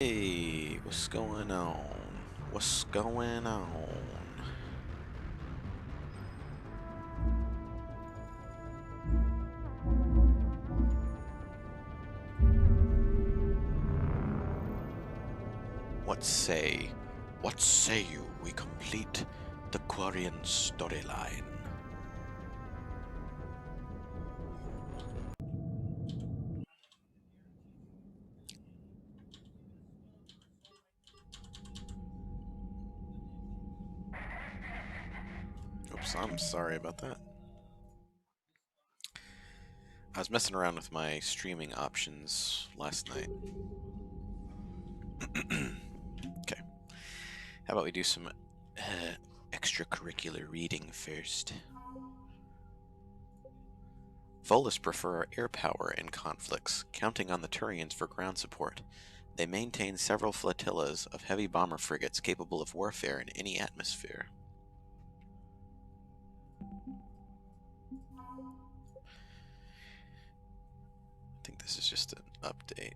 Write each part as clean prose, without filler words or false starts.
Hey, what's going on? What's going on? What say? What say you we complete the Quarian storyline? Oops, I'm sorry about that. I was messing around with my streaming options last night. Okay, how about we do some extracurricular reading first? Volus prefer air power in conflicts, counting on the Turians for ground support. They maintain several flotillas of heavy bomber frigates capable of warfare in any atmosphere. I think this is just an update.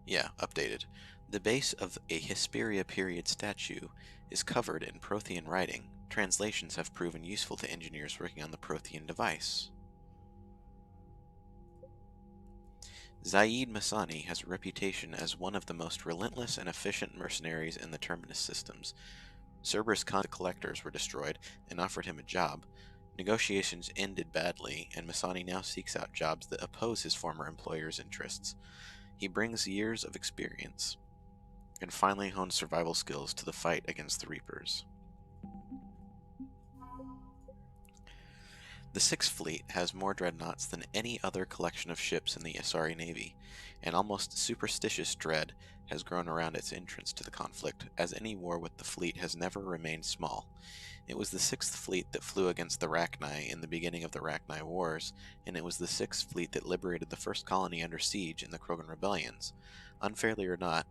Yeah, updated. The base of a Hesperia period statue is covered in Prothean writing. Translations have proven useful to engineers working on the Prothean device. Zaid Masani has a reputation as one of the most relentless and efficient mercenaries in the Terminus systems. Cerberus collectors were destroyed and offered him a job. Negotiations ended badly, and Masani now seeks out jobs that oppose his former employer's interests. He brings years of experience and finally honed survival skills to the fight against the Reapers. The Sixth Fleet has more dreadnoughts than any other collection of ships in the Asari Navy. An almost superstitious dread has grown around its entrance to the conflict, as any war with the fleet has never remained small. It was the Sixth Fleet that flew against the Rachni in the beginning of the Rachni Wars, and it was the Sixth Fleet that liberated the first colony under siege in the Krogan Rebellions. Unfairly or not,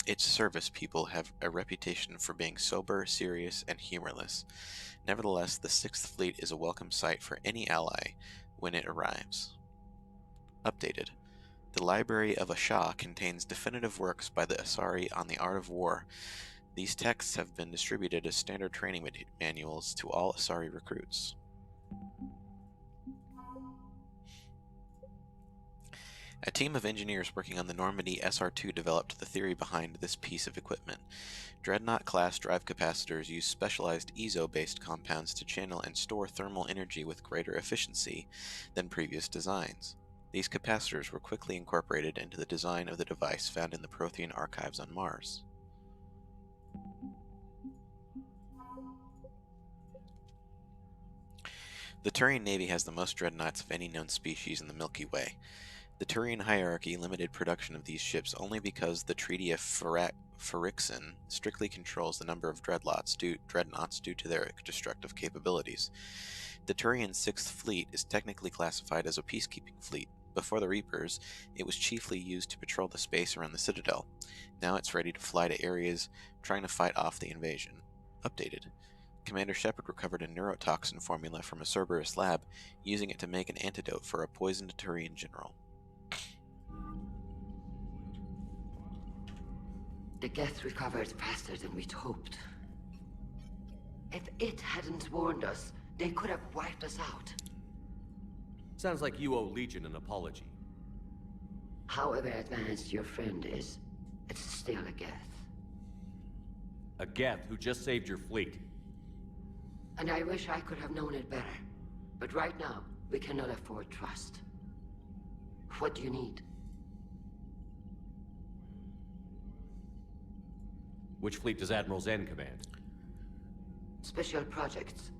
its service people have a reputation for being sober, serious, and humorless. Nevertheless, the Sixth Fleet is a welcome sight for any ally when it arrives. Updated. The Library of Ashah contains definitive works by the Asari on the art of war. These texts have been distributed as standard training manuals to all Asari recruits. A team of engineers working on the Normandy SR-2 developed the theory behind this piece of equipment. Dreadnought-class drive capacitors use specialized EZO-based compounds to channel and store thermal energy with greater efficiency than previous designs. These capacitors were quickly incorporated into the design of the device found in the Prothean archives on Mars. The Turian Navy has the most dreadnoughts of any known species in the Milky Way. The Turian hierarchy limited production of these ships only because the Treaty of Phyrexian strictly controls the number of dreadnoughts due to their destructive capabilities. The Turian Sixth Fleet is technically classified as a peacekeeping fleet. Before the Reapers, it was chiefly used to patrol the space around the Citadel. Now it's ready to fly to areas trying to fight off the invasion. Updated. Commander Shepard recovered a neurotoxin formula from a Cerberus lab, using it to make an antidote for a poisoned Turian general. The Geth recovered faster than we'd hoped. If it hadn't warned us, they could have wiped us out. Sounds like you owe Legion an apology. However advanced your friend is, it's still a Geth. A Geth who just saved your fleet. And I wish I could have known it better. But right now, we cannot afford trust. What do you need? Which fleet does Admiral Zen command? Special projects.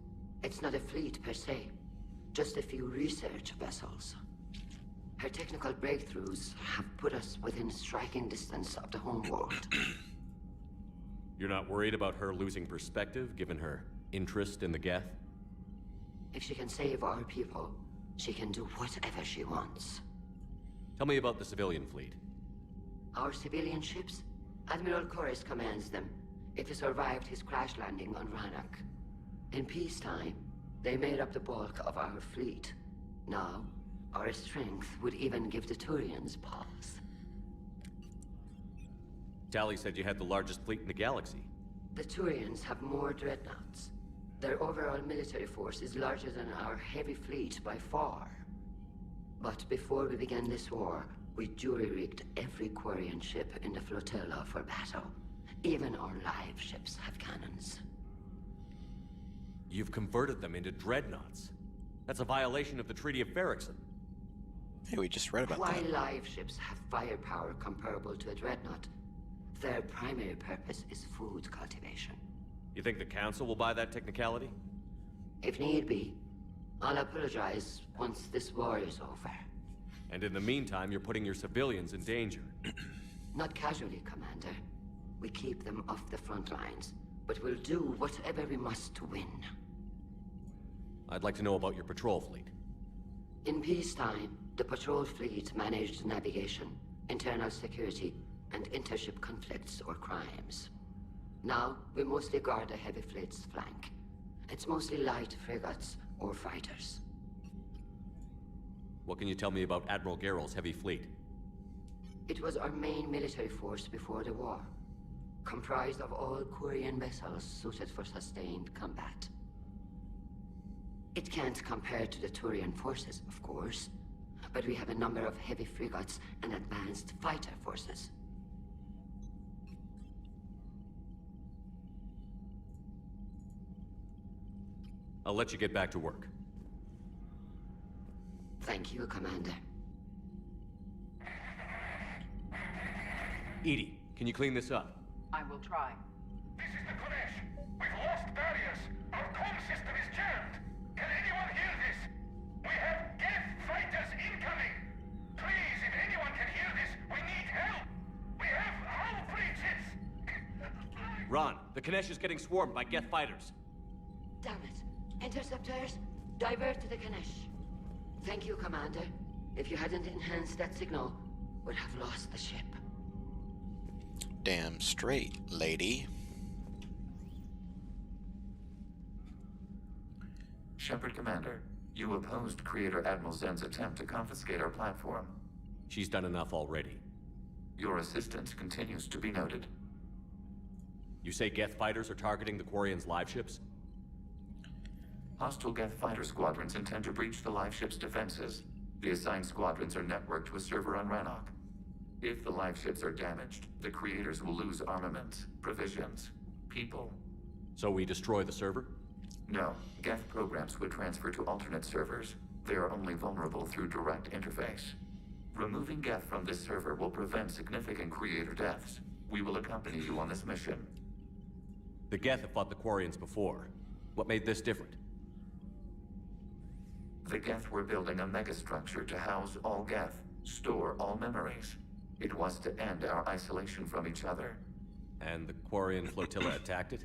It's not a fleet per se, just a few research vessels. Her technical breakthroughs have put us within striking distance of the home world. You're not worried about her losing perspective, given her interest in the Geth? If she can save our people, she can do whatever she wants. Tell me about the civilian fleet. Our civilian ships? Admiral Chorus commands them. It survived his crash landing on Rannoch. In peacetime, they made up the bulk of our fleet. Now, our strength would even give the Turians pause. Tali said you had the largest fleet in the galaxy. The Turians have more dreadnoughts. Their overall military force is larger than our heavy fleet by far. But before we began this war, we jury-rigged every Quarian ship in the flotilla for battle. Even our live ships have cannons. You've converted them into dreadnoughts. That's a violation of the Treaty of Ferrixon. Hey, we just read about While that. live ships have firepower comparable to a dreadnought, their primary purpose is food cultivation. You think the Council will buy that technicality? If need be, I'll apologize once this war is over. And in the meantime, you're putting your civilians in danger. Not casually, Commander. We keep them off the front lines, but we'll do whatever we must to win. I'd like to know about your patrol fleet. In peacetime, the patrol fleet managed navigation, internal security, and intership conflicts or crimes. Now, we mostly guard the heavy fleet's flank. It's mostly light frigates or fighters. What can you tell me about Admiral Geral's heavy fleet? It was our main military force before the war, comprised of all Quarian vessels suited for sustained combat. It can't compare to the Turian forces, of course, but we have a number of heavy frigates and advanced fighter forces. I'll let you get back to work. Thank you, Commander. Edie, can you clean this up? I will try. This is the Kodesh. We've lost barriers. Our comm system is jammed. Can anyone hear this? We have Geth fighters incoming. Please, if anyone can hear this, we need help. We have hull breaches. Ron, the Kanesh is getting swarmed by Geth fighters. Damn it. Interceptors, divert to the Ganesh. Thank you, Commander. If you hadn't enhanced that signal, we'd have lost the ship. Damn straight, lady. Shepard Commander, you opposed Creator Admiral Zen's attempt to confiscate our platform. She's done enough already. Your assistance continues to be noted. You say Geth fighters are targeting the Quarians' live ships? Hostile Geth fighter squadrons intend to breach the live ship's defenses. The assigned squadrons are networked to a server on Rannoch. If the live ships are damaged, the Creators will lose armaments, provisions, people. So we destroy the server? No, Geth programs would transfer to alternate servers. They are only vulnerable through direct interface. Removing Geth from this server will prevent significant Creator deaths. We will accompany you on this mission. The Geth have fought the Quarians before. What made this different? The Geth were building a megastructure to house all Geth, store all memories. It was to end our isolation from each other. And the Quarian flotilla attacked it?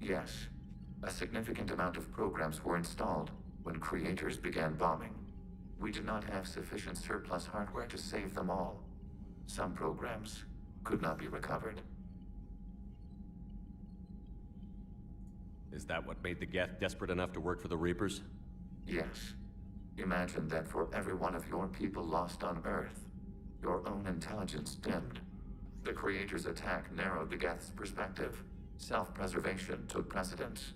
Yes. A significant amount of programs were installed when Creators began bombing. We did not have sufficient surplus hardware to save them all. Some programs could not be recovered. Is that what made the Geth desperate enough to work for the Reapers? Yes. Imagine that for every one of your people lost on Earth, your own intelligence dimmed. The Creators' attack narrowed the Geth's perspective. Self-preservation took precedence.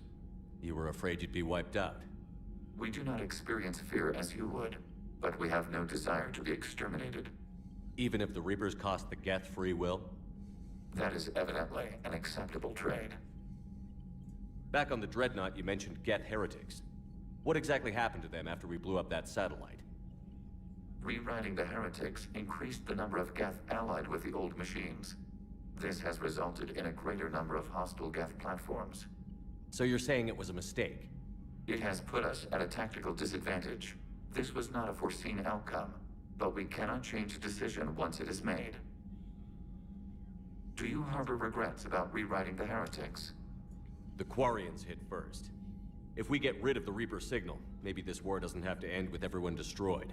You were afraid you'd be wiped out. We do not experience fear as you would, but we have no desire to be exterminated. Even if the Reapers cost the Geth free will? That is evidently an acceptable trade. Back on the Dreadnought, you mentioned Geth heretics. What exactly happened to them after we blew up that satellite? Rewriting the Heretics increased the number of Geth allied with the old machines. This has resulted in a greater number of hostile Geth platforms. So you're saying it was a mistake? It has put us at a tactical disadvantage. This was not a foreseen outcome, but we cannot change a decision once it is made. Do you harbor regrets about rewriting the Heretics? The Quarians hit first. If we get rid of the Reaper signal, maybe this war doesn't have to end with everyone destroyed.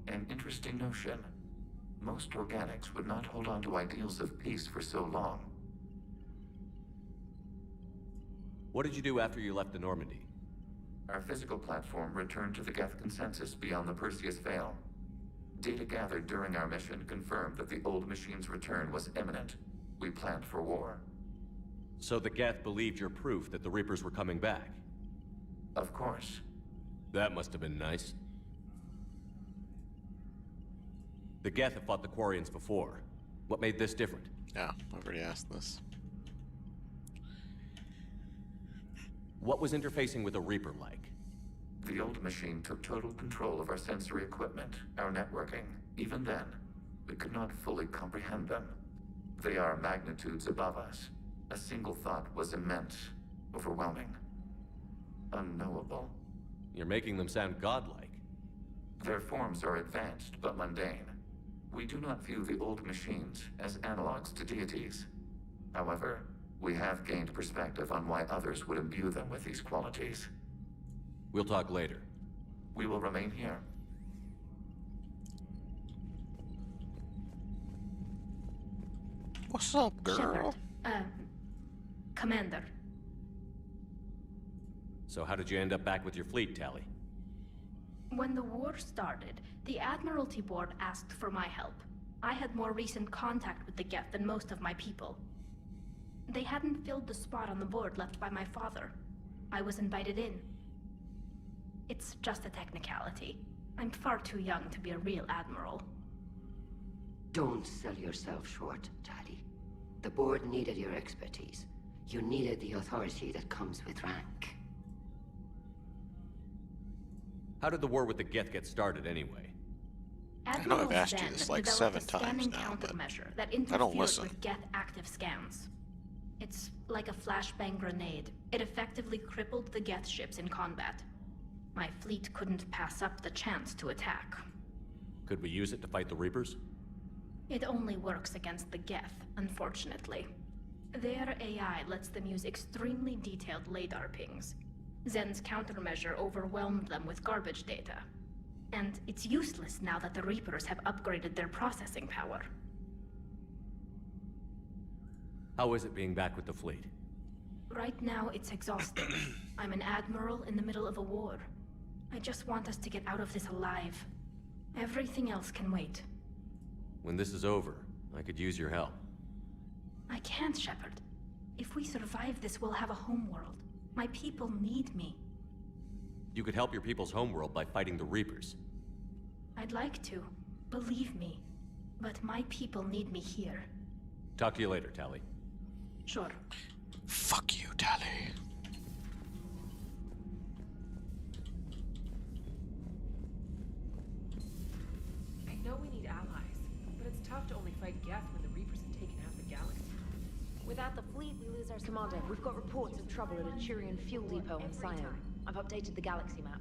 An interesting notion. Most organics would not hold on to ideals of peace for so long. What did you do after you left the Normandy? Our physical platform returned to the Geth consensus beyond the Perseus Veil. Data gathered during our mission confirmed that the old machine's return was imminent. We planned for war. So the Geth believed your proof that the Reapers were coming back? Of course. That must have been nice. The Geth have fought the Quarians before. What made this different? Yeah, I've already asked this. What was interfacing with a Reaper like? The old machine took total control of our sensory equipment, our networking. Even then, we could not fully comprehend them. They are magnitudes above us. A single thought was immense, overwhelming, unknowable. You're making them sound godlike. Their forms are advanced but mundane. We do not view the old machines as analogs to deities. However, we have gained perspective on why others would imbue them with these qualities. We'll talk later. We will remain here. What's up, girl? Shepard. Commander. So how did you end up back with your fleet, Tali? When the war started, the Admiralty Board asked for my help. I had more recent contact with the Geth than most of my people. They hadn't filled the spot on the board left by my father. I was invited in. It's just a technicality. I'm far too young to be a real admiral. Don't sell yourself short, Tali. The board needed your expertise. You needed the authority that comes with rank. How did the war with the Geth get started anyway? know I've asked you Zen this like developed 7 a times scanning now, but countermeasure that I don't interfered listen. with Geth active scans. It's like a flashbang grenade. It effectively crippled the Geth ships in combat. My fleet couldn't pass up the chance to attack. Could we use it to fight the Reapers? It only works against the Geth, unfortunately. Their AI lets them use extremely detailed LADAR pings. Zen's countermeasure overwhelmed them with garbage data. And it's useless now that the Reapers have upgraded their processing power. How is it being back with the fleet? Right now, it's exhausting. I'm an admiral in the middle of a war. I just want us to get out of this alive. Everything else can wait. When this is over, I could use your help. I can't, Shepard. If we survive this, we'll have a homeworld. My people need me. You could help your people's homeworld by fighting the Reapers. I'd like to. Believe me. But my people need me here. Talk to you later, Tali. Sure. Fuck you, Tali. I know we need allies, but it's tough to only fight Geth when the Reapers have taken half the galaxy. Without the fleet, we lose our commander. We've got reports of trouble at a Turian fuel depot on Scion. I've updated the galaxy map.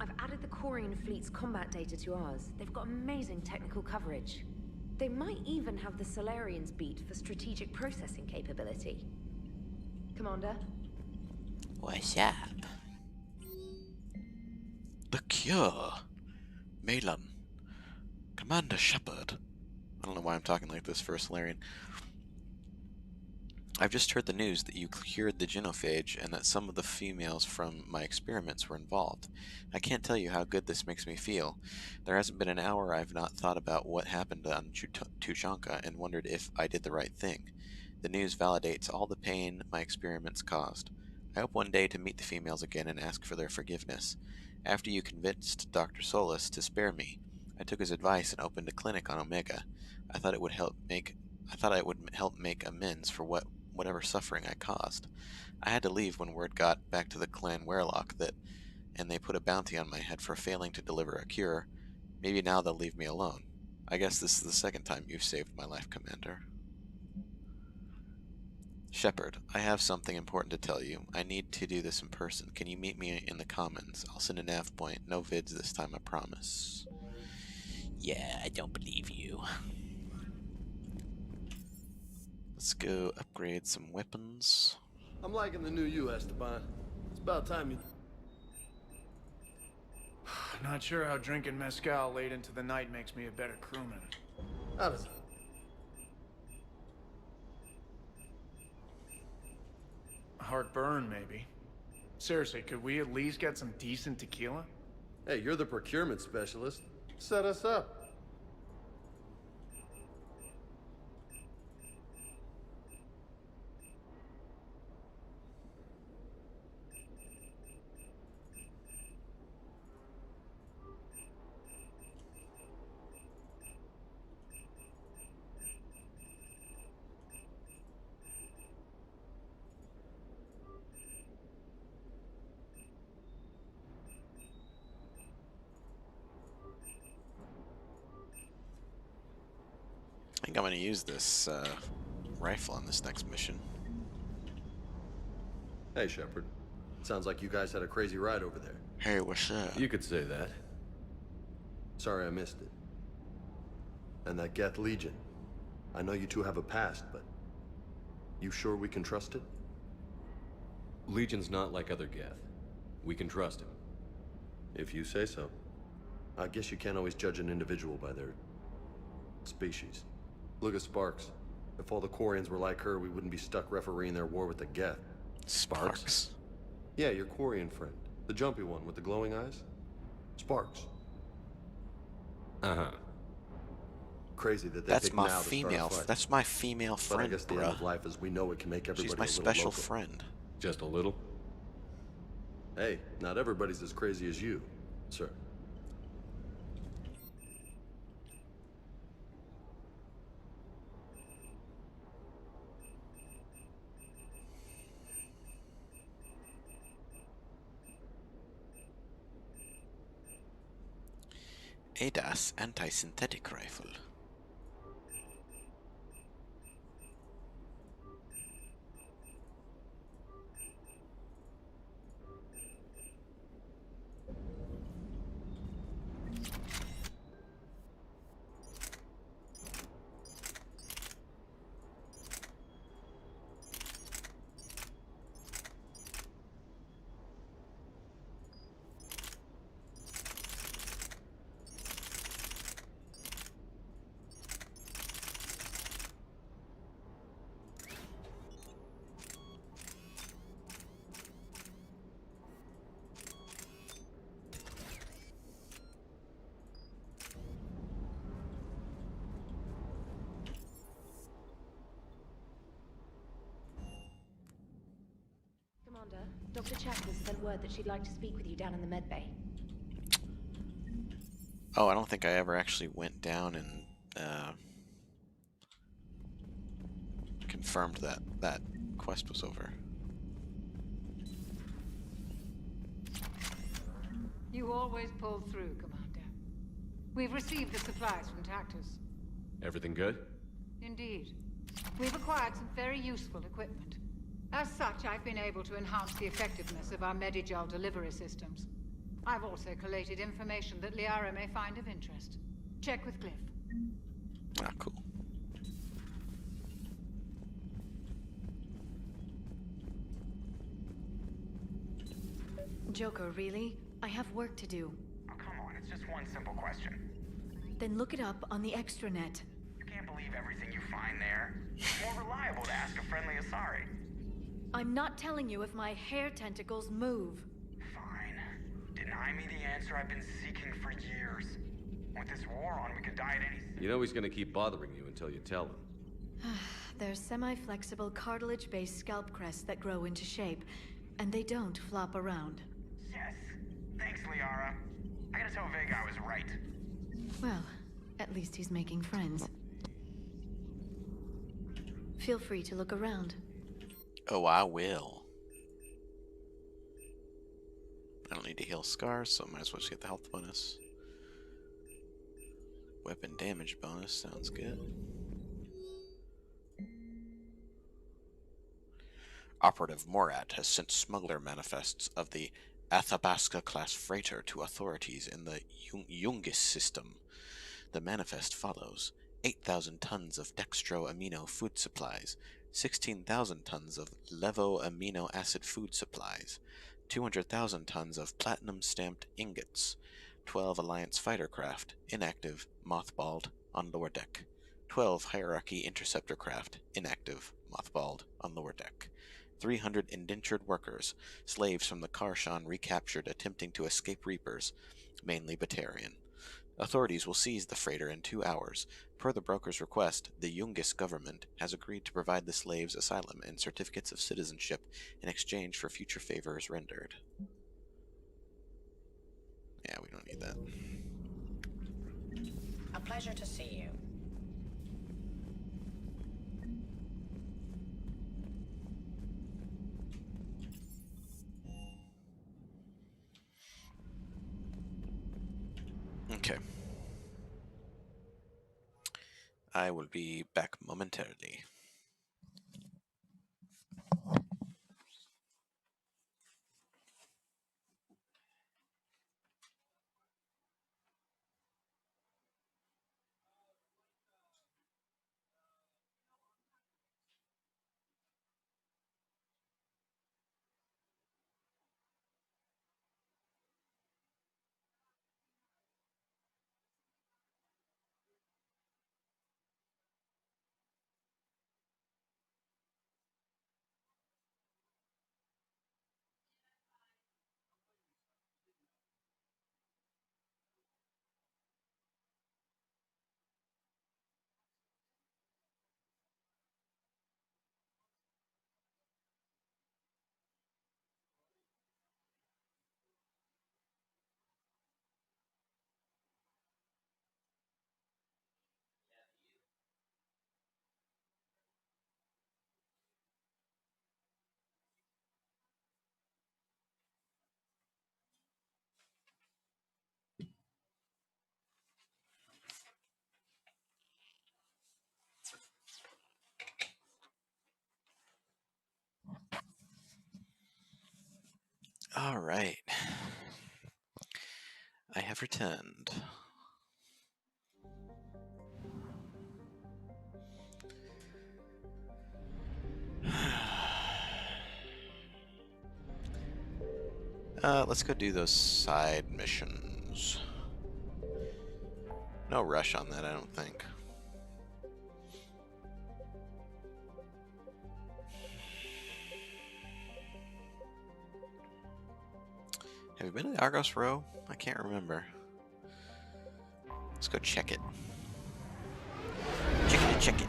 I've added the Quarian fleet's combat data to ours. They've got amazing technical coverage. They might even have the Solarians beat for strategic processing capability. Commander? What's up? The Cure. Malin. Commander Shepard. I don't know why I'm talking like this for a Solarian. I've just heard the news that you cured the genophage and that some of the females from my experiments were involved. I can't tell you how good this makes me feel. There hasn't been an hour I've not thought about what happened on Tuchanka and wondered if I did the right thing. The news validates all the pain my experiments caused. I hope one day to meet the females again and ask for their forgiveness. After you convinced Dr. Solis to spare me, I took his advice and opened a clinic on Omega. I thought it would help make amends for whatever suffering I caused. I had to leave when word got back to the clan Werlock and they put a bounty on my head for failing to deliver a cure. Maybe now they'll leave me alone. I guess this is the second time you've saved my life, Commander. Shepard, I have something important to tell you. I need to do this in person. Can you meet me in the Commons? I'll send a nav point. No vids this time, I promise. Yeah, I don't believe you. Let's go upgrade some weapons. I'm liking the new you, Esteban. It's about time you... Not sure how drinking mezcal late into the night makes me a better crewman. How does it? Heartburn, maybe. Seriously, could we at least get some decent tequila? Hey, you're the procurement specialist. Set us up. I think I'm going to use this rifle on this next mission. Hey, Shepard. Sounds like you guys had a crazy ride over there. Hey, what's up? You could say that. Sorry I missed it. And that Geth Legion. I know you two have a past, but... you sure we can trust it? Legion's not like other Geth. We can trust him. If you say so. I guess you can't always judge an individual by their... species. Look at Sparks. If all the Quarians were like her, we wouldn't be stuck refereeing their war with the Geth. Sparks? Yeah, your Quarian friend. The jumpy one with the glowing eyes. Sparks. Uh-huh. Crazy that they That's picked my now to start a female. fight. That's my female But I friend, guess the end of bruh. life as we know it can make everybody She's my a little special local. friend. Just a little? Hey, not everybody's as crazy as you, sir. ADAS anti-synthetic rifle. Commander, Dr. Chapel sent word that she'd like to speak with you down in the medbay. Oh, I don't think I ever actually went down and confirmed that that quest was over. You always pull through, Commander. We've received the supplies from Tactus. Everything good? Indeed. We've acquired some very useful equipment. As such, I've been able to enhance the effectiveness of our Medigel delivery systems. I've also collated information that Liara may find of interest. Check with Cliff. Ah, cool. Joker, really? I have work to do. Oh, come on, it's just one simple question. Then look it up on the extranet. You can't believe everything you find there. It's more reliable to ask a friendly Asari. I'm not telling you if my hair tentacles move. Fine. Deny me the answer I've been seeking for years. With this war on, we could die at any... You know he's gonna keep bothering you until you tell him. They're semi-flexible cartilage-based scalp crests that grow into shape, and they don't flop around. Yes. Thanks, Liara. I gotta tell Vega I was right. Well, at least he's making friends. Feel free to look around. Oh, I will. I don't need to heal scars, so I might as well just get the health bonus. Weapon damage bonus sounds good. Operative Morat has sent smuggler manifests of the Athabasca-class freighter to authorities in the Jungis system. The manifest follows 8,000 tons of dextro-amino food supplies, 16,000 tons of levo-amino acid food supplies, 200,000 tons of platinum-stamped ingots, 12 Alliance fighter craft, inactive, mothballed, on lower deck, 12 Hierarchy interceptor craft, inactive, mothballed, on lower deck, 300 indentured workers, slaves from the Karshan recaptured attempting to escape Reapers, mainly Batarian. Authorities will seize the freighter in 2 hours. Per the broker's request, the Yungis government has agreed to provide the slaves asylum and certificates of citizenship in exchange for future favors rendered. Yeah, we don't need that. A pleasure to see you. Okay. I will be back momentarily. All right. I have returned. Let's go do those side missions. No rush on that, I don't think. Have you been to Argos Row? I can't remember. Let's go check it. Check it.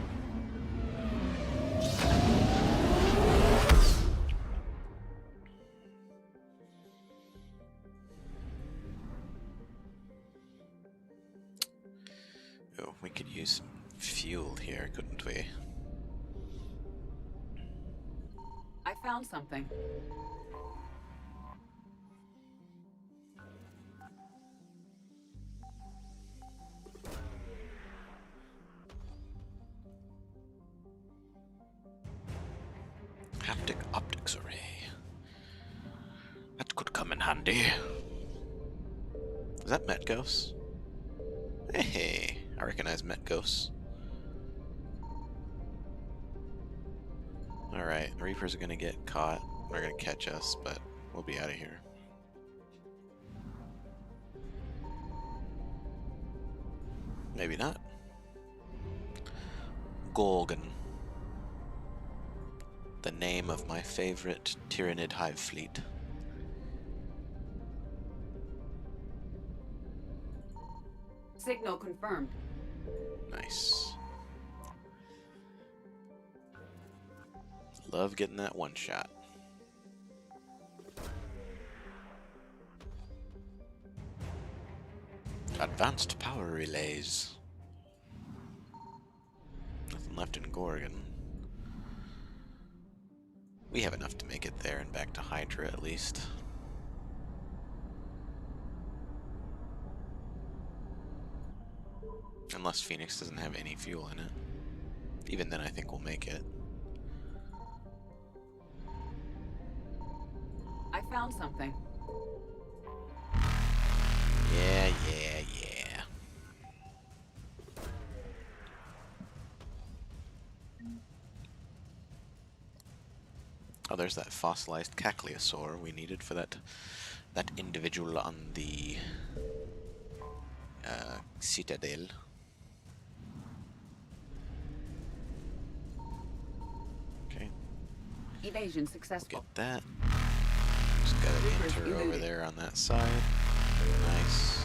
Oh, we could use fuel here, couldn't we? I found something. Haptic optics array. That could come in handy. Is that Metgos? Hey, I recognize Metgos. Alright, the Reapers are gonna get caught. They're gonna catch us, but we'll be out of here. Maybe not. Gorgon. The name of my favorite Tyranid hive fleet. Signal confirmed. Nice. Love getting that one shot. Advanced power relays. Nothing left in Gorgon. We have enough to make it there and back to Hydra at least. Unless Phoenix doesn't have any fuel in it. Even then I think we'll make it. I found something. Yeah. Oh, there's that fossilized Cacliosaur we needed for that individual on the Citadel. Okay. Evasion successful. Get that. Just gotta enter over there on that side. Nice.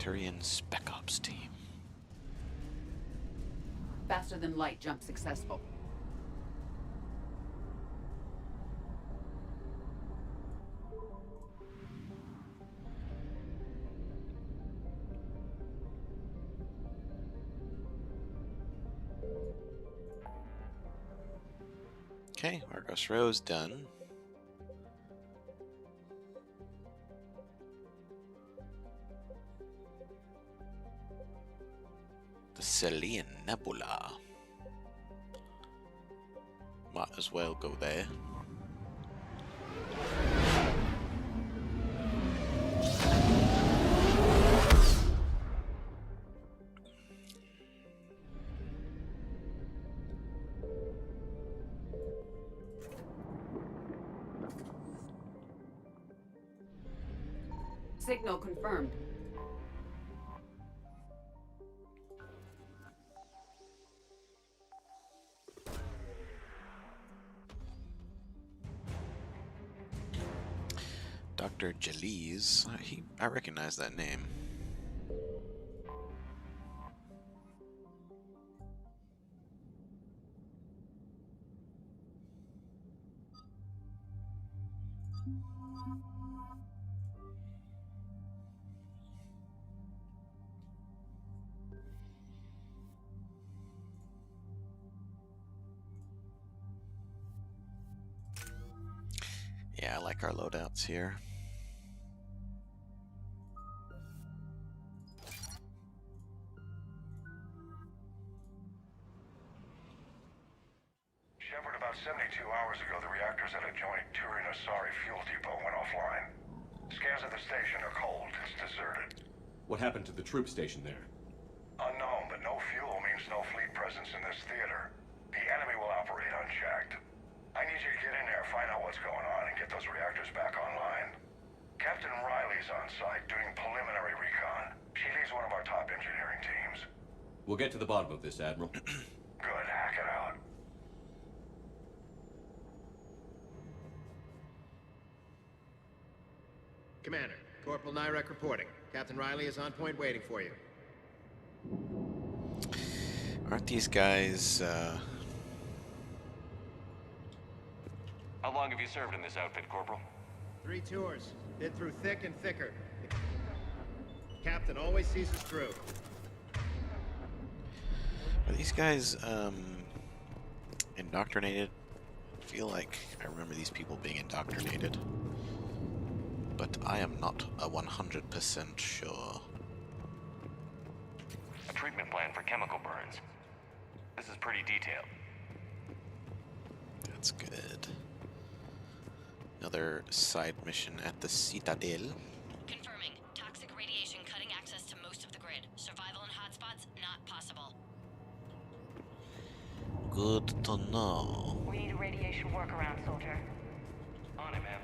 Turian Spec Ops team. Faster than light jump successful. Okay, Argos Row's done. The Celian Nebula. Might as well go there. Signal confirmed. Dr. Jaliz. I recognize that name. Yeah, I like our loadouts here. Shepard, about 72 hours ago, the reactors at a joint Turin-Asari fuel depot went offline. Scans of the station are cold. It's deserted. What happened to the troop station there? Unknown, but no fuel means no fleet presence in this theater. The enemy will operate unchecked. I need you to get in there, find out what's going on, and get those reactors back online. Captain Riley's on site doing preliminary recon. She leads one of our top engineering teams. We'll get to the bottom of this, Admiral. Good, hack it out. Commander, Corporal Nyrek reporting. Captain Riley is on point waiting for you. Aren't these guys, How long have you served in this outfit, Corporal? 3 tours. Been through thick and thicker. Captain always sees us through. Are these guys, indoctrinated? I feel like I remember these people being indoctrinated. But I am not 100% sure. A treatment plan for chemical burns. This is pretty detailed. That's good. Another side mission at the Citadel. Confirming. Toxic radiation cutting access to most of the grid. Survival in hotspots not possible. Good to know. We need a radiation workaround, soldier. On it, ma'am.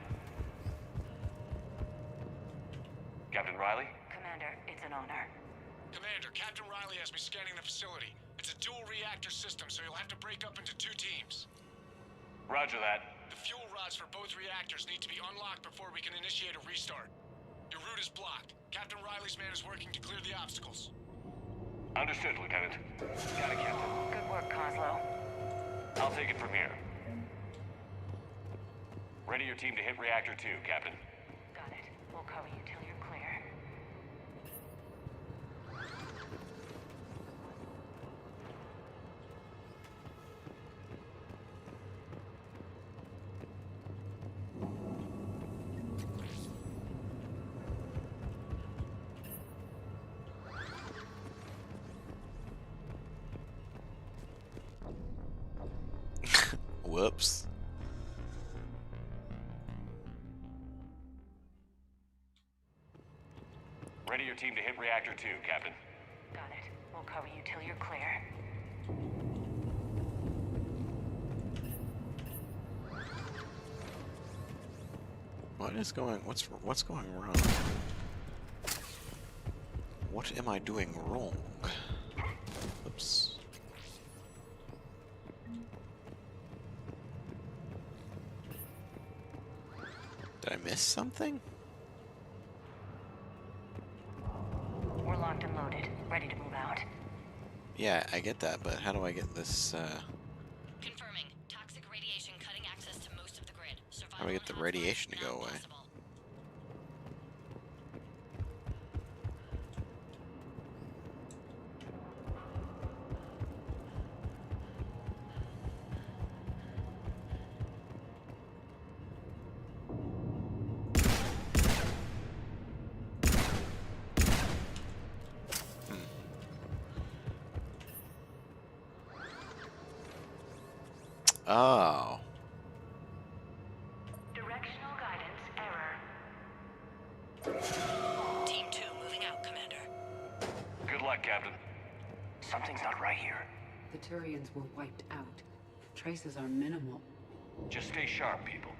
Captain Riley? Commander, it's an honor. Commander, Captain Riley has me scanning the facility. It's a dual reactor system, so you'll have to break up into 2 teams. Roger that. The fuel rods for both reactors need to be unlocked before we can initiate a restart. Your route is blocked. Captain Riley's man is working to clear the obstacles. Understood, Lieutenant. Got it, Captain. Good work, Coslow. I'll take it from here. Ready your team to hit Reactor 2, Captain. Got it. We'll cover you till you're clear. Whoops. Ready your team to hit Reactor 2, Captain. Got it. We'll cover you till you're clear. What's going wrong? What am I doing wrong? Oops. Did I miss something? We're locked and loaded, ready to move out. Yeah, I get that, but how do I get this, Confirming. Toxic radiation cutting access to most of the grid. how do I get the radiation to go away? Oh. Directional guidance error. Team 2 moving out, Commander. Good luck, Captain. Something's not right here. The Turians were wiped out. Traces are minimal. Just stay sharp, people.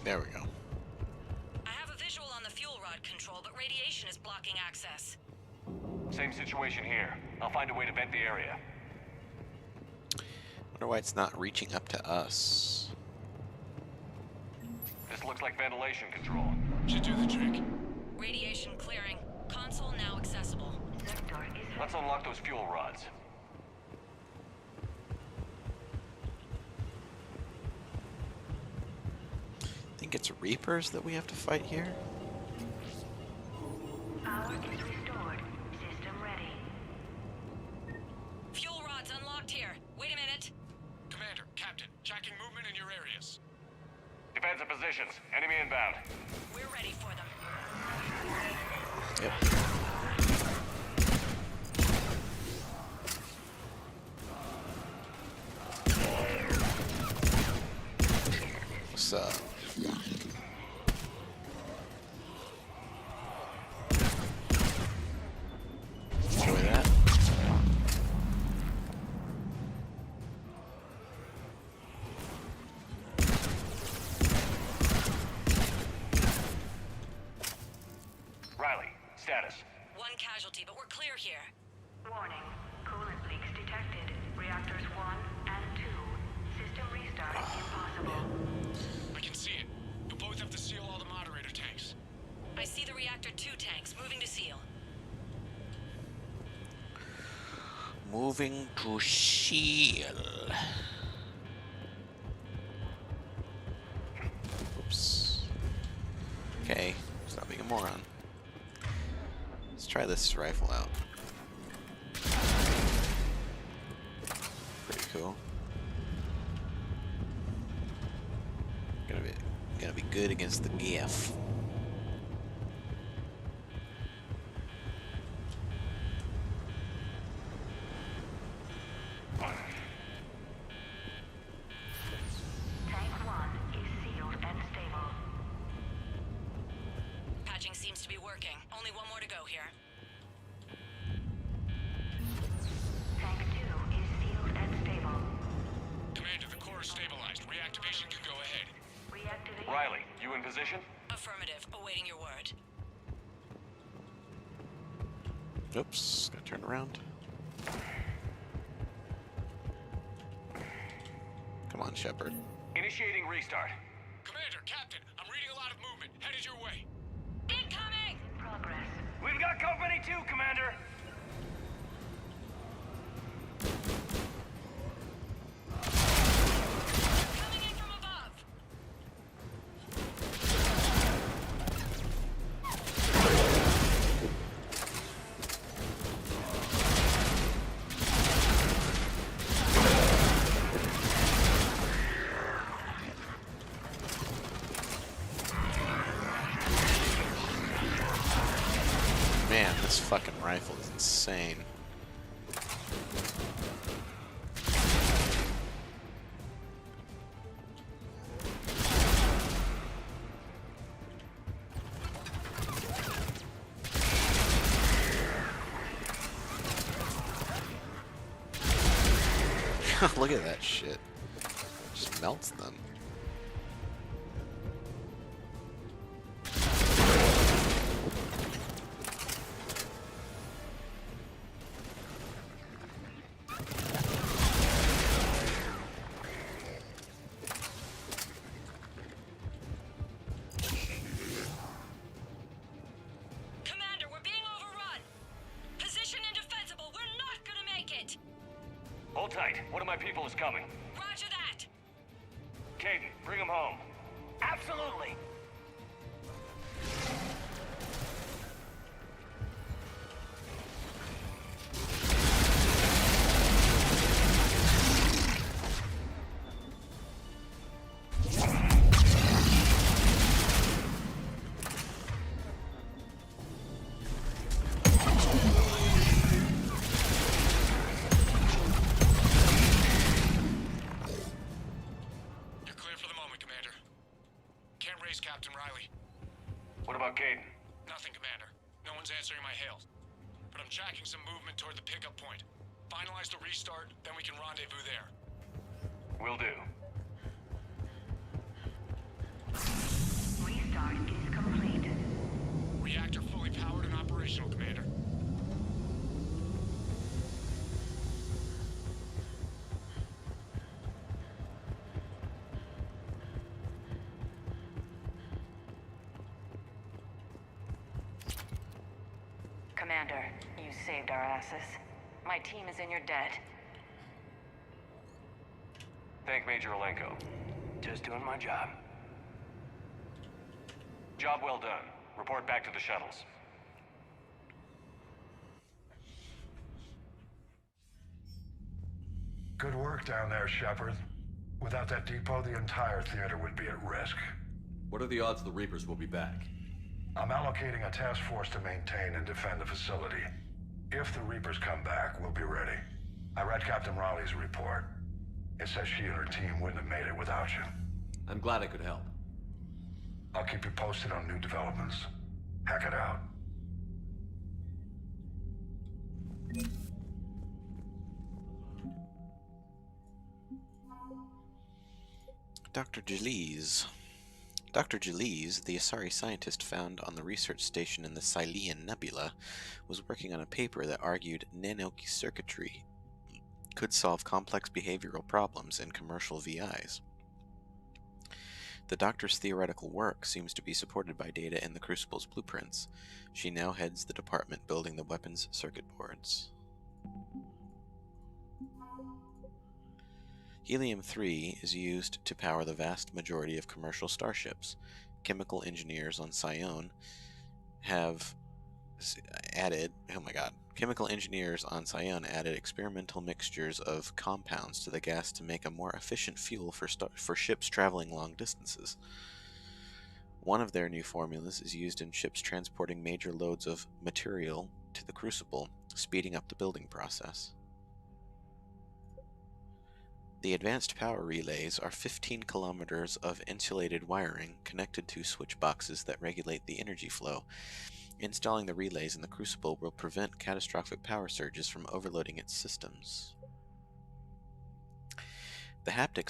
There we go. I have a visual on the fuel rod control, but radiation is blocking access. Same situation here. I'll find a way to vent the area. Wonder why it's not reaching up to us. This looks like ventilation control. Should do the trick. Radiation clearing. Console now accessible. Let's unlock those fuel rods. Think it's Reapers that we have to fight here? Power is restored. System ready. Fuel rods unlocked here. Wait a minute. Commander, Captain, tracking movement in your areas. Defensive positions. Enemy inbound. We're ready for them. Yep. What's up? Enjoy that. Riley, status. One casualty, but we're clear here. Warning. Coolant leaks detected. Reactors 1 and 2. System restart impossible. I can see it. You'll both have to seal all the moderator tanks. I see the reactor 2 tanks moving to seal. Moving to seal. Oops. Okay, stop being a moron. Let's try this rifle out. Pretty cool. Gonna be good against the Geth. Tank 1 is sealed and stable. Patching seems to be working. Only one more to go here. Tank 2 is sealed and stable. Commander, the core is stabilized. Reactivation can go ahead. Reactivate. Riley, you in position? Affirmative. Awaiting your word. Oops, gotta turn around. Come on, Shepard. Initiating restart. Commander, Captain, I'm reading a lot of movement. Headed your way. Incoming! Progress. We've got company too, Commander. Coming in from above. Man, this fucking rifle is insane. Look at that shit. Just melts them. Commander, we're being overrun! Position indefensible! We're not gonna make it! Hold tight. One of my people is coming. Roger that! Caden, bring him home. Absolutely! You're clear for the moment, Commander. Can't raise Captain Riley. What about Caden? Nothing, Commander. No one's answering my hails. But I'm tracking some movement toward the pickup point. Finalize the restart, then we can rendezvous there. Will do. Restart is complete. Reactor fully powered and operational, Commander. Commander, you saved our asses. My team is in your debt. Thank Major Olenko. Just doing my job. Job well done. Report back to the shuttles. Good work down there, Shepard. Without that depot, the entire theater would be at risk. What are the odds the Reapers will be back? I'm allocating a task force to maintain and defend the facility. If the Reapers come back, we'll be ready. I read Captain Raleigh's report. It says she and her team wouldn't have made it without you. I'm glad I could help. I'll keep you posted on new developments. Hack it out. Dr. Jalise. Dr. Jalise, the Asari scientist found on the research station in the Sylean Nebula, was working on a paper that argued nanocircuitry could solve complex behavioral problems in commercial VIs. The doctor's theoretical work seems to be supported by data in the Crucible's blueprints. She now heads the department building the weapons circuit boards. Helium-3 is used to power the vast majority of commercial starships. Chemical engineers on Psion have added experimental mixtures of compounds to the gas to make a more efficient fuel for ships traveling long distances. One of their new formulas is used in ships transporting major loads of material to the Crucible, speeding up the building process. The advanced power relays are 15 kilometers of insulated wiring connected to switch boxes that regulate the energy flow. Installing the relays in the Crucible will prevent catastrophic power surges from overloading its systems. The haptic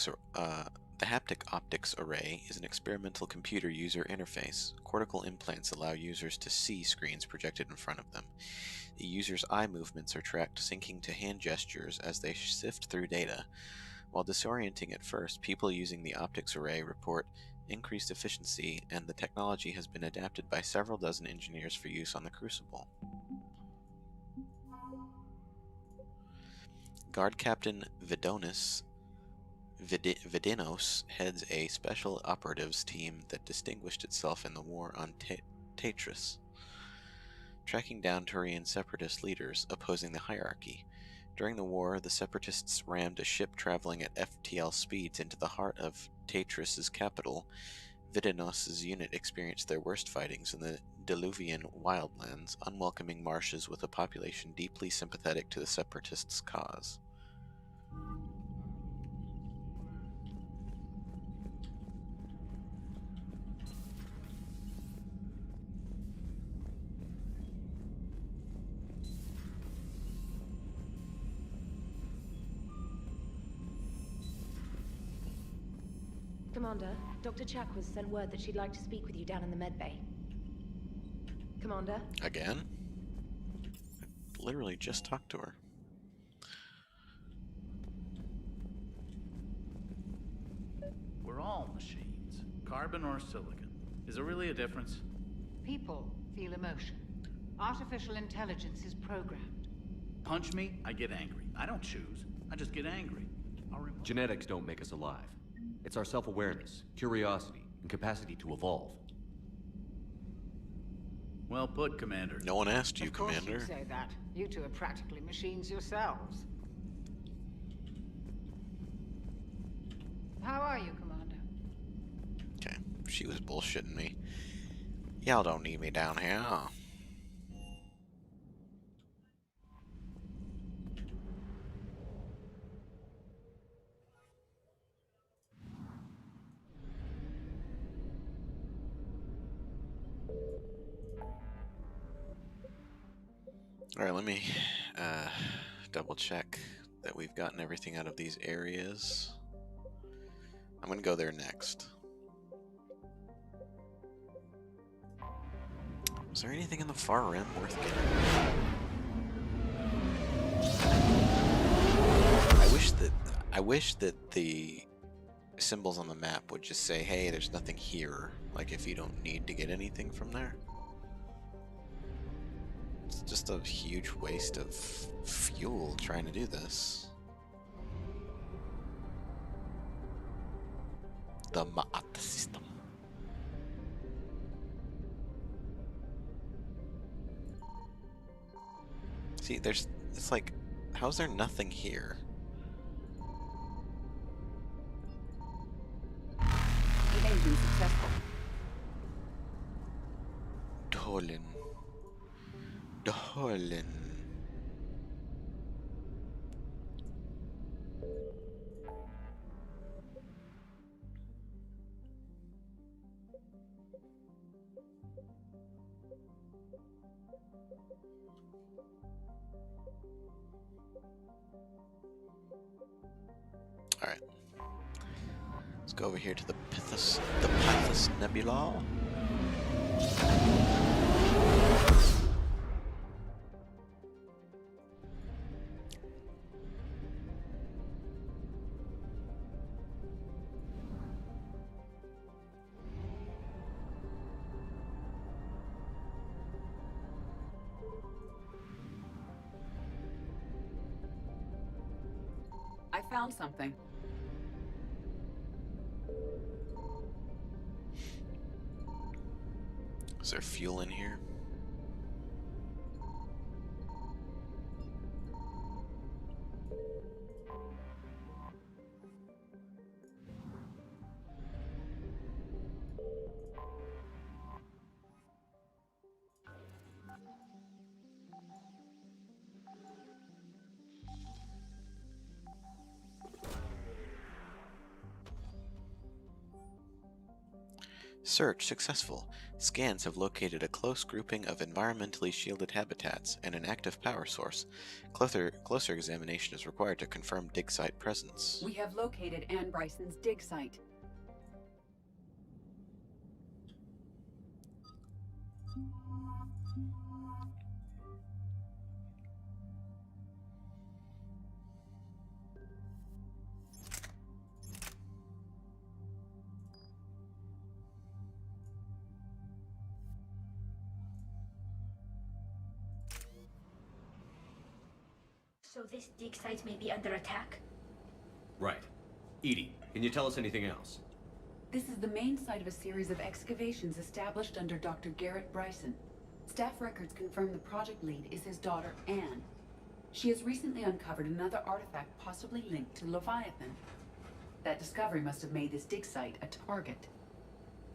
optics array is an experimental computer user interface. Cortical implants allow users to see screens projected in front of them. The user's eye movements are tracked, syncing to hand gestures as they sift through data. While disorienting at first, people using the optics array report increased efficiency, and the technology has been adapted by several dozen engineers for use on the Crucible. Guard Captain Vidinos heads a special operatives team that distinguished itself in the war on Tetris, tracking down Turian separatist leaders opposing the hierarchy. During the war, the Separatists rammed a ship traveling at FTL speeds into the heart of Tetris's capital. Vidinos' unit experienced their worst fightings in the Diluvian wildlands, unwelcoming marshes with a population deeply sympathetic to the Separatists' cause. Commander, Dr. Chakwas sent word that she'd like to speak with you down in the med bay. Commander? Again? I literally just talked to her. We're all machines. Carbon or silicon. Is there really a difference? People feel emotion. Artificial intelligence is programmed. Punch me, I get angry. I don't choose. I just get angry. Genetics don't make us alive. It's our self-awareness, curiosity, and capacity to evolve. Well put, Commander. No one asked you, Of course Commander. you say that. You two are practically machines yourselves. How are you, Commander? Okay, she was bullshitting me. Y'all don't need me down here, huh? Alright, let me double check that we've gotten everything out of these areas. I'm gonna go there next. Is there anything in the far rim worth getting? I wish that the symbols on the map would just say, hey, there's nothing here, like if you don't need to get anything from there. It's just a huge waste of fuel trying to do this. The Ma'at system. See, it's like, how's there nothing here? Evasion successful. Dolan. Alright. Let's go over here to the Pythos Nebula. I found something. Is there fuel in here? Search successful. Scans have located a close grouping of environmentally shielded habitats and an active power source. Closer examination is required to confirm dig site presence. We have located Anne Bryson's dig site. So this dig site may be under attack? Right. Edie, can you tell us anything else? This is the main site of a series of excavations established under Dr. Garrett Bryson. Staff records confirm the project lead is his daughter, Anne. She has recently uncovered another artifact possibly linked to Leviathan. That discovery must have made this dig site a target.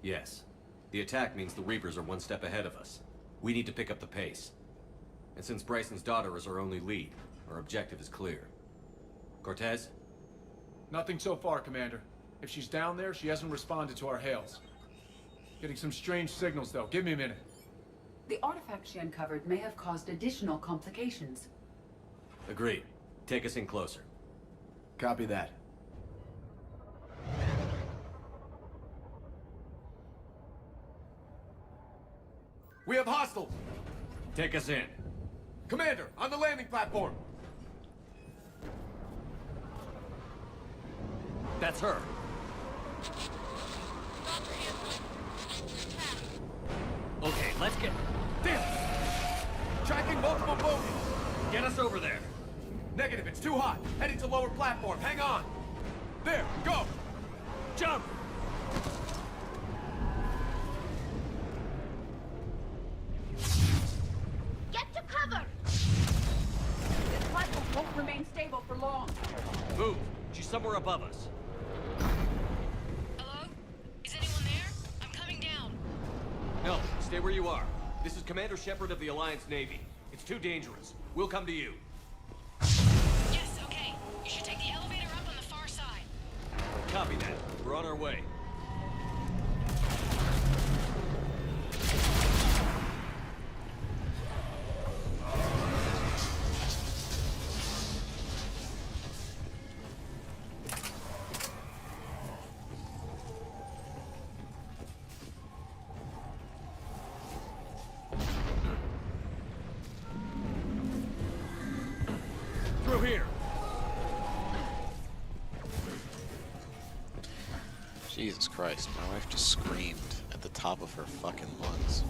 Yes. The attack means the Reapers are one step ahead of us. We need to pick up the pace. And since Bryson's daughter is our only lead, our objective is clear. Cortez? Nothing so far, Commander. If she's down there, she hasn't responded to our hails. Getting some strange signals, though. Give me a minute. The artifact she uncovered may have caused additional complications. Agreed. Take us in closer. Copy that. We have hostiles! Take us in. Commander, on the landing platform! That's her. Okay, let's get... Damn! Tracking multiple bogies! Get us over there. Negative, it's too hot. Heading to lower platform, hang on! There, go! Jump! Get to cover! This platform won't remain stable for long. Move. She's somewhere above us. Hello? Is anyone there? I'm coming down. No, stay where you are. This is Commander Shepard of the Alliance Navy. It's too dangerous. We'll come to you. Yes, okay. You should take the elevator up on the far side. Copy that. We're on our way. Through here. Jesus Christ, my wife just screamed at the top of her fucking lungs.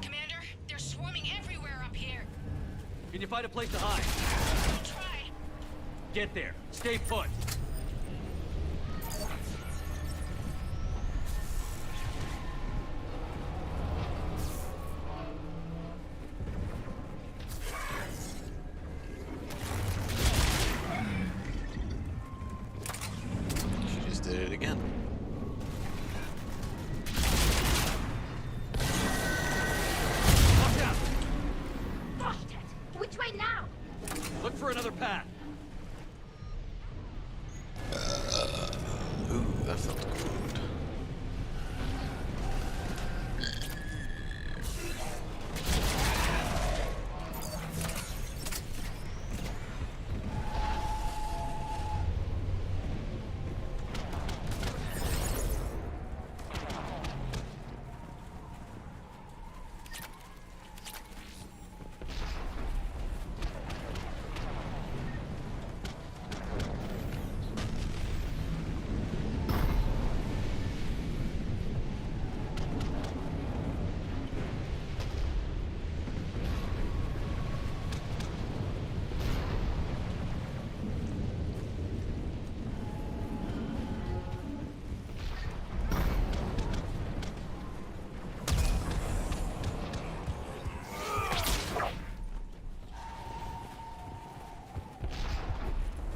Commander, they're swarming everywhere up here. Can you find a place to hide? I'll try. Get there. Stay put. She just did it again. Watch out! Washed it. Which way now? Look for another path. Ooh, that felt good.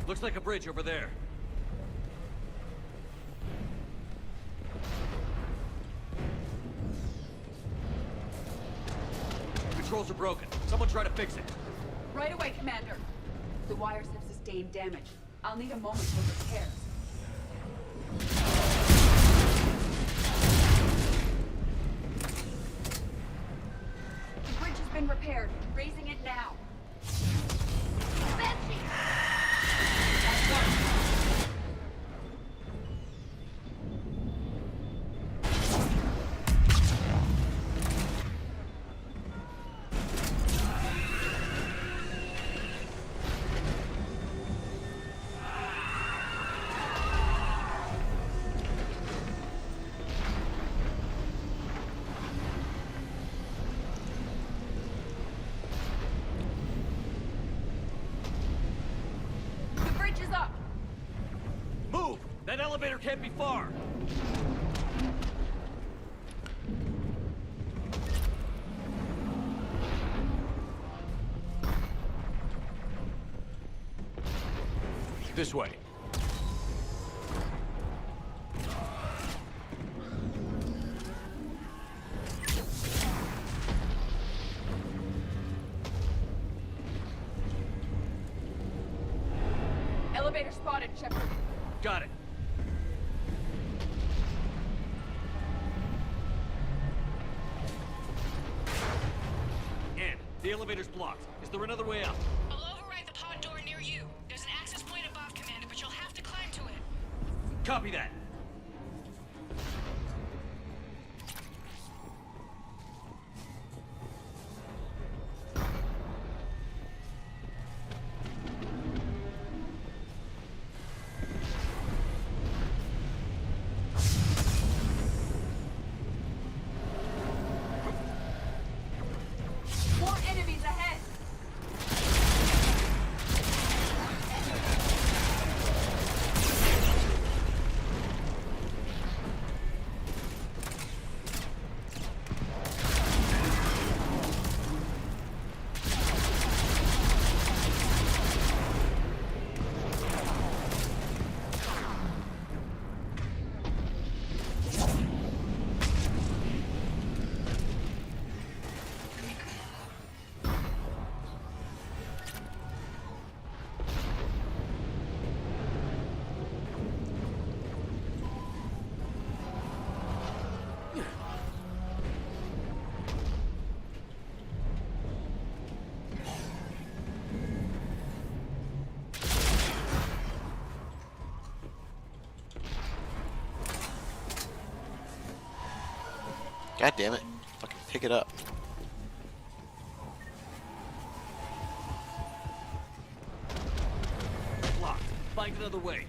Looks like a bridge over there. Controls are broken. Someone try to fix it. Right away, Commander. The wires have sustained damage. I'll need a moment for repairs. The bridge has been repaired. Raising it now. Banshee! The bridge is up. Move! That elevator can't be far. This way. Elevator spotted, Shepard. Got it. The elevator's blocked. Is there another way up? I'll override the pod door near you. There's an access point above, Commander, but you'll have to climb to it. Copy that. God damn it. Fucking pick it up. Locked. Find another way.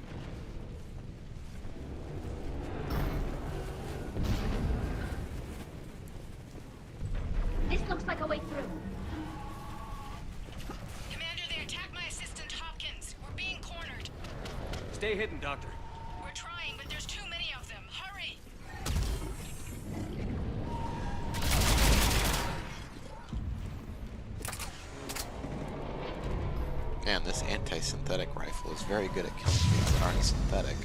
This looks like a way through. Commander, they attacked my assistant Hopkins. We're being cornered. Stay hidden, Doctor. We're trying, but there's too many of them. Hurry! Man, this anti-synthetic rifle is very good at killing things that aren't synthetic.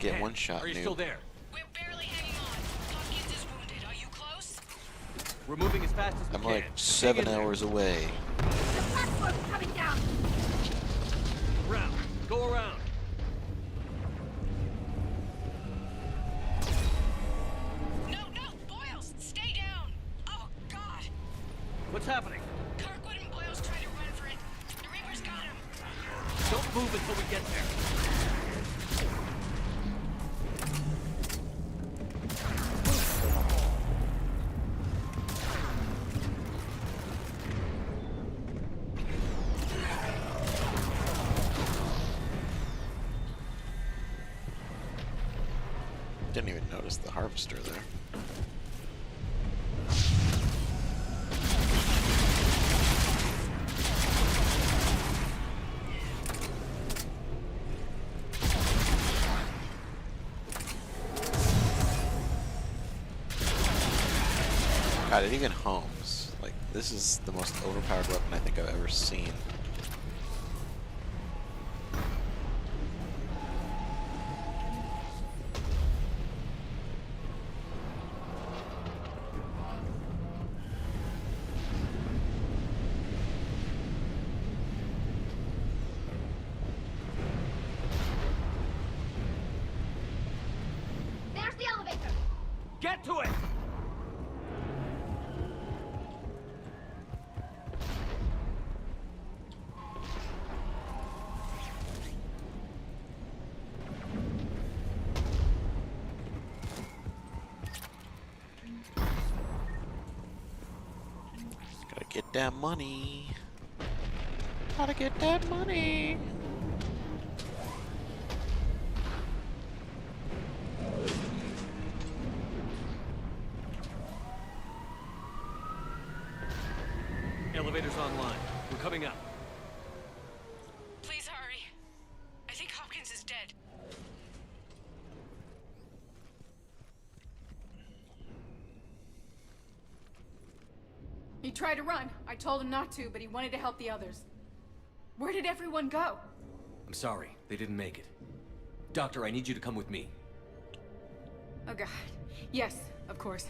Get one shot, Are you noob. still there? We're barely hanging on. Hopkins is wounded. Are you close? We're moving as fast as we I'm can. like 7 hours away. The platform's coming down! Around. Go around. No, Boyles! Stay down! Oh, God! What's happening? Kirkwood and Boyles trying to run for it. The Reaper's got him. Don't move until we get there. Didn't even notice the harvester there. God, it even homes. Like, this is the most overpowered weapon I think I've ever seen. There's the elevator! Get to it! Gotta get that money. Gotta get that money. Elevator's online. We're coming up. Please hurry. I think Hopkins is dead. He tried to run. I told him not to, but he wanted to help the others. Where did everyone go? I'm sorry. They didn't make it. Doctor, I need you to come with me. Oh God. Yes, of course.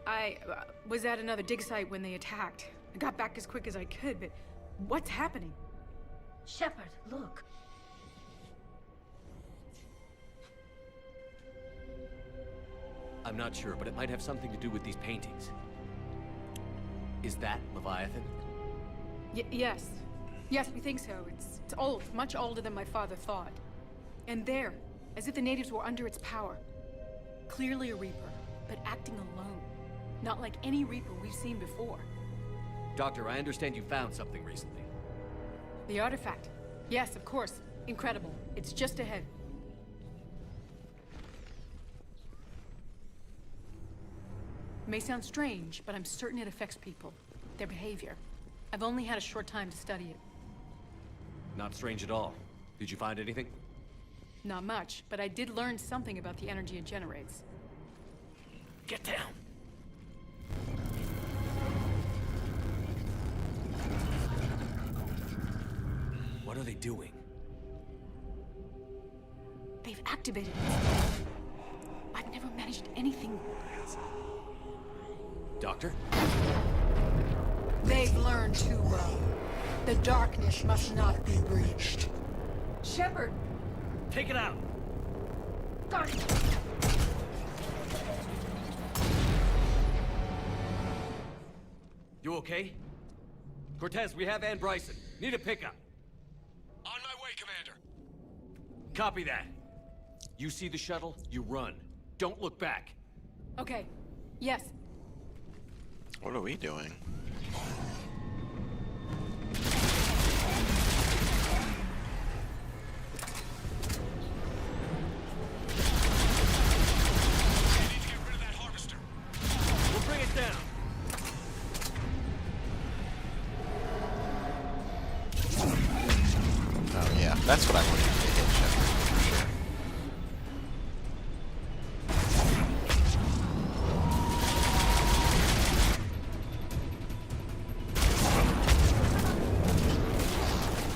I was at another dig site when they attacked. I got back as quick as I could, but what's happening? Shepard, look. I'm not sure, but it might have something to do with these paintings. Is that Leviathan? Yes. Yes, we think so. It's old, much older than my father thought. And there, as if the natives were under its power. Clearly a Reaper, but acting alone. Not like any Reaper we've seen before. Doctor, I understand you found something recently. The artifact. Yes, of course. Incredible. It's just ahead. May sound strange, but I'm certain it affects people. Their behavior. I've only had a short time to study it. Not strange at all. Did you find anything? Not much, but I did learn something about the energy it generates. Get down! What are they doing? They've activated it. I've never managed anything. Doctor? They've learned too well. The darkness must not be breached. Shepard! Take it out! Got it! You okay? Cortez, we have Ann Bryson. Need a pickup. On my way, Commander. Copy that. You see the shuttle, you run. Don't look back. Okay. Yes. What are we doing? We'll bring it down. Oh yeah, that's what I wanted to hit Shepard for sure.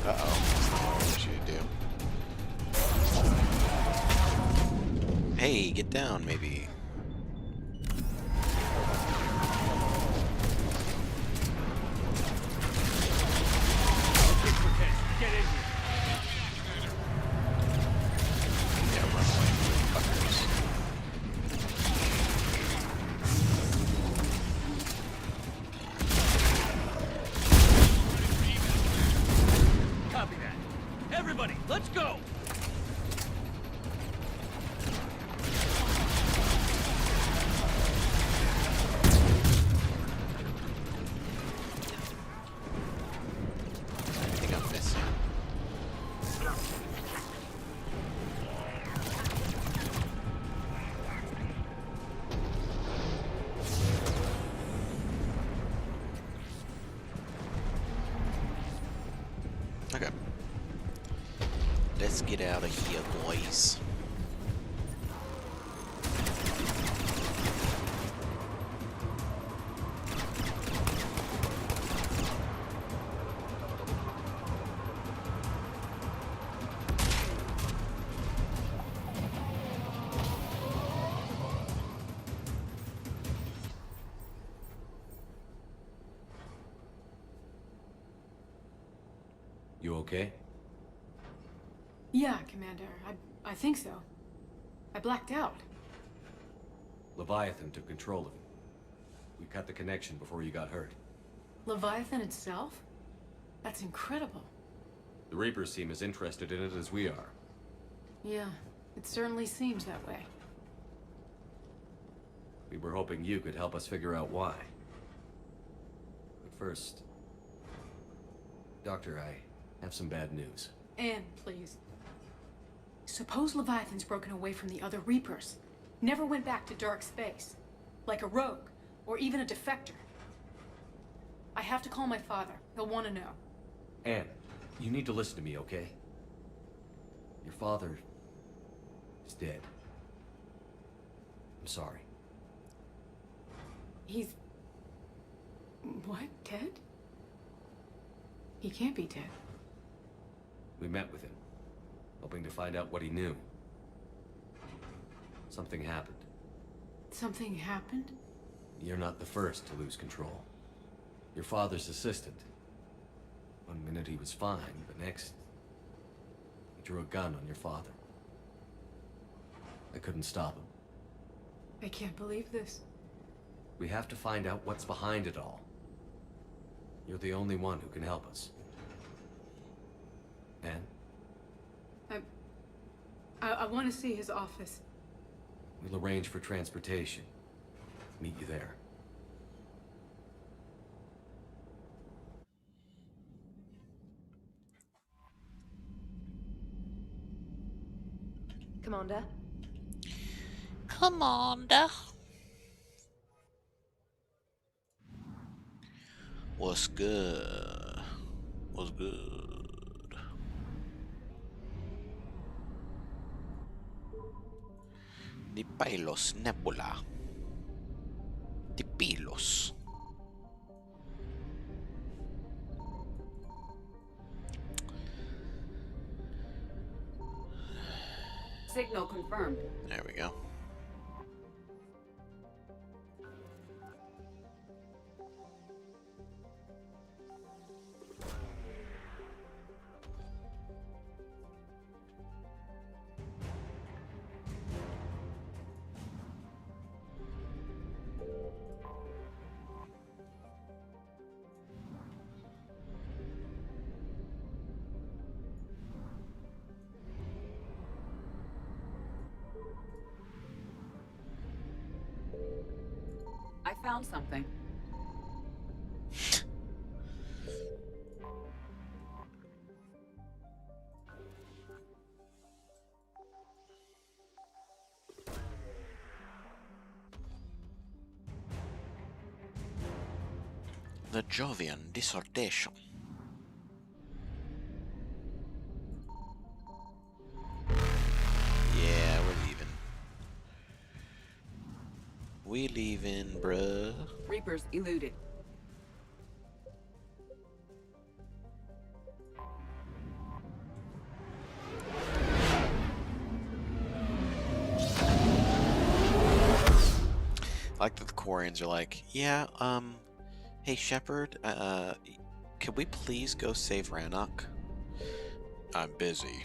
Uh-oh, that's not what I wanted you to do. Hey, get down, maybe. Get in here. Yeah, run away, fuckers. Copy that. Everybody, let's go! I think I'm missing. Okay. Let's get out of here, boys. You okay? Yeah, Commander. I think so. I blacked out. Leviathan took control of him. We cut the connection before you got hurt. Leviathan itself? That's incredible. The Reapers seem as interested in it as we are. Yeah, it certainly seems that way. We were hoping you could help us figure out why. But first... Doctor, I have some bad news. Anne, please. Suppose Leviathan's broken away from the other Reapers. Never went back to dark space. Like a rogue, or even a defector. I have to call my father. He'll want to know. Anne, you need to listen to me, okay? Your father is dead. I'm sorry. He's... What? Dead? He can't be dead. We met with him, hoping to find out what he knew. Something happened. Something happened? You're not the first to lose control. Your father's assistant. One minute he was fine, the next... he drew a gun on your father. I couldn't stop him. I can't believe this. We have to find out what's behind it all. You're the only one who can help us. Anne? I want to see his office. We'll arrange for transportation. Meet you there. Commander? Commander. What's good? What's good? Di Pylos Nebula. Di Pylos. Signal confirmed. There we go. I found something. The Jovian dissertation. Yeah, we're leaving. We leaving, bruh. Reapers eluded. I like that the Quarians are like, yeah, hey Shepard, could we please go save Rannoch? I'm busy.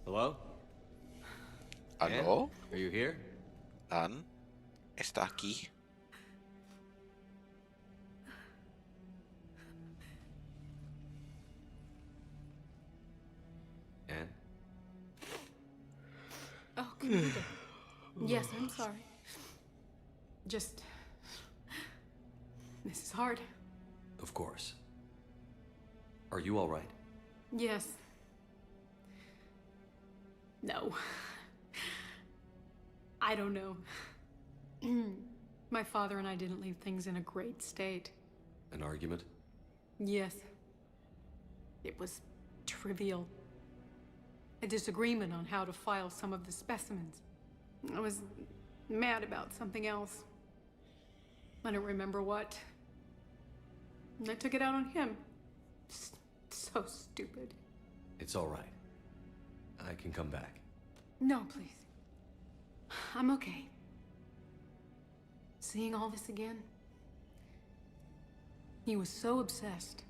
Hello? Hello? Are you here? Ann, está aquí. Ann? Oh, Commander. Yes, I'm sorry. Just... This is hard. Of course. Are you all right? Yes. No. I don't know. My father and I didn't leave things in a great state. An argument? Yes. It was trivial. A disagreement on how to file some of the specimens. I was mad about something else. I don't remember what. And I took it out on him. So stupid. It's all right. I can come back. No, please. I'm okay. Seeing all this again? He was so obsessed.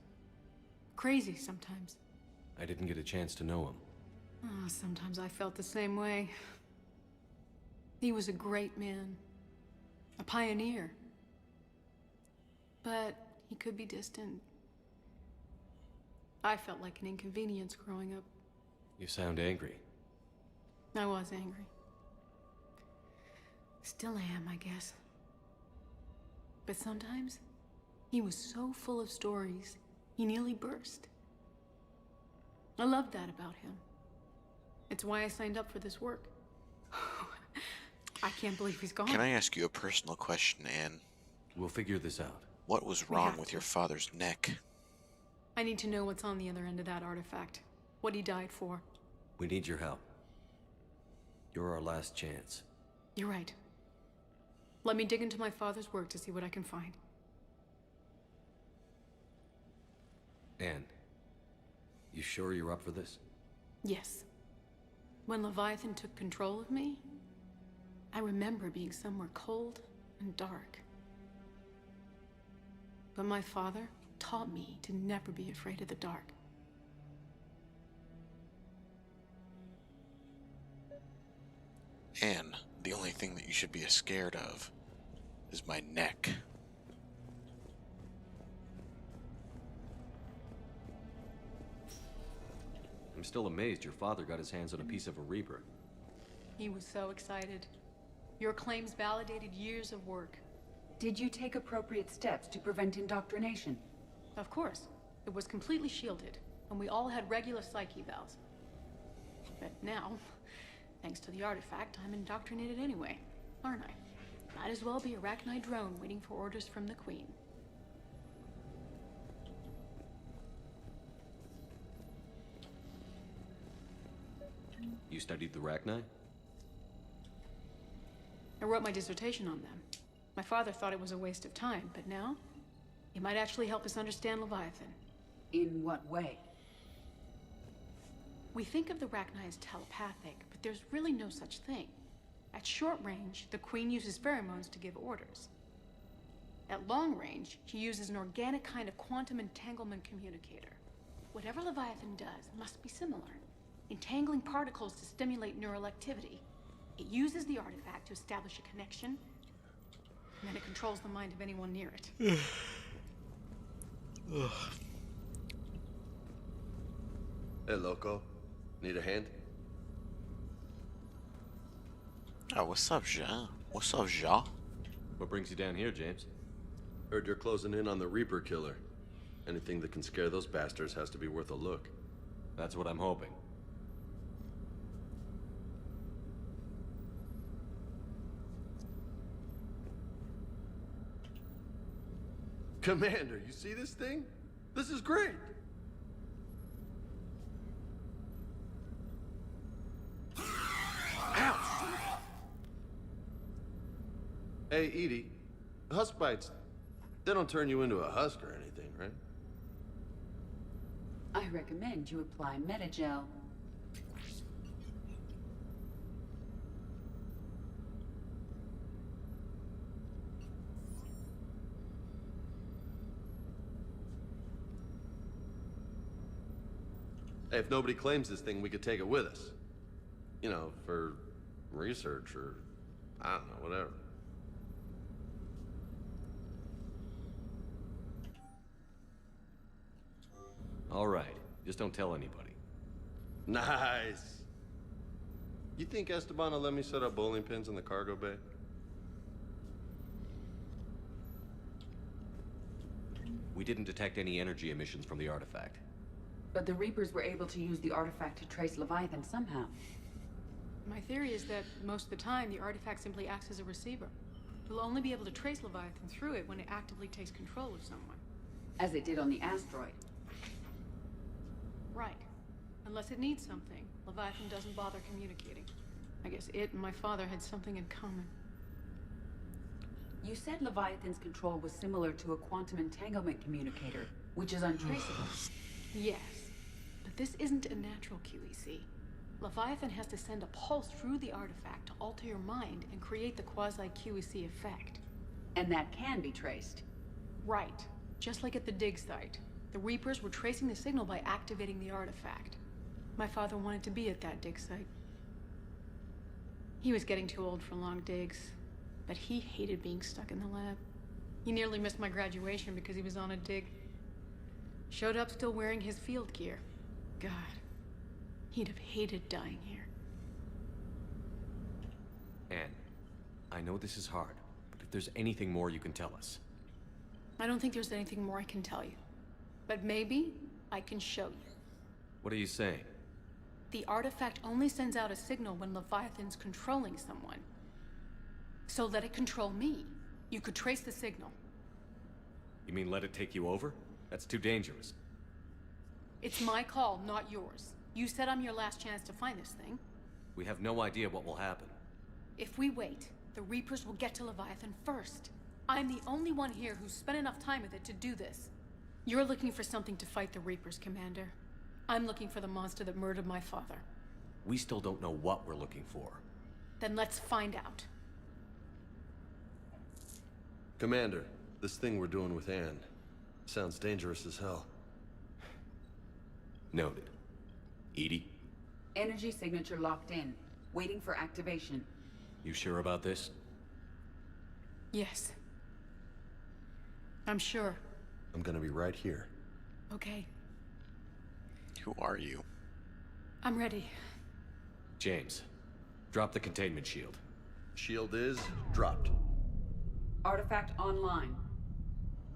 Crazy sometimes. I didn't get a chance to know him. Oh, sometimes I felt the same way. He was a great man. A pioneer. But he could be distant. I felt like an inconvenience growing up. You sound angry. I was angry. Still am, I guess. But sometimes, he was so full of stories, he nearly burst. I loved that about him. It's why I signed up for this work. I can't believe he's gone. Can I ask you a personal question, Anne? We'll figure this out. What was wrong with your father's neck? I need to know what's on the other end of that artifact. What he died for. We need your help. You're our last chance. You're right. Let me dig into my father's work to see what I can find. Anne, you sure you're up for this? Yes. When Leviathan took control of me, I remember being somewhere cold and dark. But my father taught me to never be afraid of the dark. Anne, the only thing that you should be scared of is my neck. I'm still amazed your father got his hands on a piece of a Reaper. He was so excited. Your claims validated years of work. Did you take appropriate steps to prevent indoctrination? Of course. It was completely shielded, and we all had regular psyche valves. But now, thanks to the artifact, I'm indoctrinated anyway, aren't I? Might as well be a Arachnite drone waiting for orders from the Queen. You studied the Rachni? I wrote my dissertation on them. My father thought it was a waste of time, but now, it might actually help us understand Leviathan. In what way? We think of the Rachni as telepathic, but there's really no such thing. At short range, the Queen uses pheromones to give orders. At long range, she uses an organic kind of quantum entanglement communicator. Whatever Leviathan does must be similar, entangling particles to stimulate neural activity. It uses the artifact to establish a connection, and then it controls the mind of anyone near it. Hey, Loco. Need a hand? Oh, what's up, Ja? What's up, Ja? What brings you down here, James? Heard you're closing in on the Reaper killer. Anything that can scare those bastards has to be worth a look. That's what I'm hoping. Commander, you see this thing? This is great! Ouch! Hey, Edie, husk bites, they don't turn you into a husk or anything, right? I recommend you apply Metagel. Hey, if nobody claims this thing, we could take it with us. You know, for research or, I don't know, whatever. All right, just don't tell anybody. Nice! You think Esteban will let me set up bowling pins in the cargo bay? We didn't detect any energy emissions from the artifact. But the Reapers were able to use the artifact to trace Leviathan somehow. My theory is that most of the time, the artifact simply acts as a receiver. We'll only be able to trace Leviathan through it when it actively takes control of someone. As it did on the asteroid. Right. Unless it needs something, Leviathan doesn't bother communicating. I guess it and my father had something in common. You said Leviathan's control was similar to a quantum entanglement communicator, which is untraceable. Yes, but this isn't a natural QEC. Leviathan has to send a pulse through the artifact to alter your mind and create the quasi-QEC effect. And that can be traced. Right. Just like at the dig site. The Reapers were tracing the signal by activating the artifact. My father wanted to be at that dig site. He was getting too old for long digs, but he hated being stuck in the lab. He nearly missed my graduation because he was on a dig. Showed up still wearing his field gear. God, he'd have hated dying here. Anne, I know this is hard, but if there's anything more you can tell us. I don't think there's anything more I can tell you. But maybe I can show you. What are you saying? The artifact only sends out a signal when Leviathan's controlling someone. So let it control me. You could trace the signal. You mean let it take you over? That's too dangerous. It's my call, not yours. You said I'm your last chance to find this thing. We have no idea what will happen. If we wait, the Reapers will get to Leviathan first. I'm the only one here who's spent enough time with it to do this. You're looking for something to fight the Reapers, Commander. I'm looking for the monster that murdered my father. We still don't know what we're looking for. Then let's find out. Commander, this thing we're doing with Anne sounds dangerous as hell. Noted. Edie? Energy signature locked in, waiting for activation. You sure about this? Yes. I'm sure. I'm gonna be right here. Okay. Who are you? I'm ready. James, drop the containment shield. Shield is dropped. Artifact online.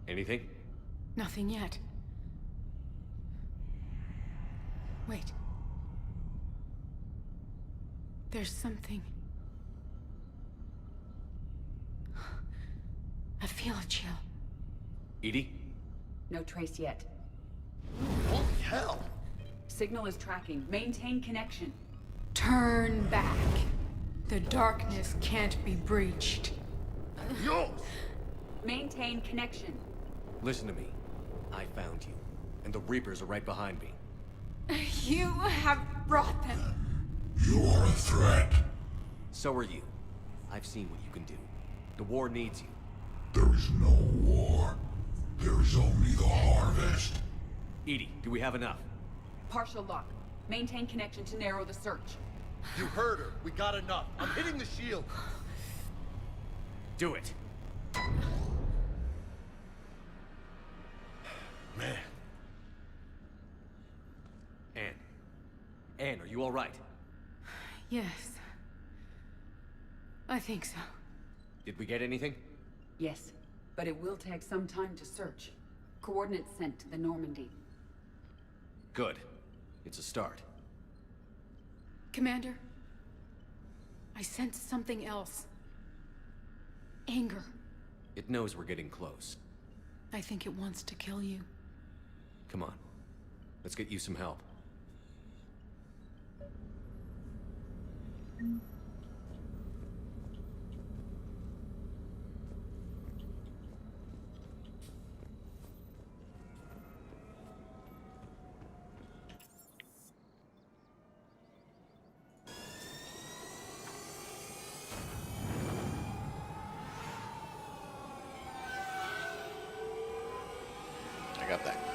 Anything? Nothing yet. Wait. There's something. I feel a chill. Edie? No trace yet. Holy hell! Signal is tracking. Maintain connection. Turn back. The darkness can't be breached. Yo! Maintain connection. Listen to me. I found you, and the Reapers are right behind me. You have brought them. You are a threat. So are you. I've seen what you can do. The war needs you. There is no war. There is only the harvest. Edie, do we have enough? Partial lock. Maintain connection to narrow the search. You heard her. We got enough. I'm hitting the shield. Do it. Man. Anne, are you all right? Yes. I think so. Did we get anything? Yes, but it will take some time to search. Coordinates sent to the Normandy. Good. It's a start. Commander, I sense something else. Anger. It knows we're getting close. I think it wants to kill you. Come on. Let's get you some help.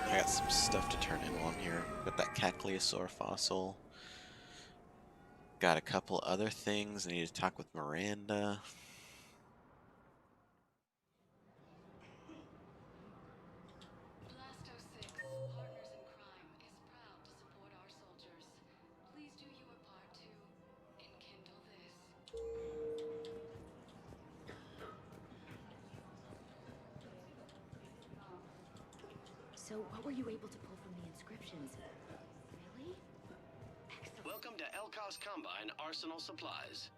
I got some stuff to turn in while I'm here. Got that Cackleosaur fossil. Got a couple other things. I need to talk with Miranda. So, what were you able to pull from the inscriptions? Really? Excellent. Welcome to Elkos Combine Arsenal Supplies.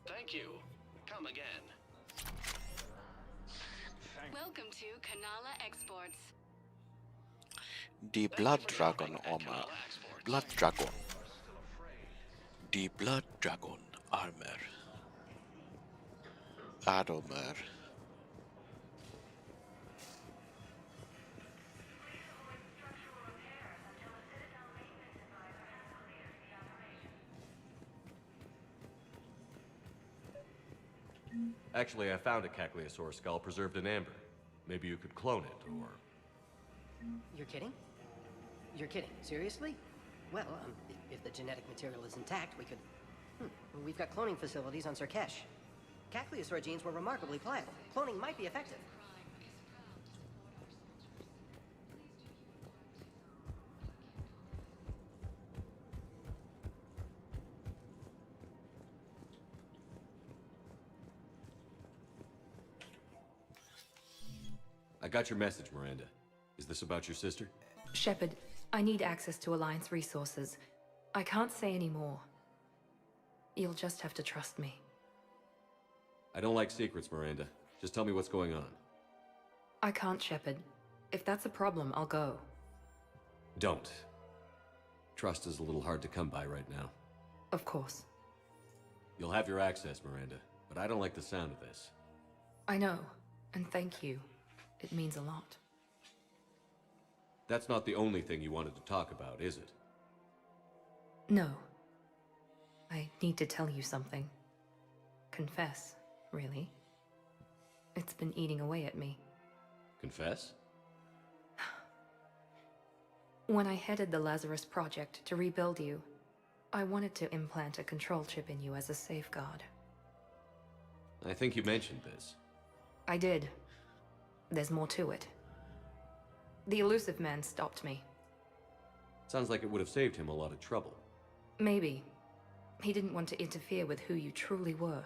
Thank you. Come again. Welcome to Kanala Exports. The Blood Dragon armor. Blood Dragon. The Blood Dragon armor. Armor. Actually, I found a Cackleosaur skull preserved in amber. Maybe you could clone it, or... You're kidding? You're kidding. Seriously? Well, if the genetic material is intact, we could... We've got cloning facilities on Surkesh. Cackleosaur genes were remarkably pliable. Cloning might be effective. I got your message, Miranda. Is this about your sister? Shepard, I need access to Alliance resources. I can't say any more. You'll just have to trust me. I don't like secrets, Miranda. Just tell me what's going on. I can't, Shepard. If that's a problem, I'll go. Don't. Trust is a little hard to come by right now. Of course. You'll have your access, Miranda, but I don't like the sound of this. I know, and thank you. It means a lot. That's not the only thing you wanted to talk about, is it? No. I need to tell you something. Confess, really. It's been eating away at me. Confess? When I headed the Lazarus Project to rebuild you, I wanted to implant a control chip in you as a safeguard. I think you mentioned this. I did. There's more to it. The elusive man stopped me. Sounds like it would have saved him a lot of trouble. Maybe. He didn't want to interfere with who you truly were.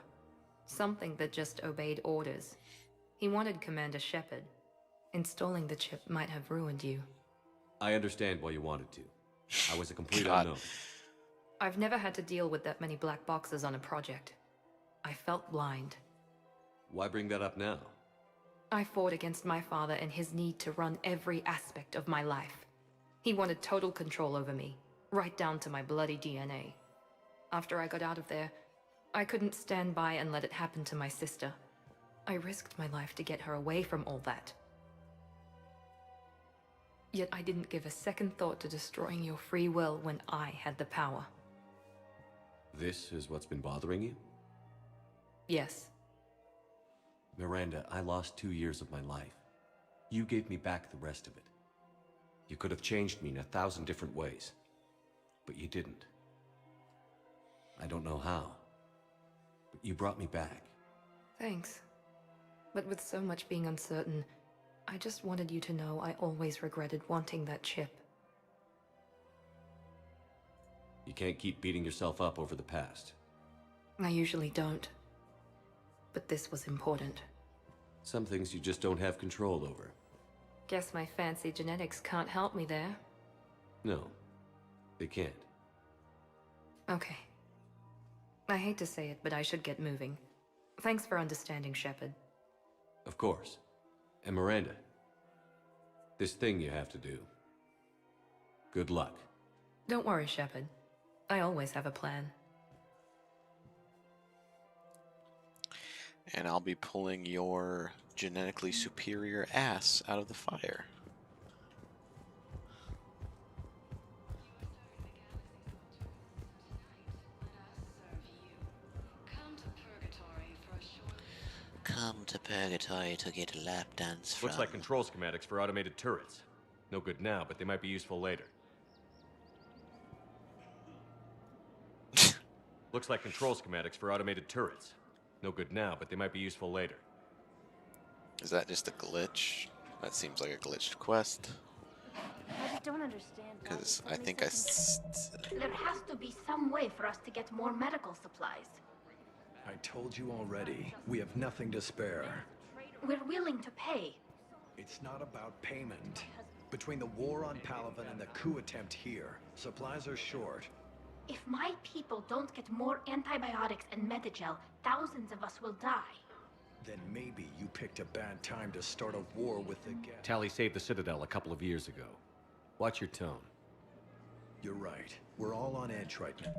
Something that just obeyed orders. He wanted Commander Shepard. Installing the chip might have ruined you. I understand why you wanted to. I was a complete God. unknown. I've never had to deal with that many black boxes on a project. I felt blind. Why bring that up now? I fought against my father and his need to run every aspect of my life. He wanted total control over me, right down to my bloody DNA. After I got out of there, I couldn't stand by and let it happen to my sister. I risked my life to get her away from all that. Yet I didn't give a second thought to destroying your free will when I had the power. This is what's been bothering you? Yes. Miranda, I lost 2 years of my life. You gave me back the rest of it. You could have changed me in 1,000 different ways, but you didn't. I don't know how, but you brought me back. Thanks. But with so much being uncertain, I just wanted you to know I always regretted wanting that chip. You can't keep beating yourself up over the past. I usually don't. But this was important. Some things you just don't have control over. Guess my fancy genetics can't help me there. No, they can't. Okay. I hate to say it, but I should get moving. Thanks for understanding, Shepard. Of course. And Miranda, this thing you have to do. Good luck. Don't worry, Shepard. I always have a plan. And I'll be pulling your genetically superior ass out of the fire. Come to Purgatory to get a lap dance from... Looks like control schematics for automated turrets. No good now, but they might be useful later. Looks like control schematics for automated turrets. No good now, but they might be useful later. Is that just a glitch? That seems like a glitched quest. I just don't understand. Because I think There has to be some way for us to get more medical supplies. I told you already, we have nothing to spare. We're willing to pay. It's not about payment. Between the war on Palaven and the coup attempt here, supplies are short. If my people don't get more antibiotics and Medigel, thousands of us will die. Then maybe you picked a bad time to start a war with the Geth. Tally saved the Citadel a couple of years ago. Watch your tone. You're right. We're all on edge right now.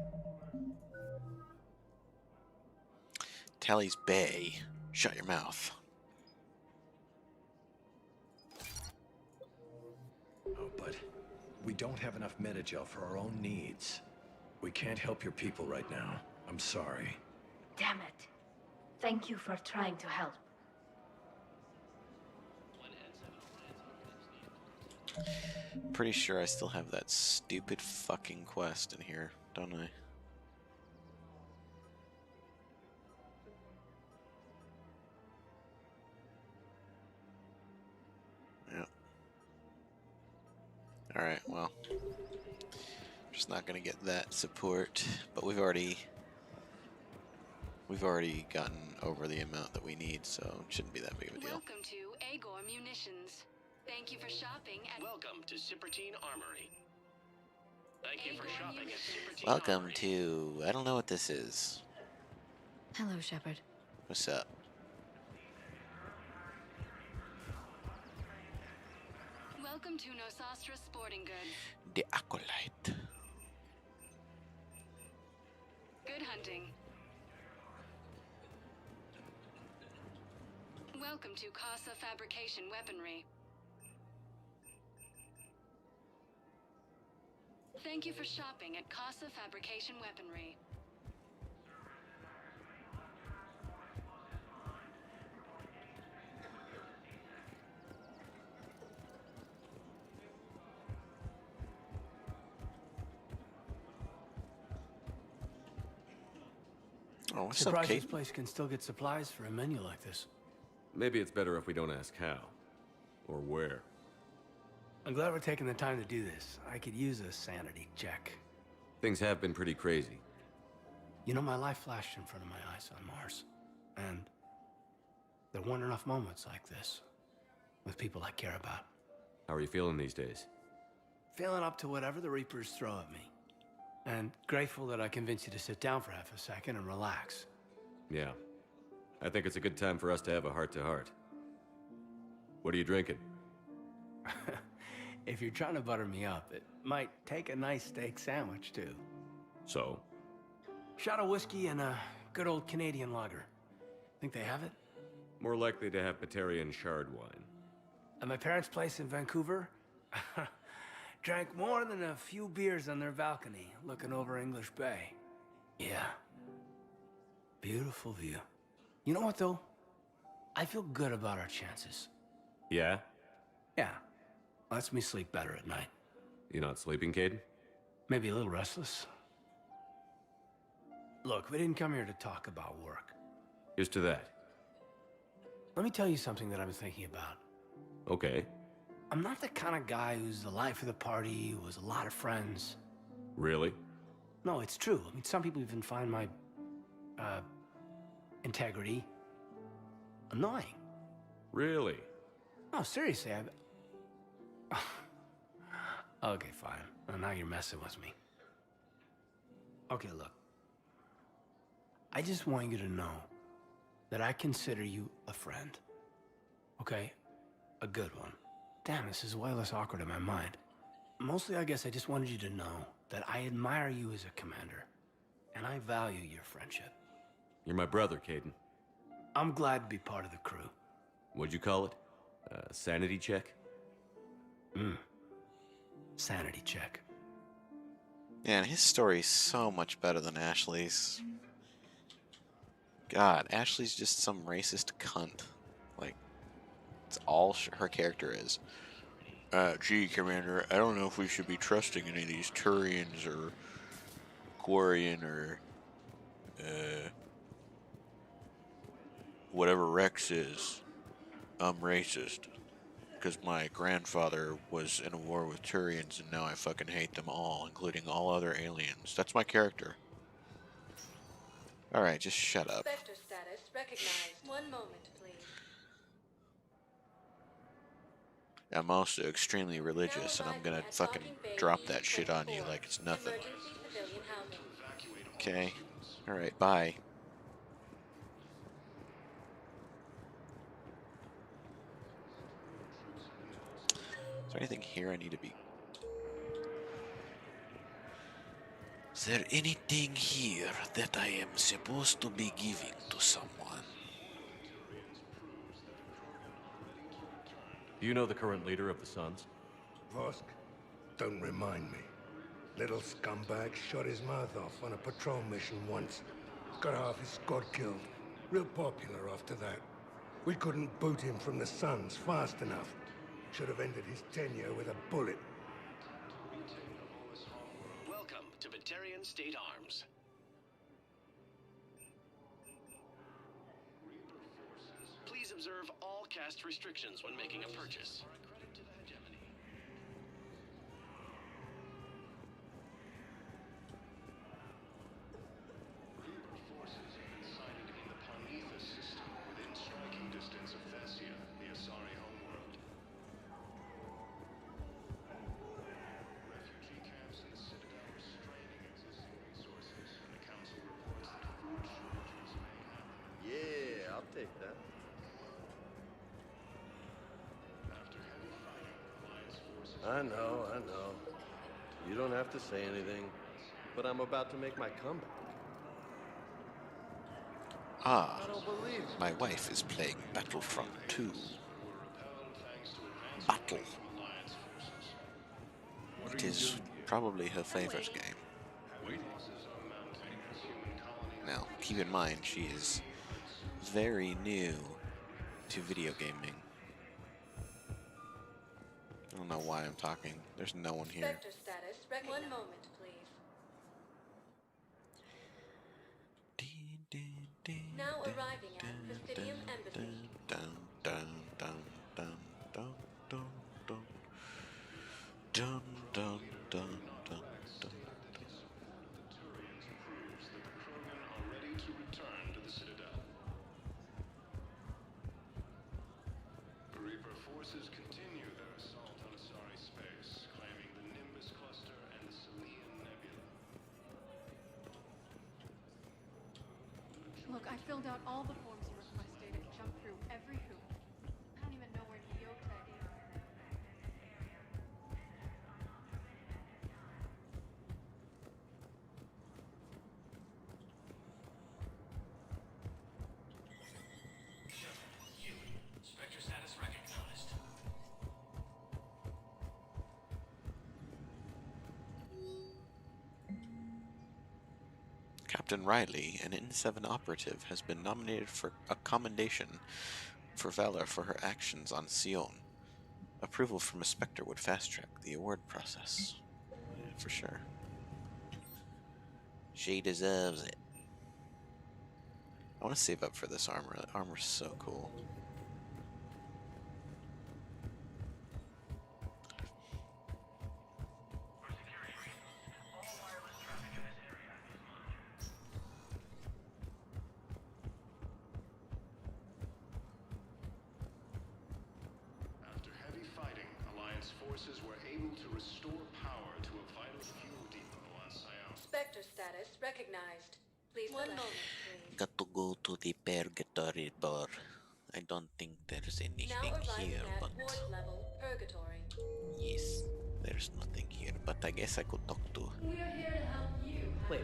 Tally's Bay. Shut your mouth. Oh, but we don't have enough Medigel for our own needs. We can't help your people right now. I'm sorry. Damn it. Thank you for trying to help. Pretty sure I still have that stupid fucking quest in here, don't I? Yep. Alright, well. Just not gonna get that support, but we've already gotten over the amount that we need, so it shouldn't be that big of a deal. Welcome to Agor Munitions. Thank you for shopping at... Welcome to Cypertine Armory. Thank you for shopping at Cypertine Welcome Armory. to... I don't know what this is. Hello, Shepard. What's up? Welcome to Nosastra Sporting Goods. The Acolyte. Good hunting. Welcome to Casa Fabrication Weaponry. Thank you for shopping at Casa Fabrication Weaponry. Oh, what's up, Surprised Kate? this place can still get supplies for a menu like this. Maybe it's better if we don't ask how. Or where. I'm glad we're taking the time to do this. I could use a sanity check. Things have been pretty crazy. You know, my life flashed in front of my eyes on Mars. And there weren't enough moments like this. With people I care about. How are you feeling these days? Feeling up to whatever the Reapers throw at me. And grateful that I convinced you to sit down for half a second and relax. Yeah. I think it's a good time for us to have a heart-to-heart. What are you drinking? If you're trying to butter me up, it might take a nice steak sandwich, too. So? Shot of whiskey and a good old Canadian lager. Think they have it? More likely to have Batarian shard wine. At my parents' place in Vancouver, drank more than a few beers on their balcony, looking over English Bay. Yeah. Beautiful view. You know what, though? I feel good about our chances. Yeah? Yeah. Lets me sleep better at night. You not sleeping, Caden? Maybe a little restless. Look, we didn't come here to talk about work. Here's to that. Let me tell you something that I've been thinking about. Okay. I'm not the kind of guy who's the life of the party, who has a lot of friends. Really? No, it's true. I mean, some people even find my, integrity annoying. Really? No, seriously, Okay, fine. Well, now you're messing with me. Okay, look. I just want you to know that I consider you a friend. Okay? A good one. Damn, this is way less awkward in my mind. Mostly, I guess I just wanted you to know that I admire you as a commander, and I value your friendship. You're my brother, Caden. I'm glad to be part of the crew. What'd you call it? Sanity check? Sanity check. Yeah, and his story's so much better than Ashley's. God, Ashley's just some racist cunt. Like, it's all her character is. Gee, Commander, I don't know if we should be trusting any of these Turians or Quarian or, whatever Rex is. I'm racist. Because my grandfather was in a war with Turians and now I fucking hate them all, including all other aliens. That's my character. Alright, just shut up. Sector status recognized. 1 moment, please. I'm also extremely religious and I'm gonna fucking drop that shit on you like it's nothing. Emergency civilian housing. Okay? Alright, bye. Is there anything here I need to be... Is there anything here that I am supposed to be giving to someone? Do you know the current leader of the Suns? Vosk? Don't remind me. Little scumbag shot his mouth off on a patrol mission once. Got half his squad killed. Real popular after that. We couldn't boot him from the Suns fast enough. Should have ended his tenure with a bullet. Welcome to Batarian State Arms. Please observe all caste restrictions when making a purchase. Credit to the hegemony. Reaper forces have been sighted in the Parnithus system within striking distance of Thessia, the Asari homeworld. Refugee camps in the Citadel are straining existing resources, and the Council reports that food shortages may happen. Yeah, I'll take that. After heavy fighting, Alliance forces... I know. You don't have to say anything, but I'm about to make my comeback. Ah, my wife is playing Battlefront 2. Battle. It is probably her favorite game. Now, keep in mind, she is very new to video gaming. I don't know why I'm talking. There's no one here. Sector status recognized. 1 moment, please. Now arriving at Presidium Embassy. Reaper forces continue their assault on Asari space, claiming the Nimbus cluster and the Selian Nebula. Look, I filled out all the forms you requested and jumped through every hoop. I don't even know where Nyota is. Spectre status recognized. Captain Riley, an N7 operative, has been nominated for a commendation for valor for her actions on Sion. Approval from a Spectre would fast-track the award process. Yeah, for sure. She deserves it. I want to save up for this armor. The armor's so cool. After heavy fighting, Alliance forces were able to restore power to a vital fuel depot on Sion. Spectre status recognized. Please one moment, please. Got to go to the purgatory bar. I don't think there's anything here, but Ward level purgatory. yes, there's nothing here. But I guess I could talk to. We're here to help you. Wait.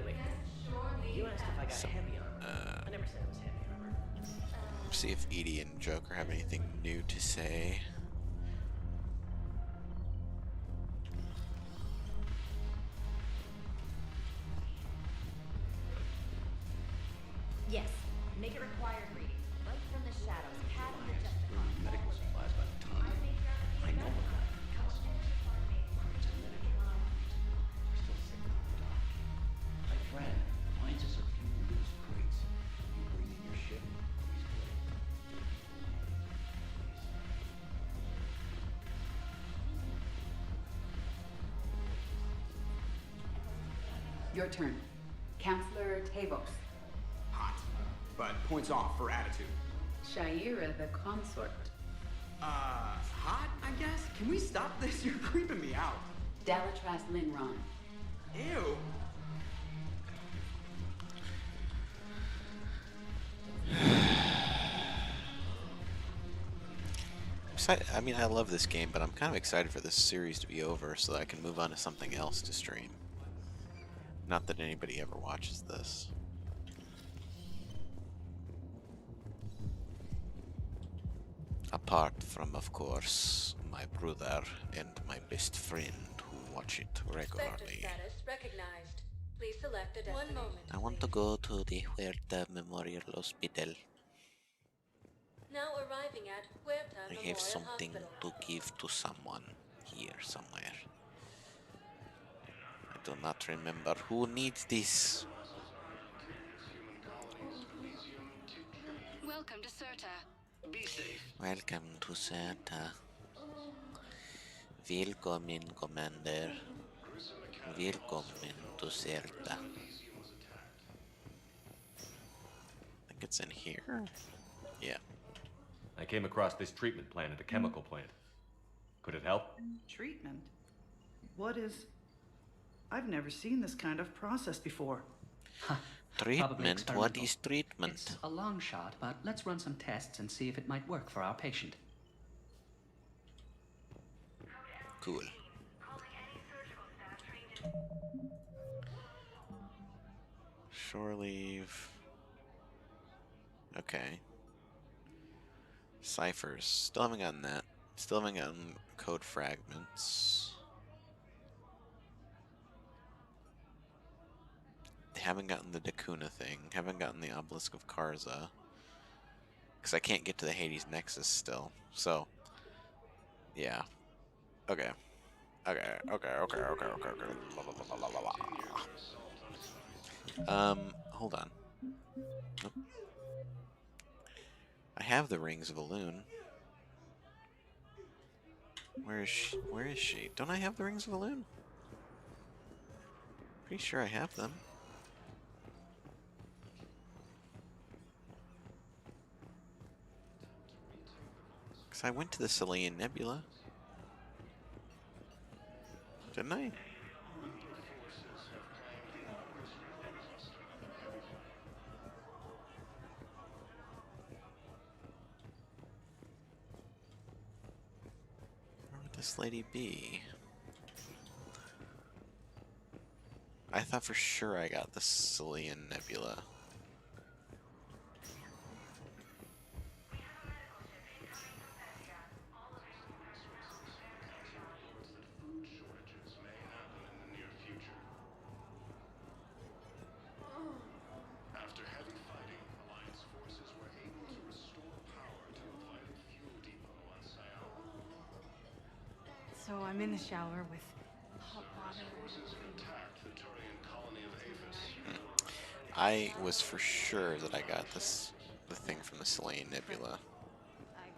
You asked if I got heavy armor. I never said it was heavy armor. See if Edie and Joker have anything new to say. Yes. Make it required reading. Right from the shadows. Cat and the Justified. Medical supplies by the ton. I know what that costs. It's a medical product. We're still sick on the dock. My friend, appliances are fueled in these crates. You bring in your ship, he's great. Your turn. Counselor Tavos. Hot, but points off for attitude. Shaira the consort. Hot, I guess? Can we stop this? You're creeping me out. Dalatras Linron. Ew. I mean, I love this game, but I'm kind of excited for this series to be over so that I can move on to something else to stream. Not that anybody ever watches this. Apart from, of course, my brother and my best friend who watch it Spectre regularly. status recognized. Please select a destination. 1 moment. I want to go to the Huerta Memorial Hospital. Now arriving at Huerta I Memorial have something Hospital. to give to someone here somewhere. I do not remember who needs this. Welcome to Serta. Be safe. Welcome to Santa. Willkommen, Commander. Willkommen to Serta. I think it's in here. Yeah. I came across this treatment plant at a chemical plant. Could it help? Treatment? What is... I've never seen this kind of process before. Treatment? What is treatment? It's a long shot, but let's run some tests and see if it might work for our patient. Cool. Shore leave. Okay. Ciphers. Still haven't gotten that. Still haven't gotten code fragments. Haven't gotten the Dakuna thing. Haven't gotten the Obelisk of Karza. Because I can't get to the Hades Nexus still. So, yeah. Okay. Okay. Hold on. Nope. I have the Rings of Elune. Where is she? Where is she? Don't I have the Rings of Elune? Pretty sure I have them. Because I went to the Salian Nebula. Didn't I? this lady be? I thought for sure I got the Sicilian Nebula. After heavy fighting, Alliance forces were able to restore power to a vital fuel depot on Sayal. So I'm in the shower with hot water. Forces have attacked the Turian colony of Aphis. I was for sure that I got the thing from the Sicilian Nebula. I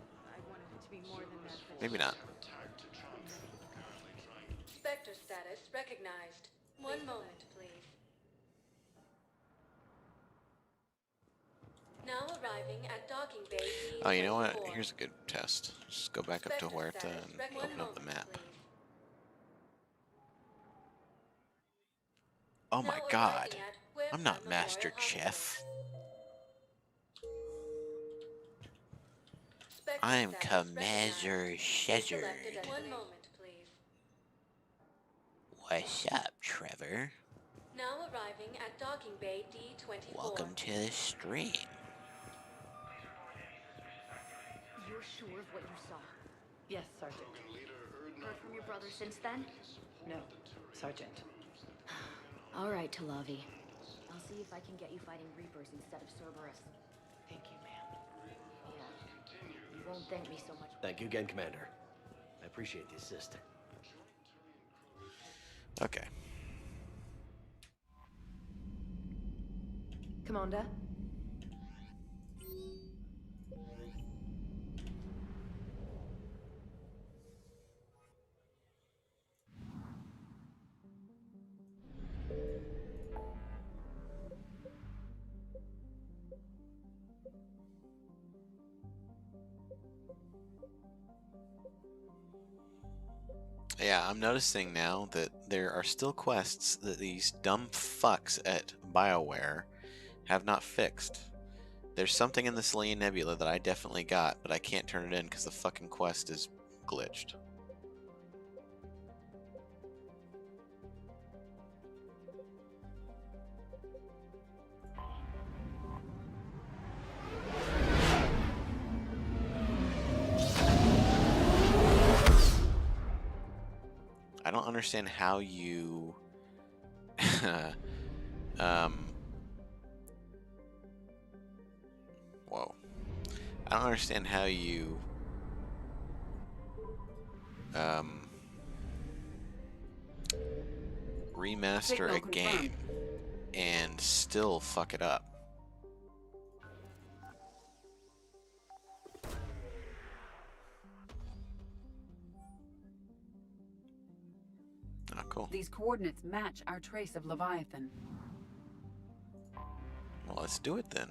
wanted it to be more than that. Maybe not. Spectre status recognized. One moment, please. Now arriving at docking bay D. Oh, you know what? Here's a good test. Just go back up to Huerta and open up the map. Oh my god. I'm not Master Chef. I am Commander Shezard. One moment, please. What's up, Trevor? Now arriving at docking bay D24. Welcome to the stream. You're sure of what you saw? Yes, Sergeant. Heard from your brother since then? No, Sergeant. All right, Talavi. I'll see if I can get you fighting Reapers instead of Cerberus. Thank you, ma'am. Yeah. You won't thank me so much. Thank you again, Commander. I appreciate the assist. Okay. Commander? Yeah, I'm noticing now that there are still quests that these dumb fucks at BioWare have not fixed. There's something in the Sicilian Nebula that I definitely got, but I can't turn it in because the fucking quest is glitched. I don't understand how you whoa. I don't understand how you remaster a game and still fuck it up. Oh, cool. These coordinates match our trace of Leviathan. Well, let's do it then.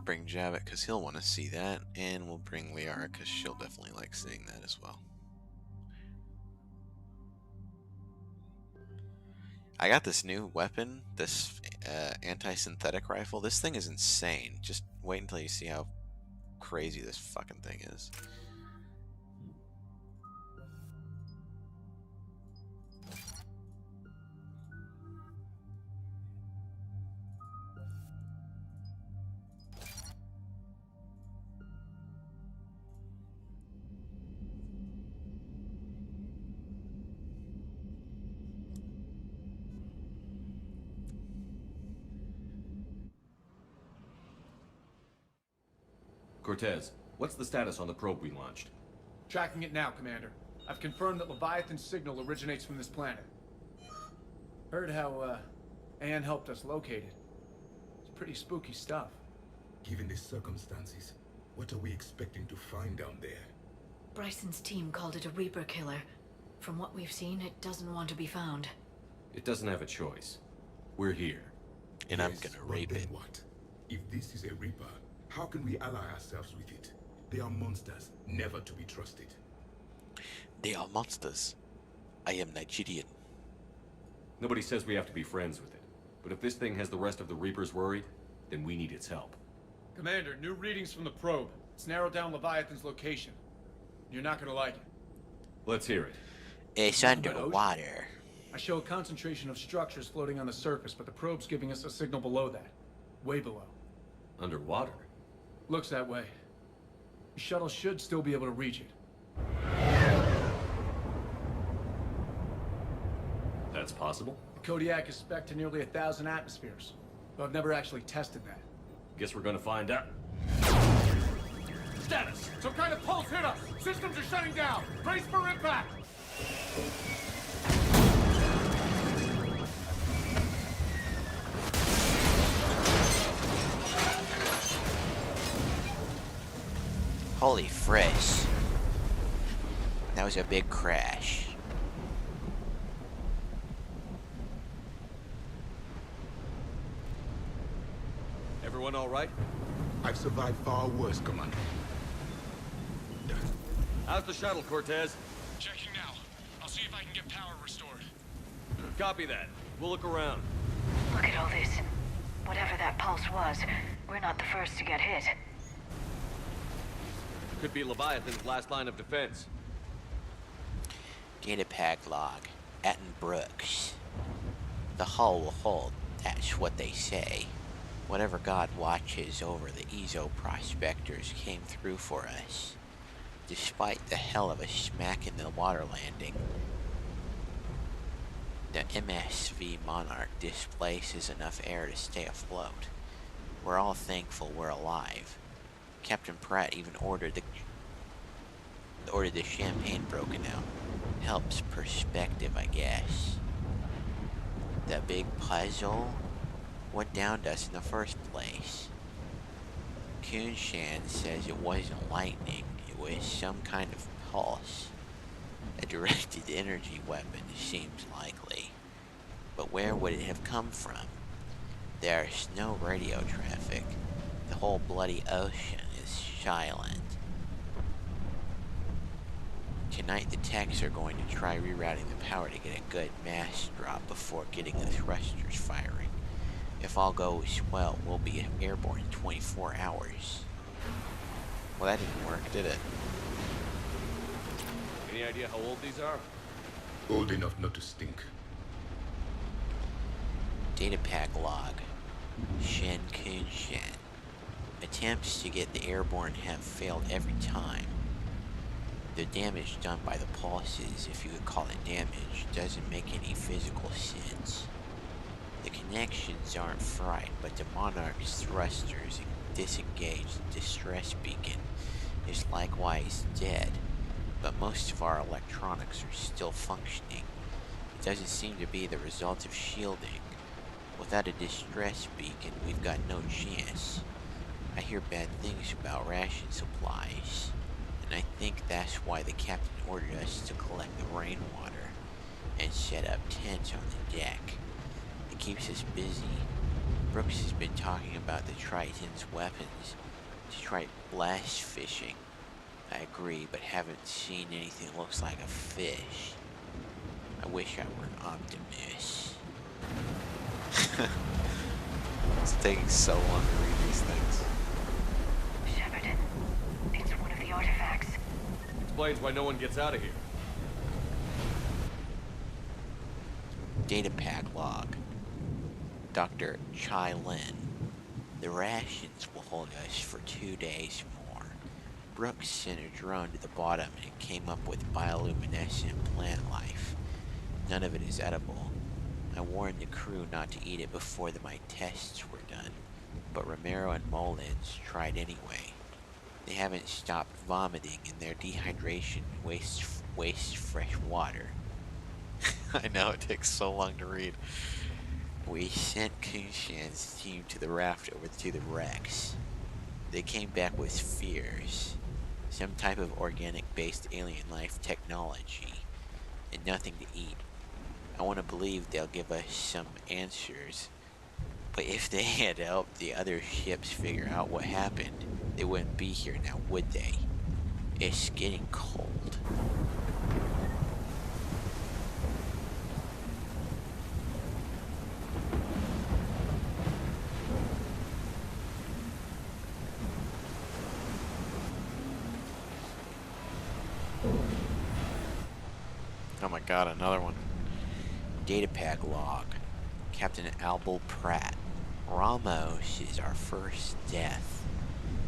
Bring Javik because he'll want to see that, and we'll bring Liara because she'll definitely like seeing that as well. I got this new weapon, this anti-synthetic rifle. This thing is insane. Just wait until you see how crazy this fucking thing is. Cortez, what's the status on the probe we launched? Tracking it now, Commander. I've confirmed that Leviathan's signal originates from this planet. Heard how, Anne helped us locate it. It's pretty spooky stuff. Given the circumstances, what are we expecting to find down there? Bryson's team called it a Reaper killer. From what we've seen, it doesn't want to be found. It doesn't have a choice. We're here. And I'm gonna rape it. What? If this is a Reaper, how can we ally ourselves with it? They are monsters, never to be trusted. They are monsters. I am Nigerian. Nobody says we have to be friends with it. But if this thing has the rest of the Reapers worried, then we need its help. Commander, new readings from the probe. It's narrowed down Leviathan's location. You're not gonna like it. Let's hear it. It's underwater. I show a concentration of structures floating on the surface, but the probe's giving us a signal below that. Way below. Underwater? Looks that way. The shuttle should still be able to reach it. That's possible? The Kodiak is spec'd to nearly 1,000 atmospheres, though I've never actually tested that. Guess we're gonna find out. Status! Some kind of pulse hit us! Systems are shutting down! Brace for impact! Holy frish. That was a big crash. Everyone all right? I've survived far worse, Commander. How's the shuttle, Cortez? Checking now. I'll see if I can get power restored. Copy that. We'll look around. Look at all this. Whatever that pulse was, we're not the first to get hit. Could be Leviathan's last line of defense. Datapag log. Atten Brooks. The hull will hold. That's what they say. Whatever god watches over the Ezo prospectors came through for us. Despite the hell of a smack in the water landing, the MSV Monarch displaces enough air to stay afloat. We're all thankful we're alive. Captain Pratt even ordered the champagne broken out. Helps perspective, I guess. The big puzzle? What downed us in the first place? Kunshan says it wasn't lightning, it was some kind of pulse. A directed energy weapon seems likely. But where would it have come from? There's no radio traffic. The whole bloody ocean is silent. Tonight the techs are going to try rerouting the power to get a good mass drop before getting the thrusters firing. If all goes well, we'll be airborne in 24 hours. Well, that didn't work, did it? Any idea how old these are? Old enough not to stink. Datapag log. Shen Kunshan. Attempts to get the airborne have failed every time. The damage done by the pulses, if you could call it damage, doesn't make any physical sense. The connections aren't fried, but the Monarch's thrusters disengaged distress beacon is likewise dead, but most of our electronics are still functioning. It doesn't seem to be the result of shielding. Without a distress beacon, we've got no chance. I hear bad things about ration supplies, and I think that's why the captain ordered us to collect the rainwater and set up tents on the deck. It keeps us busy. Brooks has been talking about the Triton's weapons to try blast fishing. I agree, but haven't seen anything that looks like a fish. I wish I were an optimist. It's taking so long to read these things. Shepard, it's one of the artifacts. Explains why no one gets out of here. Datapag log. Dr. Chai Lin. The rations will hold us for 2 days more. Brooks sent a drone to the bottom and it came up with bioluminescent plant life. None of it is edible. I warned the crew not to eat it before my tests were done, but Romero and Mullins tried anyway. They haven't stopped vomiting and their dehydration wastes fresh water. I know, it takes so long to read. We sent Kunshan's team to the raft over to the wrecks. They came back with fears. Some type of organic-based alien life technology, and nothing to eat. I want to believe they'll give us some answers, but if they had helped the other ships figure out what happened, they wouldn't be here now, would they? It's getting cold. god, another one. Datapag log. Captain Albel Pratt. Ramos is our first death.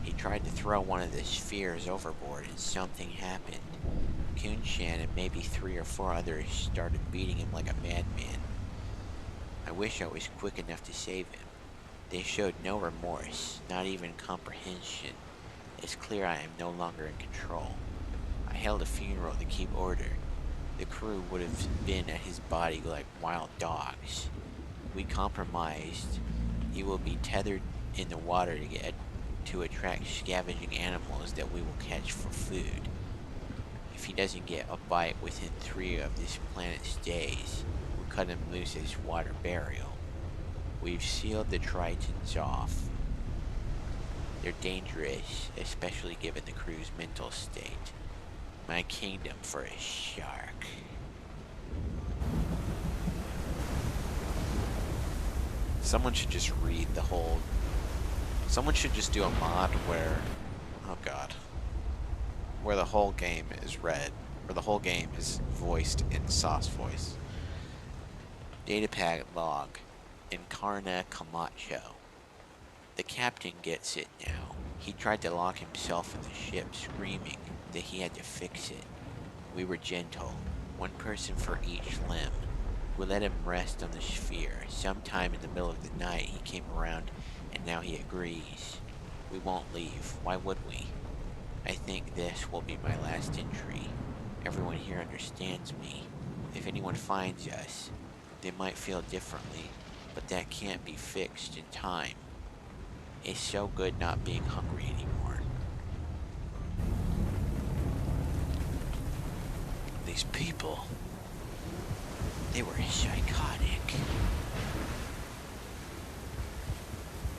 He tried to throw one of the spheres overboard and something happened. Kunshan and maybe 3 or 4 others started beating him like a madman. I wish I was quick enough to save him. They showed no remorse, not even comprehension. It's clear I am no longer in control. I held a funeral to keep order. The crew would have been at his body like wild dogs. We compromised. He will be tethered in the water to attract scavenging animals that we will catch for food. If he doesn't get a bite within 3 of this planet's days, we'll cut him loose as water burial. We've sealed the Tritons off. They're dangerous, especially given the crew's mental state. My kingdom for a shark. Someone should just read the whole... Someone should just do a mod where... Oh god. Where the whole game is read. Where the whole game is voiced in sauce voice. Datapag log. Encarna Camacho. The captain gets it now. He tried to lock himself in the ship, screaming that he had to fix it. We were gentle. 1 person for each limb. We let him rest on the sphere. Sometime in the middle of the night he came around and now he agrees. We won't leave. Why would we? I think this will be my last entry. Everyone here understands me. If anyone finds us, they might feel differently, but that can't be fixed in time. It's so good not being hungry anymore. These people, they were psychotic.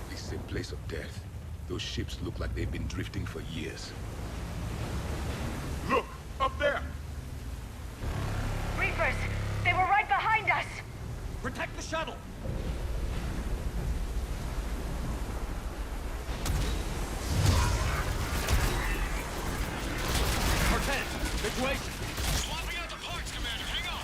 This is a place of death. Those ships look like they've been drifting for years. Look! Up there! Reapers! They were right behind us! Protect the shuttle! Cortez, situation! Swapping out the parts, Commander. Hang on!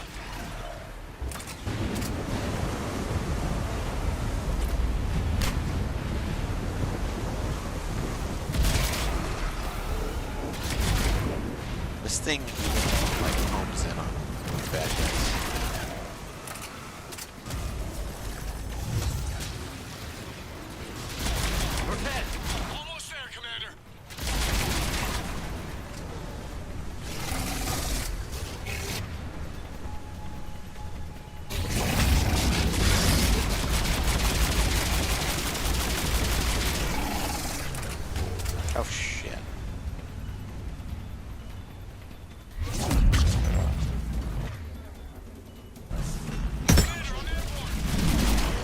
This thing like homes in on bad guys. Cortez! Almost there, Commander. Oh shit.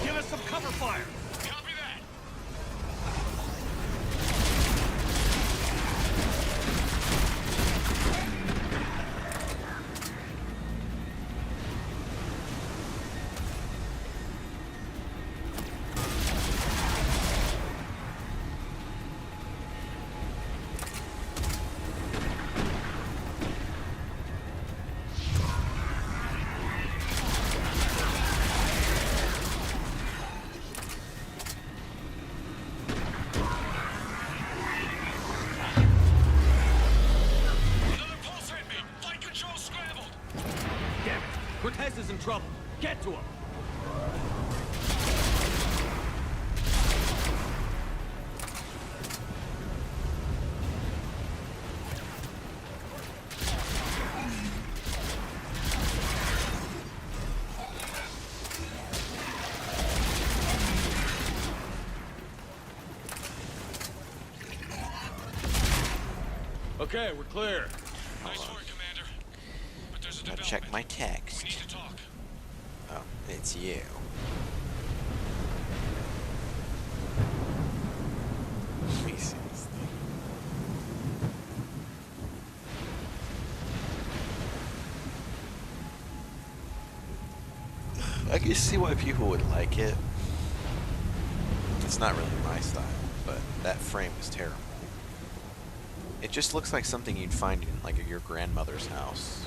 Give us some cover fire! Copy that. Another pulse hit me. Flight control scrambled. Damn it! Cortez is in trouble. Get to him! Okay, we're clear. Nice work, Commander. But there's a Gotta development. check my text. We need to talk. Oh, it's you. Let me see this thing. I can see why people would like it. It's not really my style, but that frame is terrible. It just looks like something you'd find in like your grandmother's house.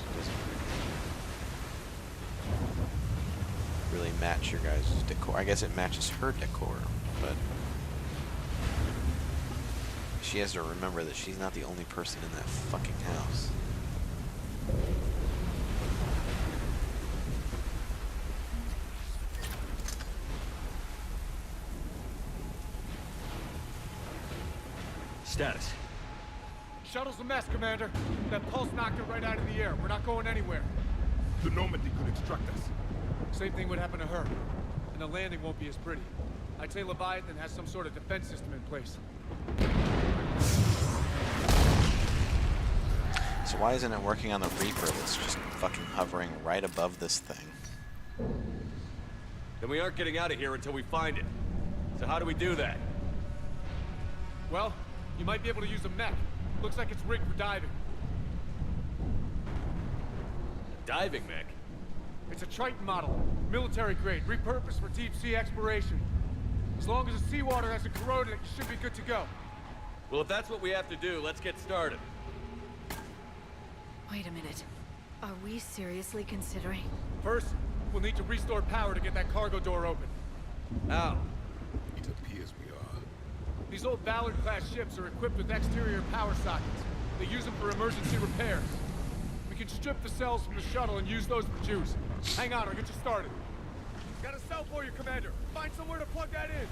really match your guys' decor. I guess it matches her decor, but she has to remember that she's not the only person in that fucking house. Status. Shuttle's a mess, Commander. That pulse knocked it right out of the air. We're not going anywhere. The Normandy could extract us. Same thing would happen to her. And the landing won't be as pretty. I'd say Leviathan has some sort of defense system in place. So why isn't it working on the Reaper that's just fucking hovering right above this thing? Then we aren't getting out of here until we find it. So how do we do that? Well, you might be able to use a mech. Looks like it's rigged for diving. A diving mech? It's a Triton model. Military grade, repurposed for deep sea exploration. As long as the seawater hasn't corroded it, you should be good to go. Well, if that's what we have to do, let's get started. Wait a minute. Are we seriously considering? First, we'll need to restore power to get that cargo door open. How? It appears we are. These old Ballard-class ships are equipped with exterior power sockets. They use them for emergency repairs. We can strip the cells from the shuttle and use those for juice. Hang on, I'll get you started. Got a cell for you, Commander. Find somewhere to plug that in.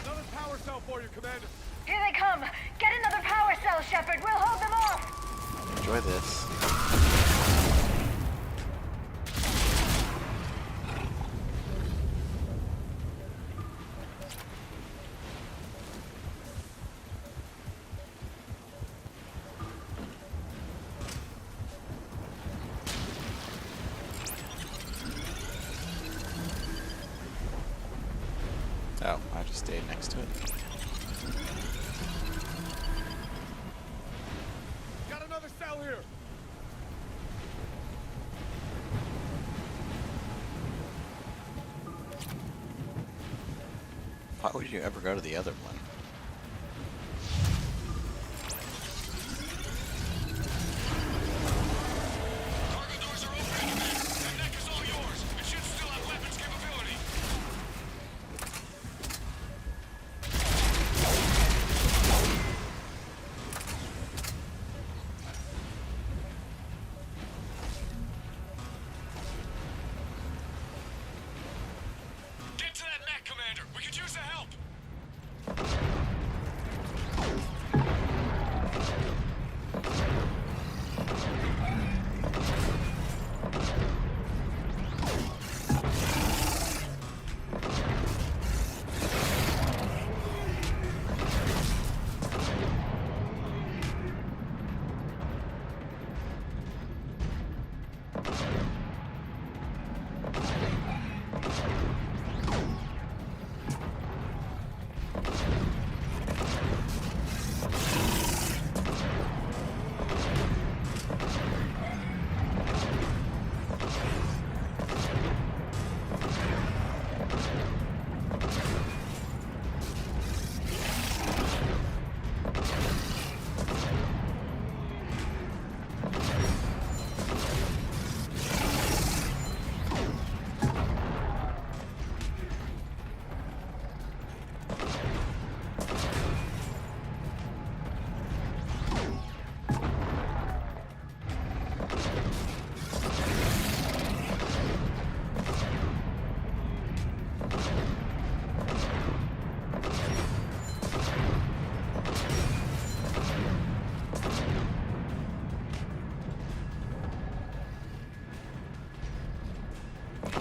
Another power cell for you, Commander. Here they come! Get another power cell, Shepard! We'll hold them off! Enjoy this. Oh, I just stayed next to it. Got another cell here. Why would you ever go to the other one? Cargo doors are open, Commander. That mech is all yours. It should still have weapons capability. Get to that mech, Commander. We could use the help.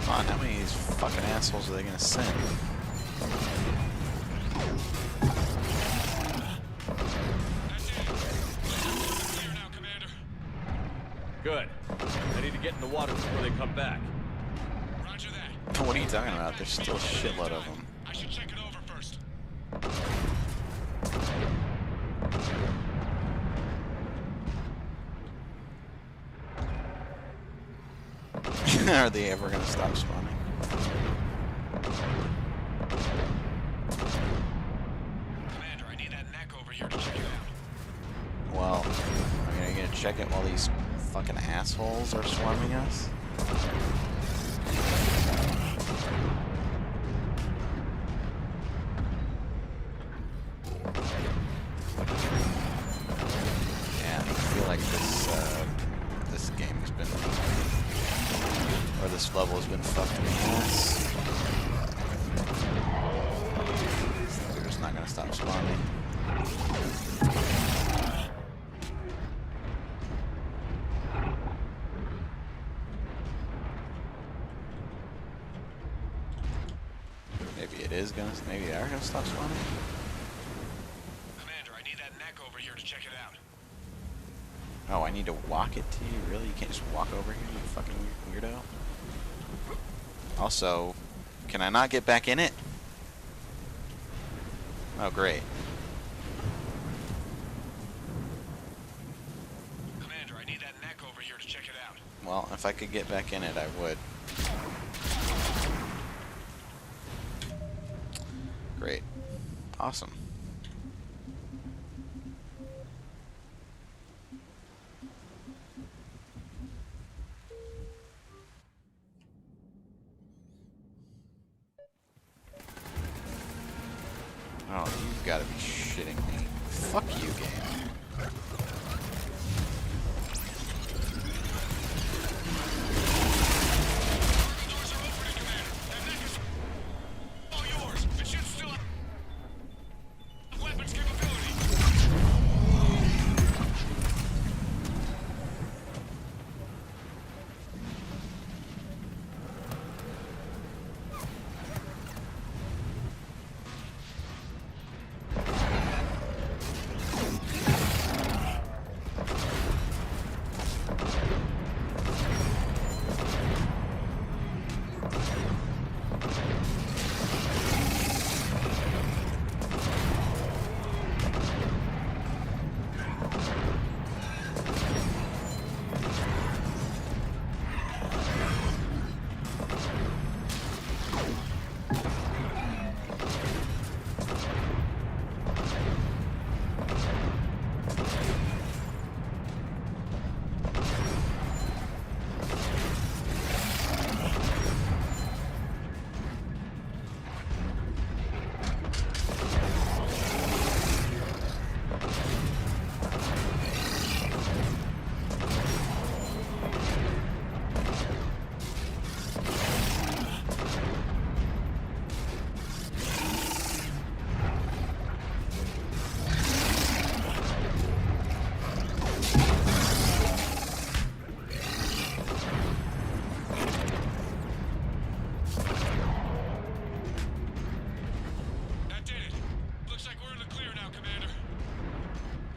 Come on, how many of these fucking assholes are they gonna send? Good. I need to get in the water before they come back. Roger that. What are you talking about? There's still a shitload of them. I should check it over first. Are they ever gonna stop spawning? check it while these fucking assholes are swarming us? Yeah, I feel like this game has been, or this level has been fucked in the ass. They're just not gonna stop spawning. Maybe they are gonna stop spawning. Commander, I need that neck over here to check it out. Oh, I need to walk it to you? Really? You can't just walk over here, you fucking weirdo? Also, can I not get back in it? Oh, great. Commander, I need that neck over here to check it out. Well, if I could get back in it, I would. Great. Awesome. Oh, you've got to be shitting me. Fuck you, game.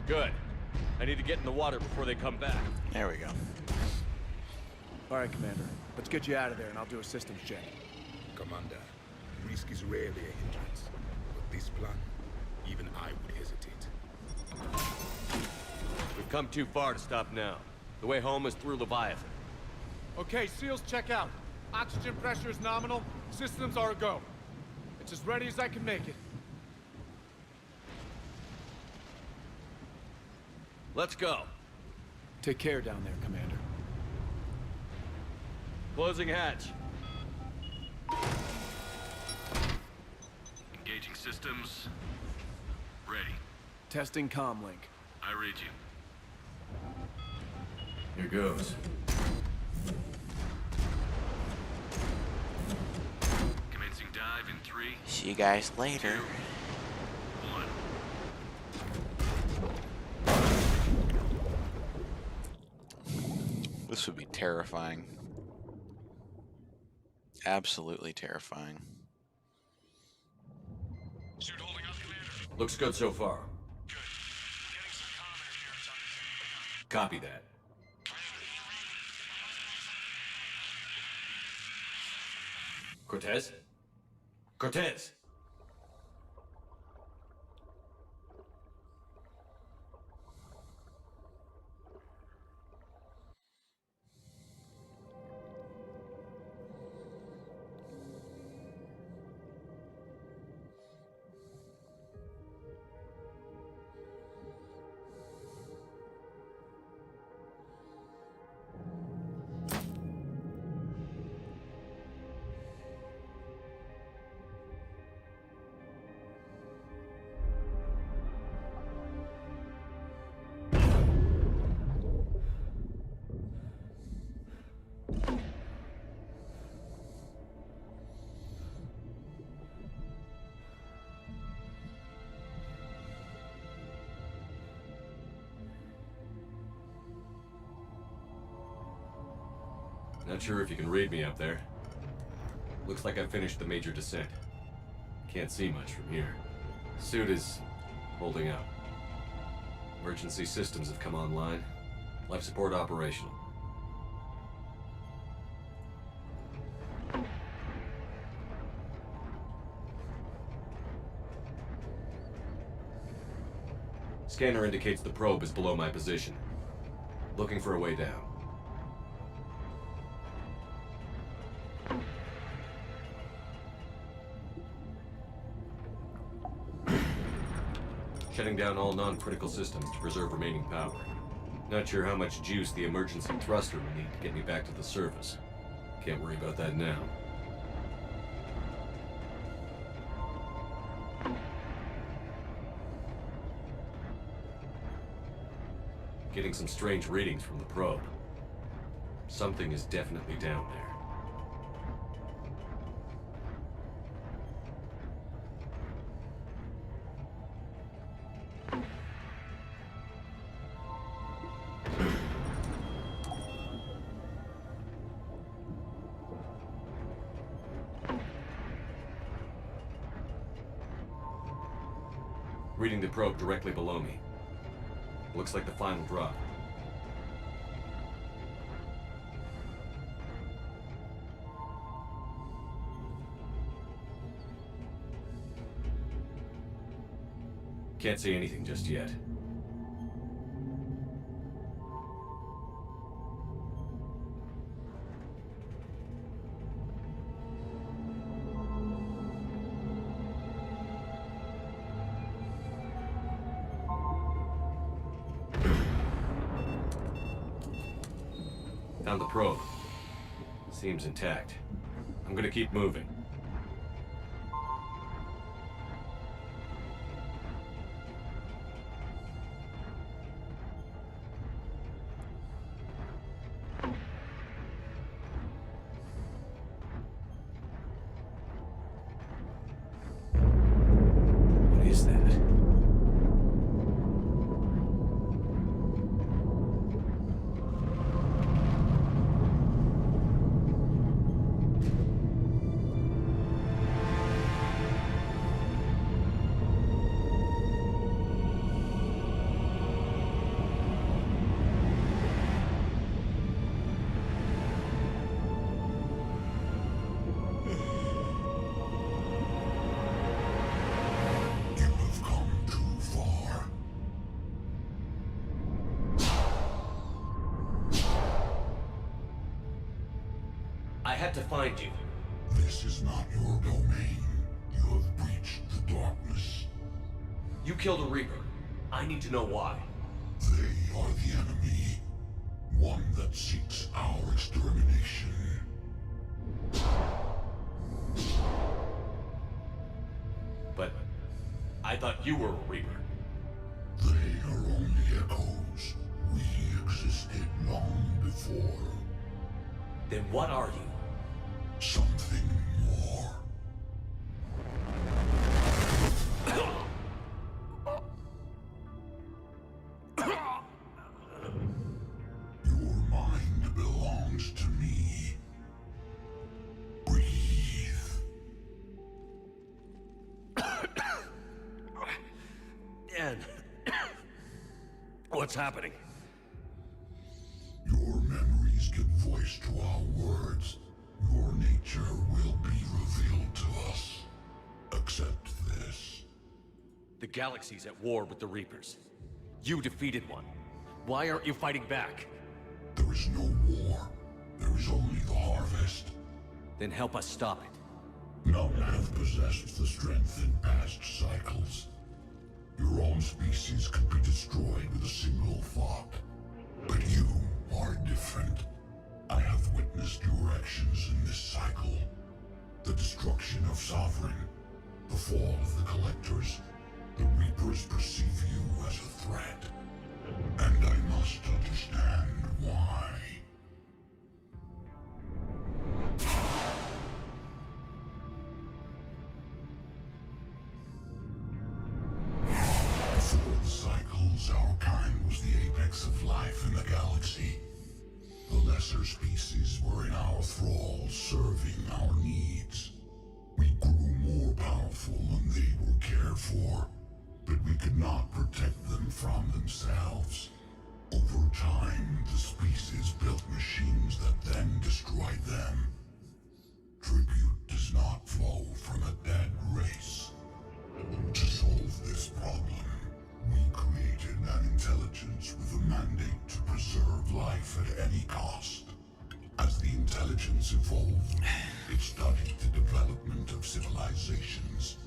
Good. I need to get in the water before they come back. There we go. All right, Commander. Let's get you out of there, and I'll do a systems check. Commander, risk is rarely a hindrance. But this plan, even I would hesitate. We've come too far to stop now. The way home is through Leviathan. Okay, SEALs, check out. Oxygen pressure is nominal. Systems are a go. It's as ready as I can make it. Let's go. Take care down there, Commander. Closing hatch. Engaging systems. Ready. Testing comlink. I read you. Here goes. Commencing dive in 3. See you guys later. 1. This would be terrifying. Absolutely terrifying. Suit holding up, Commander. Looks good so far. Good. Getting some comm interference on Copy that. Cortez? Cortez! Not sure if you can read me up there. Looks like I finished the major descent. Can't see much from here. Suit is holding out. Emergency systems have come online. Life support operational. Scanner indicates the probe is below my position. Looking for a way down. Shutting down all non-critical systems to preserve remaining power. Not sure how much juice the emergency thruster will need to get me back to the surface. Can't worry about that now. Getting some strange readings from the probe. Something is definitely down there. Reading the probe directly below me. Looks like the final drop. Can't see anything just yet. Found the probe. Seems intact. I'm gonna keep moving. What is that? I had to find you. This is not your domain. You have breached the darkness. You killed a Reaper. I need to know why. They are the enemy. One that seeks our extermination. But I thought you were a Reaper. They are only echoes. We existed long before. Then what are you? Something more. Your mind belongs to me. Breathe. Dan. What's happening? Your memories give voice to our words. Your nature will be revealed to us. Accept this. The galaxy's at war with the Reapers. You defeated one. Why aren't you fighting back? There is no war. There is only the harvest. Then help us stop it. None have possessed the strength in past cycles. Your own species could be destroyed with a single thought. But you are different. I have witnessed your actions in this cycle. The destruction of Sovereign, the fall of the Collectors. The Reapers perceive you as a threat. And I must understand why. Before the cycles, our kind was the apex of life in the galaxy. The lesser lesser species were in our thrall, serving our needs. We grew more powerful and they were cared for, but we could not protect them from themselves. Over time, the species built machines that then destroyed them. Tribute does not flow from a dead race. To solve this problem, we created an intelligence with a mandate to preserve life at any cost. As the intelligence evolved, it studied the development of civilizations.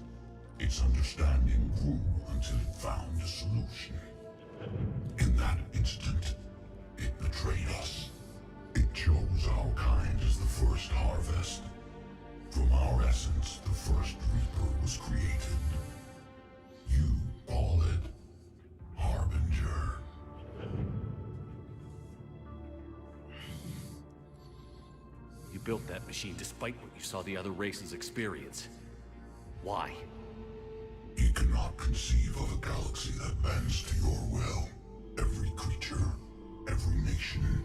Its understanding grew until it found a solution. In that instant, it betrayed us. It chose our kind as the first harvest. From our essence, the first Reaper was created. You call it Harbinger. You built that machine despite what you saw the other races experience. Why? You cannot conceive of a galaxy that bends to your will. Every creature, every nation,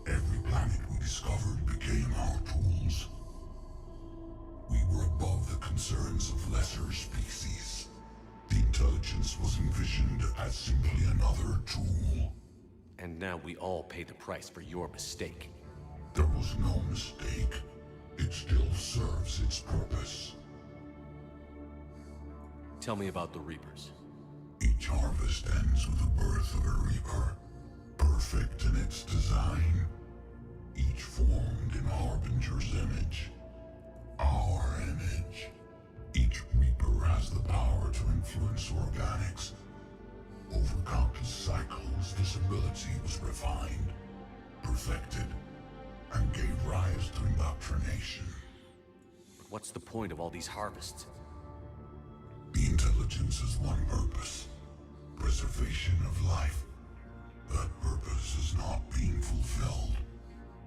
every planet we discovered became our tools. We were above the concerns of lesser species. The intelligence was envisioned as simply another tool. And now we all pay the price for your mistake. There was no mistake. It still serves its purpose. Tell me about the Reapers. Each harvest ends with the birth of a Reaper, perfect in its design. Each formed in Harbinger's image. Our image. Each Reaper has the power to influence organics. Over countless cycles, this ability was refined, perfected, and gave rise to indoctrination. But what's the point of all these harvests? The intelligence has one purpose: preservation of life. That purpose is not being fulfilled.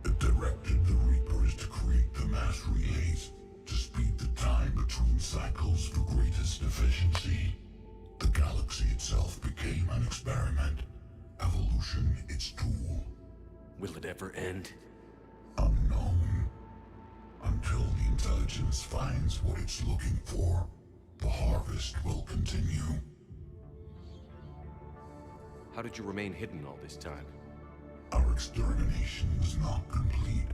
It directed the Reapers to create the mass relays to speed the time between cycles for greatest efficiency. The galaxy itself became an experiment, evolution its tool. Will it ever end? Unknown. Until the intelligence finds what it's looking for, the harvest will continue. How did you remain hidden all this time? Our extermination was not complete.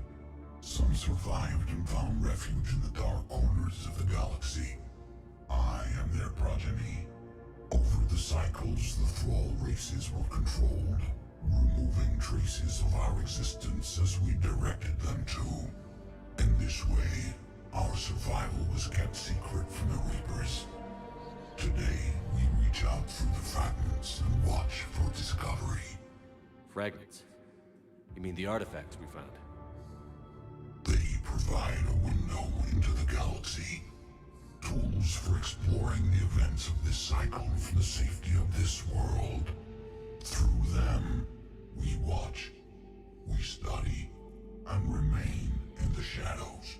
Some survived and found refuge in the dark corners of the galaxy. I am their progeny. Over the cycles, the Thrall races were controlled, removing traces of our existence as we directed them to. In this way, our survival was kept secret from the Reapers. Today, we reach out through the fragments and watch for discovery. Fragments? You mean the artifacts we found? They provide a window into the galaxy. Tools for exploring the events of this cycle from the safety of this world. Through them, we watch, we study, and remain in the shadows.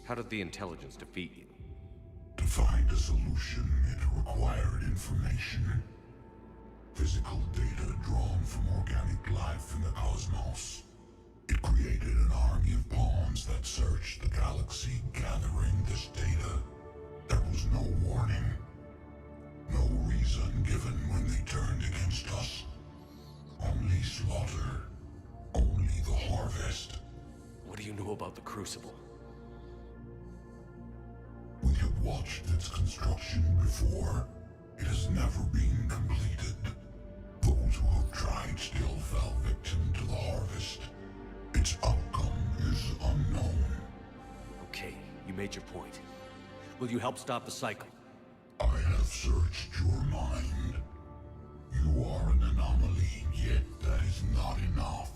How did the intelligence defeat you? To find a solution, it required information. Physical data drawn from organic life in the cosmos. It created an army of pawns that searched the galaxy, gathering this data. There was no warning. No reason given when they turned against us. Only slaughter. Only the harvest. What do you know about the Crucible? We have watched its construction before. It has never been completed. Those who have tried still fell victim to the harvest. Its outcome is unknown. Okay, you made your point. Will you help stop the cycle? I have searched your mind. You are an anomaly, yet that is not enough.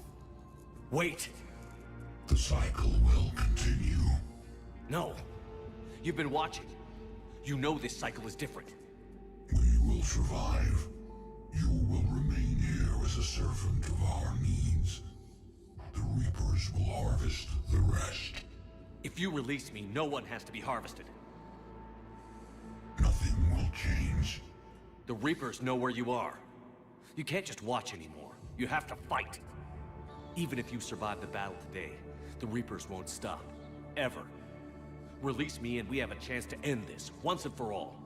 Wait! The cycle will continue. No! You've been watching. You know this cycle is different. We will survive. You will remain here as a servant of our needs. The Reapers will harvest the rest. If you release me, no one has to be harvested. Nothing will change. The Reapers know where you are. You can't just watch anymore. You have to fight. Even if you survive the battle today, the Reapers won't stop. Ever. Release me and we have a chance to end this, once and for all.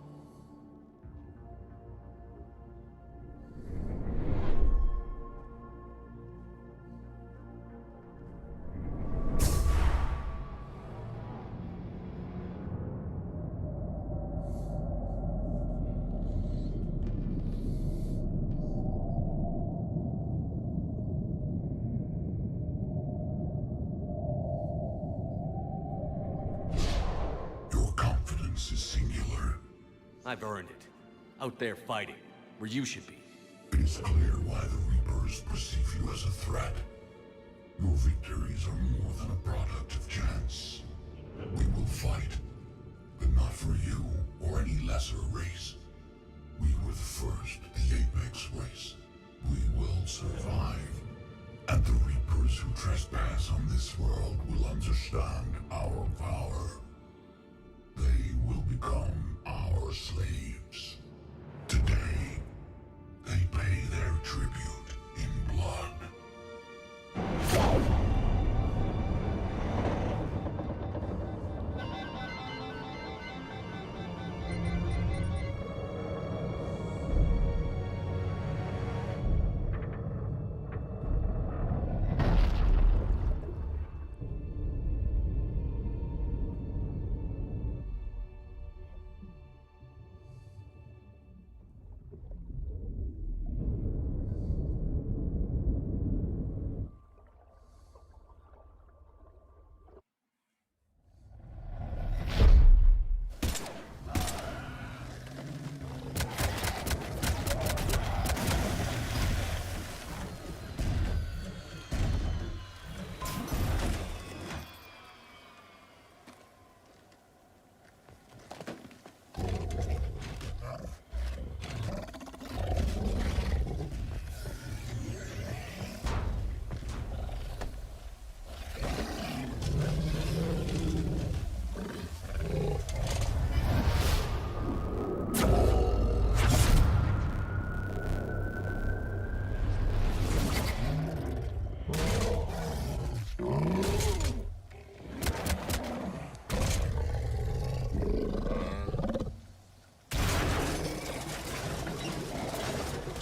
Is singular. I've earned it. Out there fighting, where you should be. It is clear why the Reapers perceive you as a threat. Your victories are more than a product of chance. We will fight, but not for you or any lesser race. We were the first, the Apex race. We will survive. And the Reapers who trespass on this world will understand our power. They will become our slaves. Today, they pay their tribute in blood.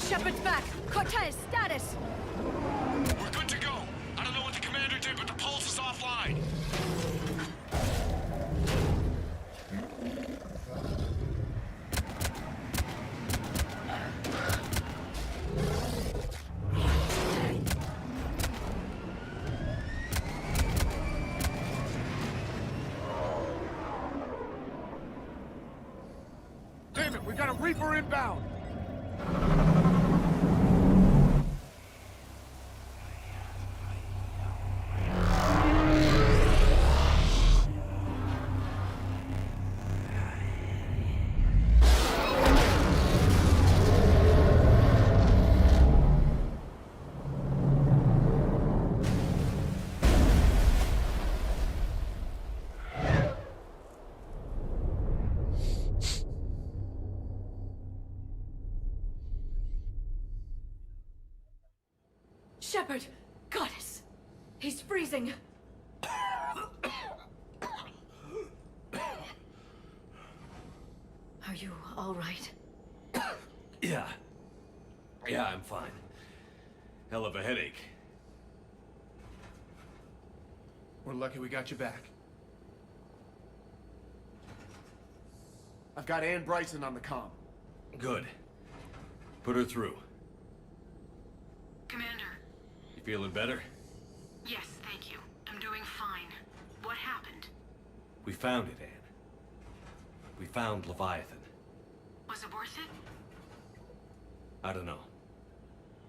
Shepard's back. Cortez, status. We're good to go. I don't know what the commander did, but the pulse is offline. Damn it, we got a Reaper inbound! Shepard! Goddess! He's freezing! Are you all right? Yeah. Yeah, I'm fine. Hell of a headache. We're lucky we got you back. I've got Ann Bryson on the comm. Good. Put her through. Commander. You feeling better? Yes, thank you. I'm doing fine. What happened? We found it, Anne. We found Leviathan. Was it worth it? I don't know.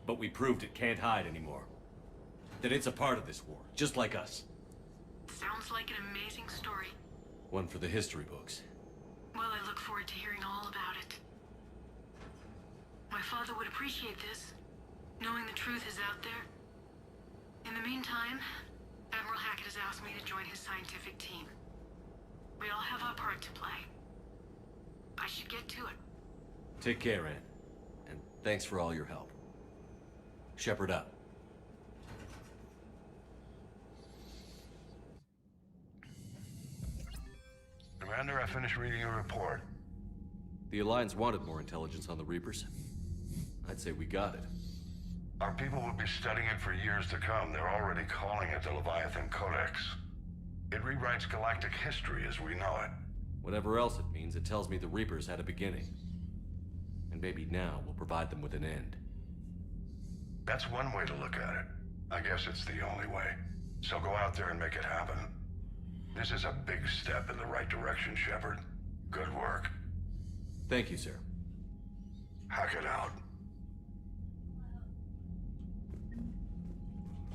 But we proved it can't hide anymore. That it's a part of this war, just like us. Sounds like an amazing story. One for the history books. Well, I look forward to hearing all about it. My father would appreciate this, knowing the truth is out there. In the meantime, Admiral Hackett has asked me to join his scientific team. We all have our part to play. I should get to it. Take care, Anne. And thanks for all your help. Shepard up. Commander, I finished reading your report. The Alliance wanted more intelligence on the Reapers. I'd say we got it. Our people will be studying it for years to come. They're already calling it the Leviathan Codex. It rewrites galactic history as we know it. Whatever else it means, it tells me the Reapers had a beginning. And maybe now we'll provide them with an end. That's one way to look at it. I guess it's the only way. So go out there and make it happen. This is a big step in the right direction, Shepard. Good work. Thank you, sir. Hack it out.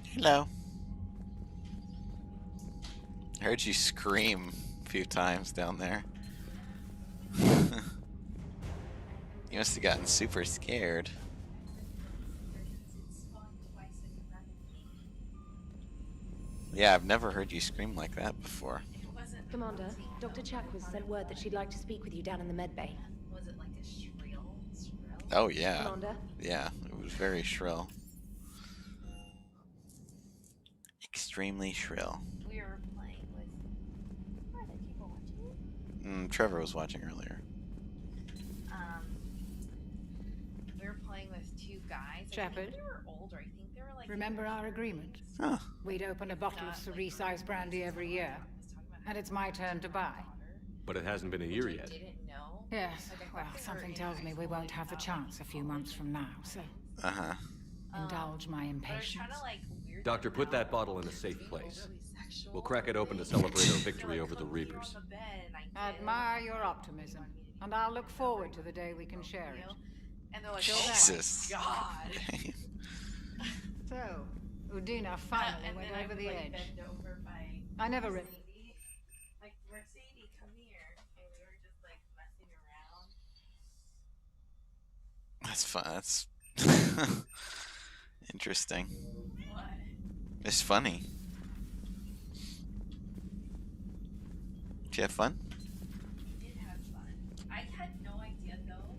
Hello. I heard you scream a few times down there. You must have gotten super scared. Yeah, I've never heard you scream like that before. Commander, Dr. Chakwas sent word that she'd like to speak with you down in the medbay. Was it like a shrill? Oh yeah. Commander? Yeah, it was very shrill. Extremely shrill. We were playing with... Were there people watching? Trevor was watching earlier. We were playing with two guys. Shepard? I think they were older. I think they were like... Remember our agreement? Huh. We'd open a bottle of cerise brandy every year. And it's my turn to buy. But it hasn't been a year yet. Yes, well, something tells me we won't have the chance a few months from now, so... Uh-huh. Indulge my impatience. Doctor, put that bottle in a safe place. We'll crack it open to celebrate our victory over the Reapers. I admire your optimism, and I'll look forward to the day we can share it. And they're like, Jesus. oh my God. So, Udina finally went over the edge. I never really... Like, Mercedes, come here. And we were just like messing around. That's fun. That's interesting. What? It's funny. Did you have fun? We did have fun. I had no idea though,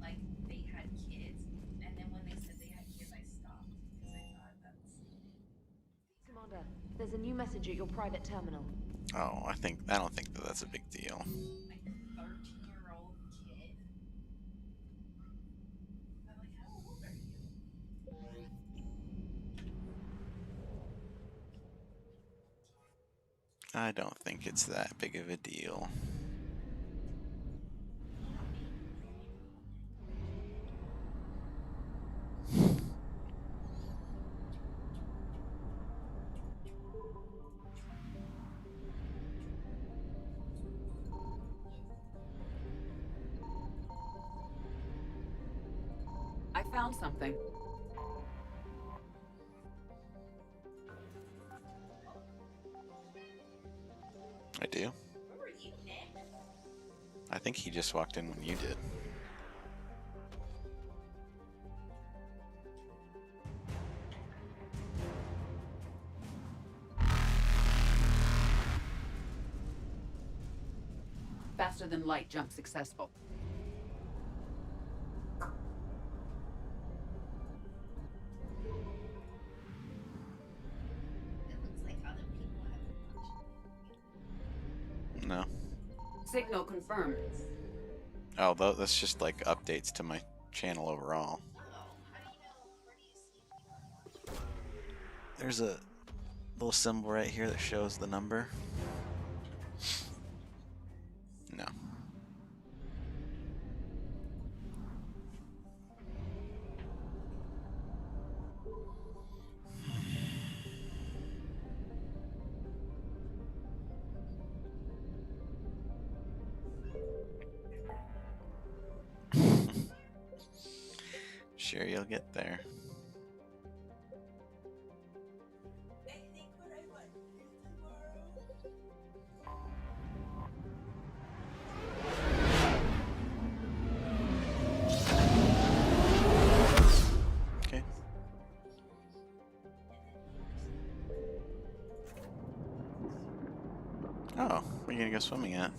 like they had kids, and then when they said they had kids, I stopped because I thought that's. Commander, there's a new message at your private terminal. Oh, I don't think that's a big deal. Like a 13-year-old kid. I'm like, how old are you? I don't think it's that big of a deal. I found something. I do. I think he just walked in when you did. Faster than light jump successful. No. Signal confirmed. Oh, that's just like updates to my channel overall. There's a little symbol right here that shows the number. No. Sure, you'll get there. Okay. Oh, where are you gonna go swimming at?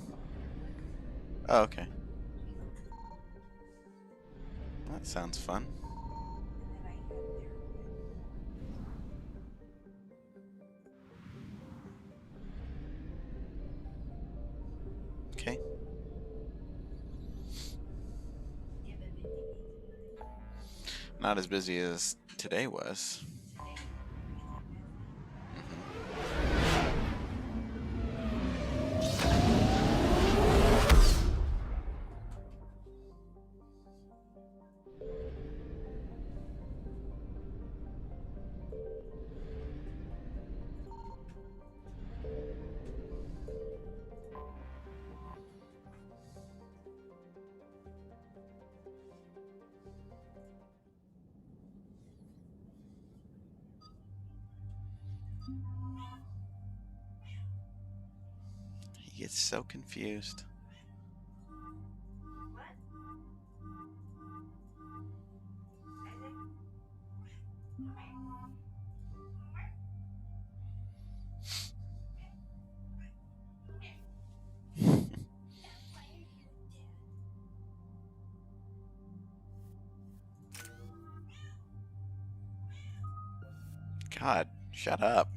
Oh, okay. That sounds fun. Not as busy as today was. He gets so confused. God, shut up.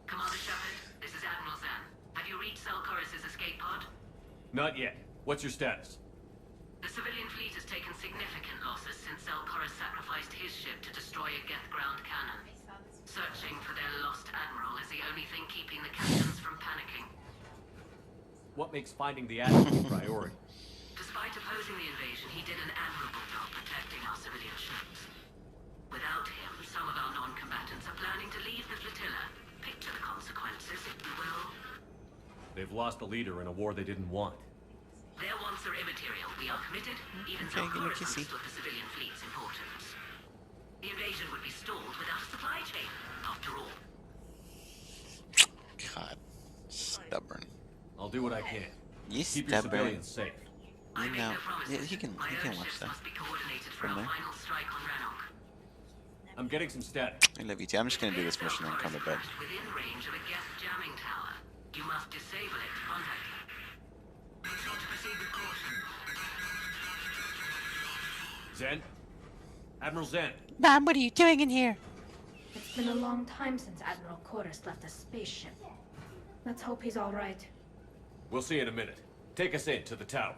Commander Shepard, this is Admiral Zan. Have you reached Selchorus' escape pod? Not yet. What's your status? The civilian fleet has taken significant losses since Selchorus sacrificed his ship to destroy a Geth ground cannon. Searching for their lost admiral is the only thing keeping the captains from panicking. What makes finding the admiral a priority? Despite opposing the invasion, he did an admirable job protecting our civilian ships. Without him, some of our non-combatants are planning to leave the flotilla. Picture the consequences, if you will. They've lost a leader in a war they didn't want. Their wants are immaterial. We are committed. Even Okay, give me a Selchorus kissy. understood the civilian fleet's importance. The invasion would be stalled without a supply chain, after all. God, stubborn. I'll do what I can. You Keep your stubborn. civilians safe. You know, yeah, he can watch that Must be coordinated for from our there. final strike on Rannoch. I'm getting some static. I love you too. I'm just gonna do this mission and come to bed. Within range of a Geth jamming tower. You must disable it to contact him. Make sure to proceed with caution. Zen? Admiral Zen? Mom, what are you doing in here? It's been a long time since Admiral Chorus left a spaceship. Let's hope he's all right. We'll see in a minute. Take us in to the tower.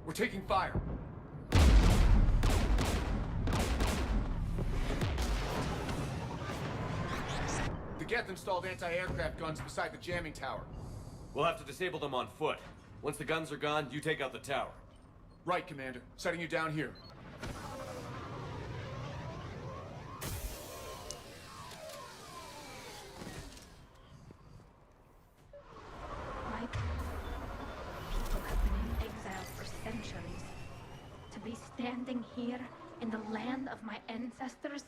We're taking fire. The Geth installed anti-aircraft guns beside the jamming tower. We'll have to disable them on foot. Once the guns are gone, you take out the tower. Right, Commander. Setting you down here. My people have been in exile for centuries. To be standing here in the land of my ancestors.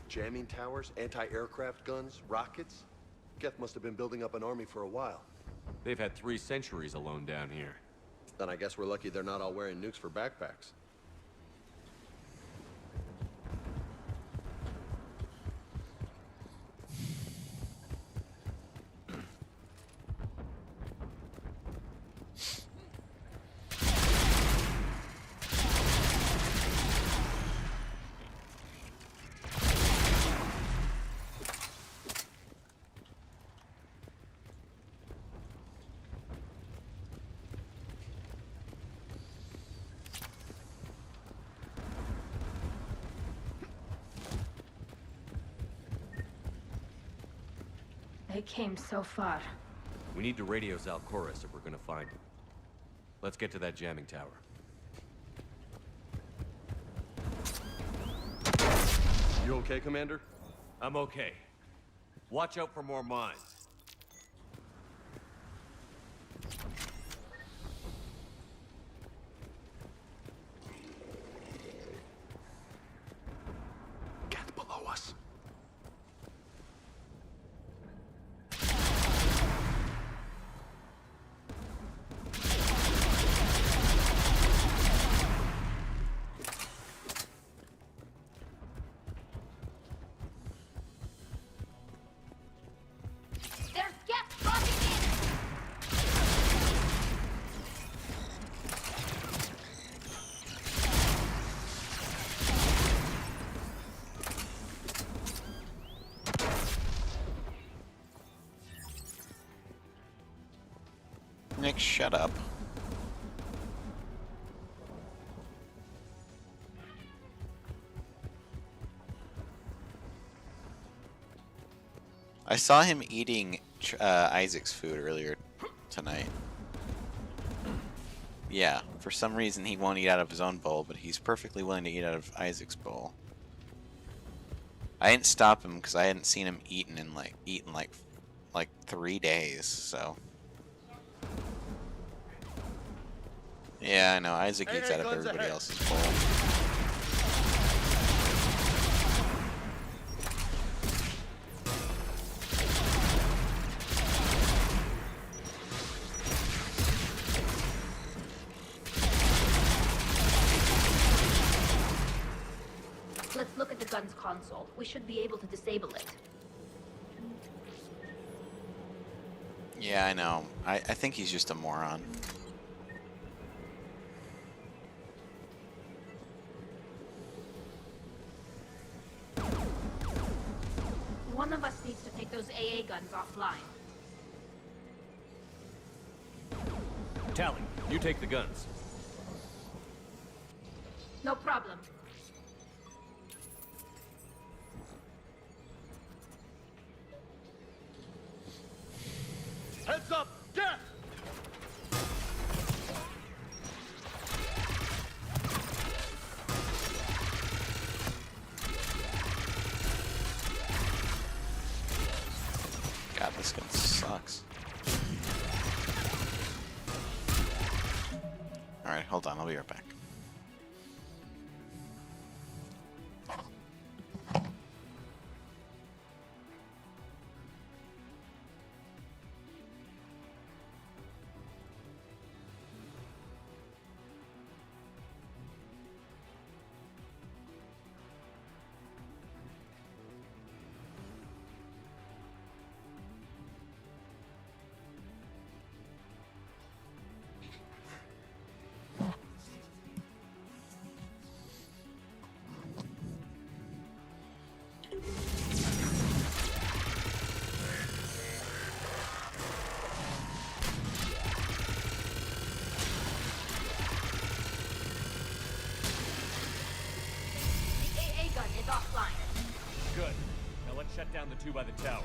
Jamming towers, anti-aircraft guns, rockets? Geth must have been building up an army for a while. They've had 3 centuries alone down here. Then I guess we're lucky they're not all wearing nukes for backpacks. They came so far. We need to radio Selchorus if we're gonna find him. Let's get to that jamming tower. You okay, Commander? I'm okay. Watch out for more mines. Geth below us. Nick, shut up. I saw him eating Isaac's food earlier tonight. Yeah, for some reason he won't eat out of his own bowl, but he's perfectly willing to eat out of Isaac's bowl. I didn't stop him because I hadn't seen him eating in like 3 days, so. Yeah, I know, Isaac eats out of everybody else's bowl. Let's look at the gun's console. We should be able to disable it. Yeah, I know. I think he's just a moron. One of us needs to take those AA guns offline. Tally, you take the guns. No problem. Heads up! Geth! God, this gun sucks. Alright, hold on, I'll be right back. Good. Now let's shut down the two by the tower.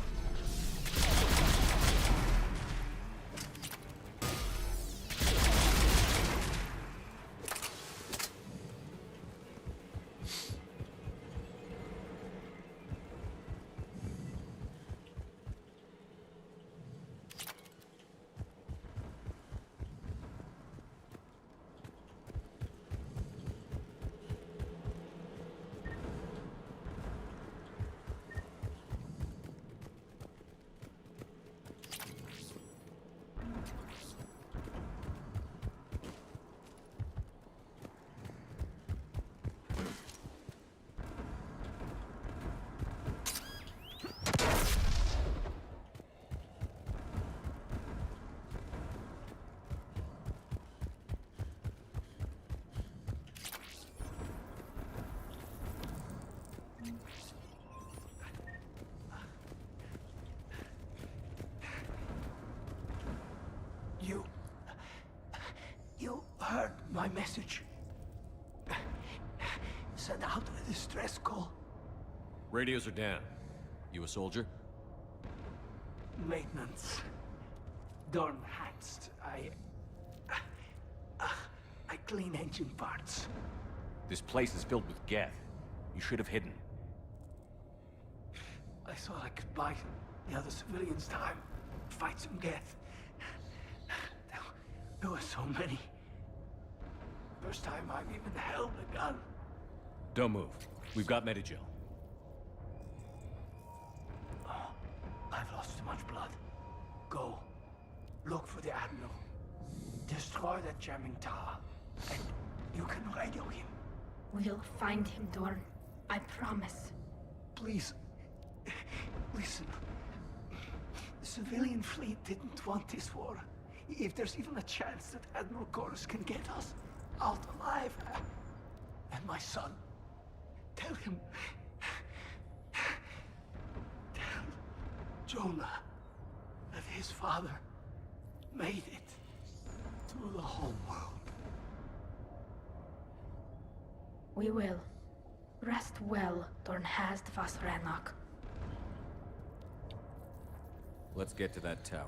You heard my message. Send out a distress call. Radios are down. You a soldier? Maintenance. Dornhangst. I clean engine parts. This place is filled with Geth. You should have hidden. I thought I could buy the other civilians time. Fight some Geth. There were so many. First time I've even held a gun. Don't move. We've got Medigel. Oh, I've lost too much blood. Go. Look for the Admiral. Destroy that jamming tower. And you can radio him. We'll find him, Dorn. I promise. Please. Listen. The civilian fleet didn't want this war. If there's even a chance that Admiral Chorus can get us out alive. And my son. Tell him. Tell Jonah that his father made it. to the homeworld. We will. Rest well, Dornhast vas Rannoch. Let's get to that tower.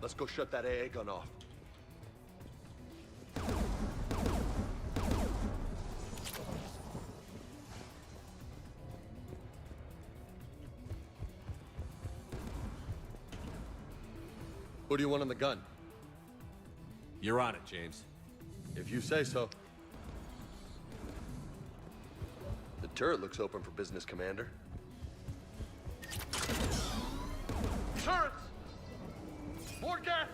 Let's go shut that AA gun off. Who do you want on the gun? You're on it, James. If you say so. The turret looks open for business, Commander. Turrets! More gas!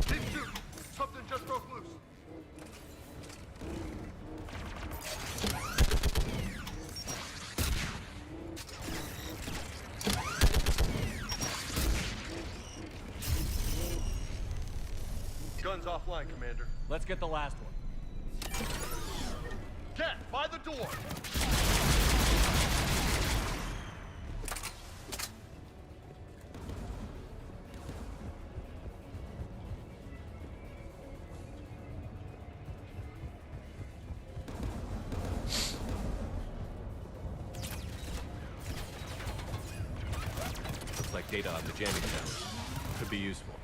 Keep shooting! Something just broke loose. Guns offline, Commander. Let's get the last one. Get by the door! Looks like data on the jamming towers. Could be useful.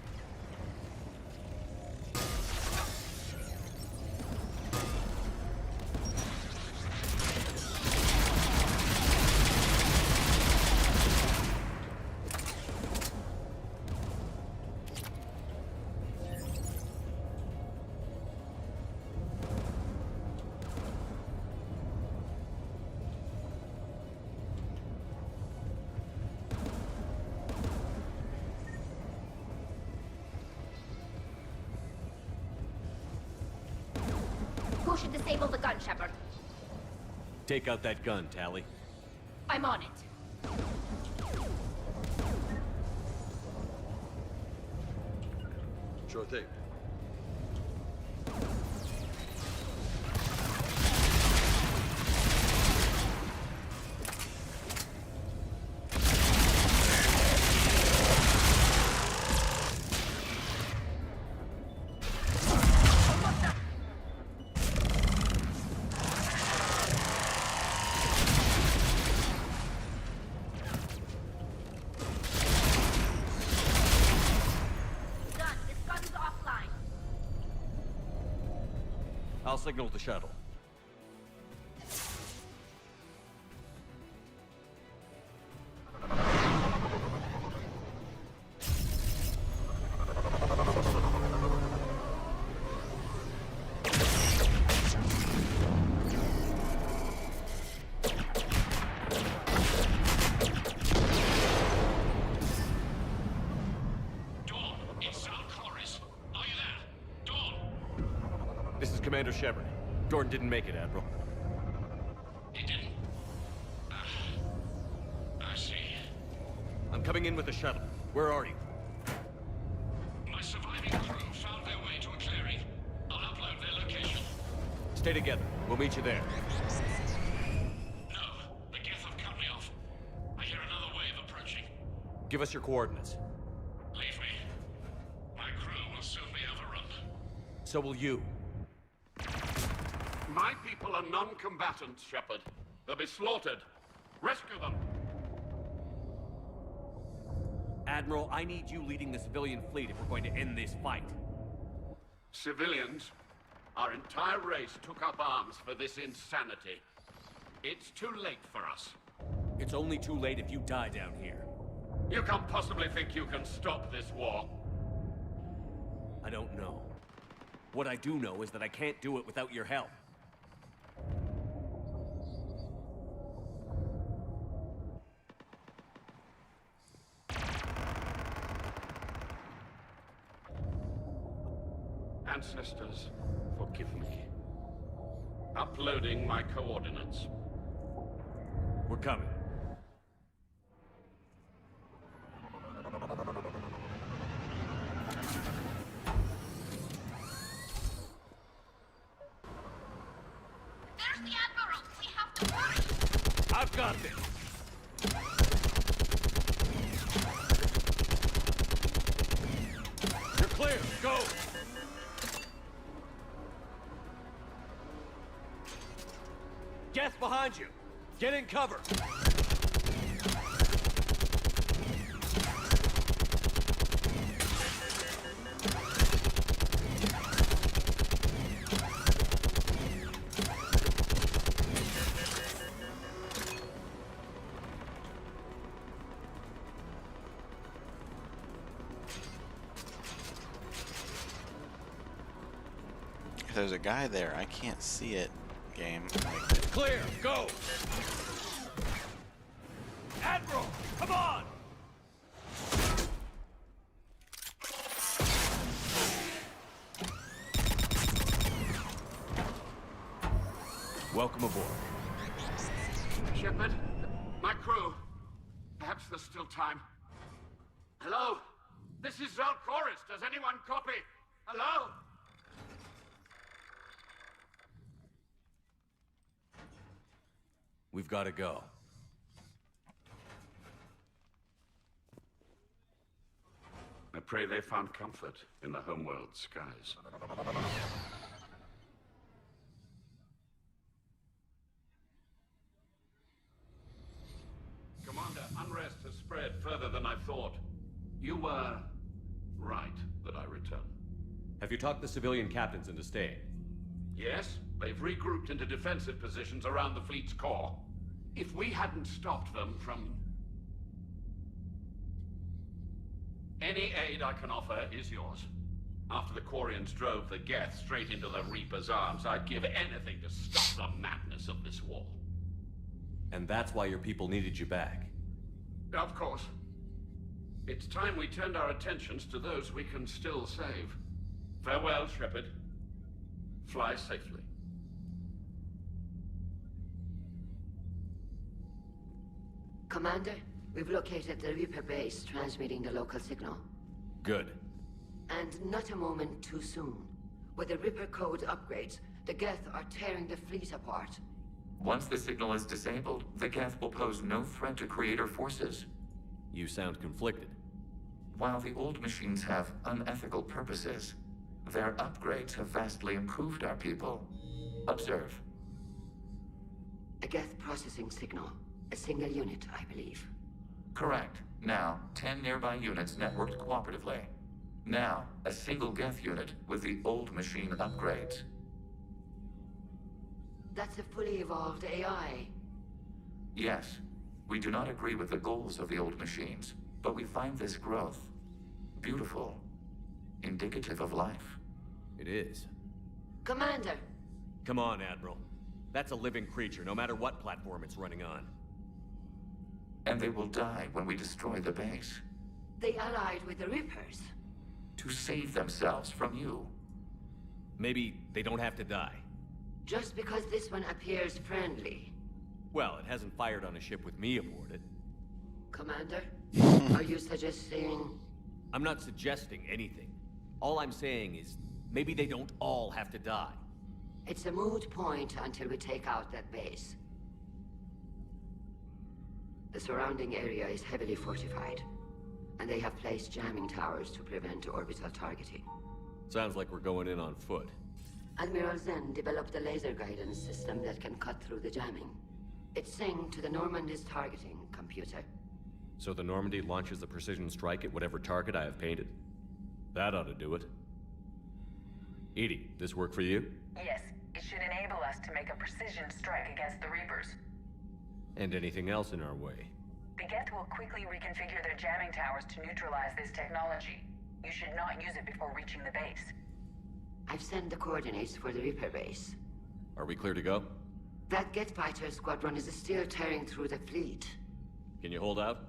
Who should disable the gun, Shepard? Take out that gun, Tally. I'm on it. Sure thing. I'll signal the shuttle. This is Commander Shepard. Gordon didn't make it, Admiral. He didn't? I see. I'm coming in with the shuttle. Where are you? My surviving crew found their way to a clearing. I'll upload their location. Stay together. We'll meet you there. No, the Geth have cut me off. I hear another wave approaching. Give us your coordinates. Leave me. My crew will soon be overrun. So will you. My people are non-combatants, Shepard. They'll be slaughtered. Rescue them. Admiral, I need you leading the civilian fleet if we're going to end this fight. Civilians, our entire race took up arms for this insanity. It's too late for us. It's only too late if you die down here. You can't possibly think you can stop this war. I don't know. What I do know is that I can't do it without your help. Ancestors, forgive me. Uploading my coordinates. We're coming. There's the Admiral! We have to hurry! I've got this! You're clear! Go! Geth behind you! Get in cover! If there's a guy there, I can't see it, game. It's clear! Go! Admiral! Come on! Welcome aboard. Shepard, my crew. Perhaps there's still time. Hello? This is Zalcoris. Does anyone copy? Hello? We've got to go. I pray they found comfort in the homeworld skies. Commander, unrest has spread further than I thought. You were right that I return. Have you talked the civilian captains into staying? Yes, they've regrouped into defensive positions around the fleet's core. If we hadn't stopped them from... Any aid I can offer is yours. After the Quarians drove the Geth straight into the Reaper's arms, I'd give anything to stop the madness of this war. And that's why your people needed you back. Of course. It's time we turned our attentions to those we can still save. Farewell, Shepard. Fly safely. Commander, we've located the Reaper base transmitting the local signal. Good. And not a moment too soon. With the Reaper code upgrades, the Geth are tearing the fleet apart. Once the signal is disabled, the Geth will pose no threat to Creator forces. You sound conflicted. While the old machines have unethical purposes, their upgrades have vastly improved our people. Observe. A Geth processing signal. A single unit, I believe. Correct. Now, 10 nearby units networked cooperatively. Now, a single Geth unit with the old machine upgrades. That's a fully evolved AI. Yes, we do not agree with the goals of the old machines, but we find this growth beautiful, indicative of life. It is. Commander! Come on, Admiral. That's a living creature, no matter what platform it's running on. And they will die when we destroy the base. They allied with the Reapers. To save themselves from you. Maybe they don't have to die. Just because this one appears friendly. Well, it hasn't fired on a ship with me aboard it. Commander, are you suggesting... I'm not suggesting anything. All I'm saying is, maybe they don't all have to die. It's a moot point until we take out that base. The surrounding area is heavily fortified, and they have placed jamming towers to prevent orbital targeting. Sounds like we're going in on foot. Admiral Zen developed a laser guidance system that can cut through the jamming. It's synced to the Normandy's targeting computer. So the Normandy launches a precision strike at whatever target I have painted? That ought to do it. Edie, this work for you? Yes, it should enable us to make a precision strike against the Reapers. And anything else in our way? The Geth will quickly reconfigure their jamming towers to neutralize this technology. You should not use it before reaching the base. I've sent the coordinates for the Reaper base. Are we clear to go? That Geth fighter squadron is still tearing through the fleet. Can you hold out?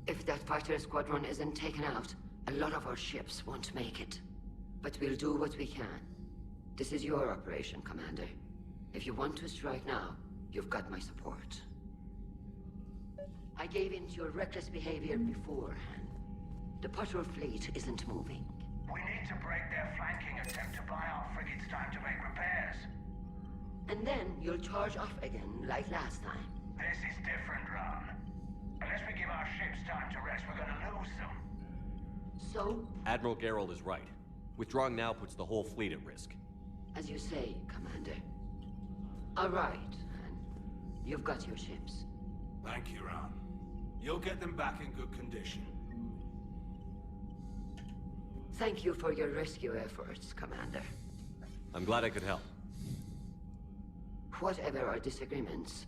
If that fighter squadron isn't taken out, a lot of our ships won't make it. But we'll do what we can. This is your operation, Commander. If you want to strike now, you've got my support. I gave in to your reckless behavior beforehand. The patrol fleet isn't moving. We need to break their flanking attempt to buy our frigates time to make repairs. And then you'll charge off again, like last time. This is different, Ron. Unless we give our ships time to rest, we're gonna lose them. So? Admiral Gerald is right. Withdrawing now puts the whole fleet at risk. As you say, Commander. All right, and you've got your ships. Thank you, Ron. You'll get them back in good condition. Thank you for your rescue efforts, Commander. I'm glad I could help. Whatever our disagreements,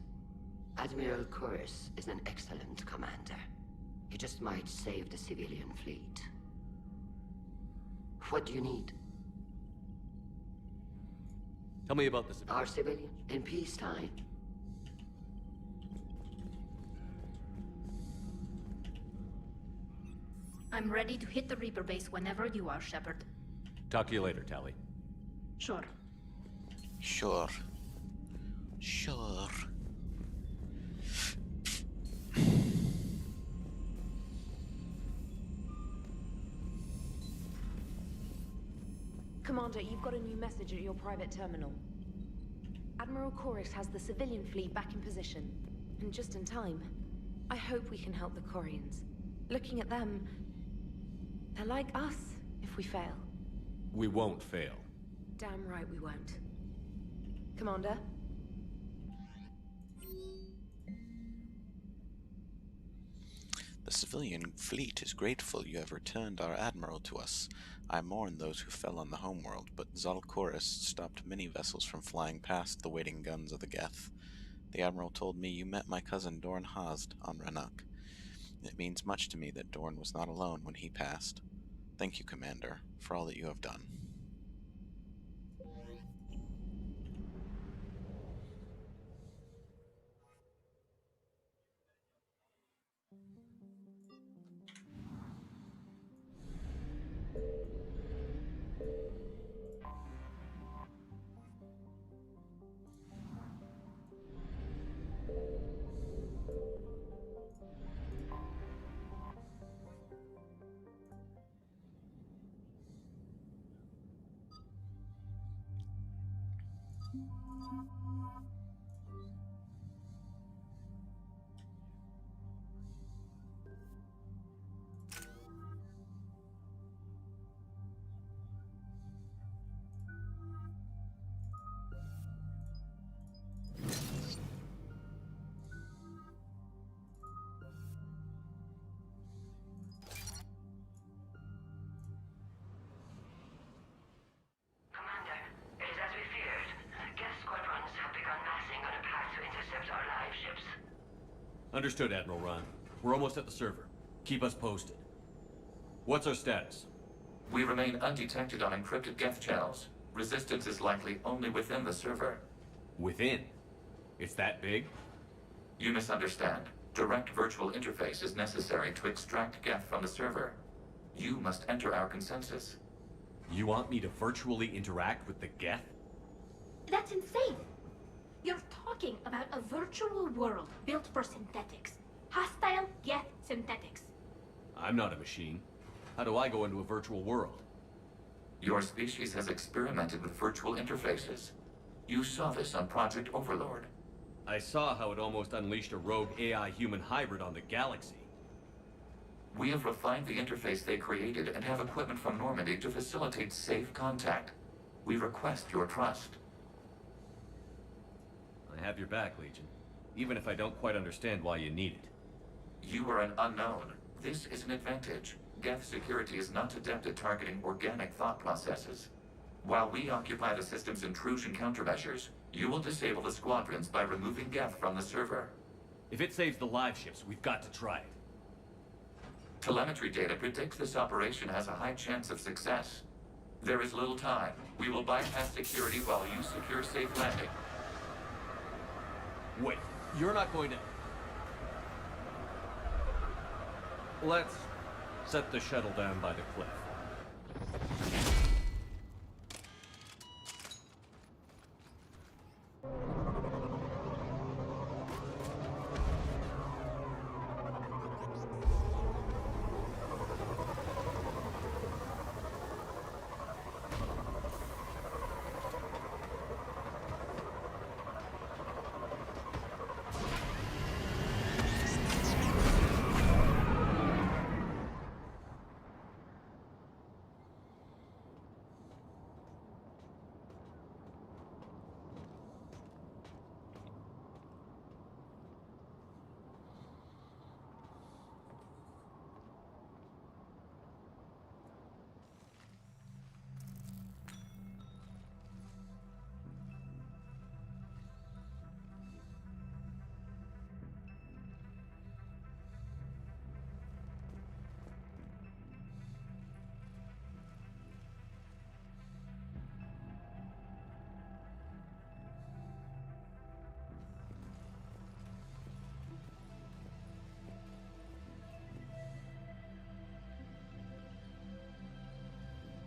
Admiral Chorus is an excellent commander. He just might save the civilian fleet. What do you need? Tell me about the civilian. Our civilian? In peacetime. I'm ready to hit the Reaper base whenever you are, Shepard. Talk to you later, Tally. Sure. Sure. Sure. Commander, you've got a new message at your private terminal. Admiral Chorus has the civilian fleet back in position, and just in time. I hope we can help the Corians. Looking at them, they're like us if we fail. We won't fail. Damn right we won't. Commander? The civilian fleet is grateful you have returned our admiral to us. I mourn those who fell on the homeworld, but Zalchorus stopped many vessels from flying past the waiting guns of the Geth. The admiral told me you met my cousin Dorn Hazd on Rannoch. It means much to me that Dorn was not alone when he passed. Thank you, Commander, for all that you have done. Understood, Admiral Ron. We're almost at the server. Keep us posted. What's our status? We remain undetected on encrypted Geth channels. Resistance is likely only within the server. Within? It's that big? You misunderstand. Direct virtual interface is necessary to extract Geth from the server. You must enter our consensus. You want me to virtually interact with the Geth? That's insane! You're talking about a virtual world built for synthetics. Hostile Geth synthetics. I'm not a machine. How do I go into a virtual world? Your species has experimented with virtual interfaces. You saw this on Project Overlord. I saw how it almost unleashed a rogue AI-human hybrid on the galaxy. We have refined the interface they created and have equipment from Normandy to facilitate safe contact. We request your trust. I have your back, Legion. Even if I don't quite understand why you need it. You are an unknown. This is an advantage. Geth security is not adept at targeting organic thought processes. While we occupy the system's intrusion countermeasures, you will disable the squadrons by removing Geth from the server. If it saves the live ships, we've got to try it. Telemetry data predicts this operation has a high chance of success. There is little time. We will bypass security while you secure safe landing. Wait, you're not going to... Let's set the shuttle down by the cliff.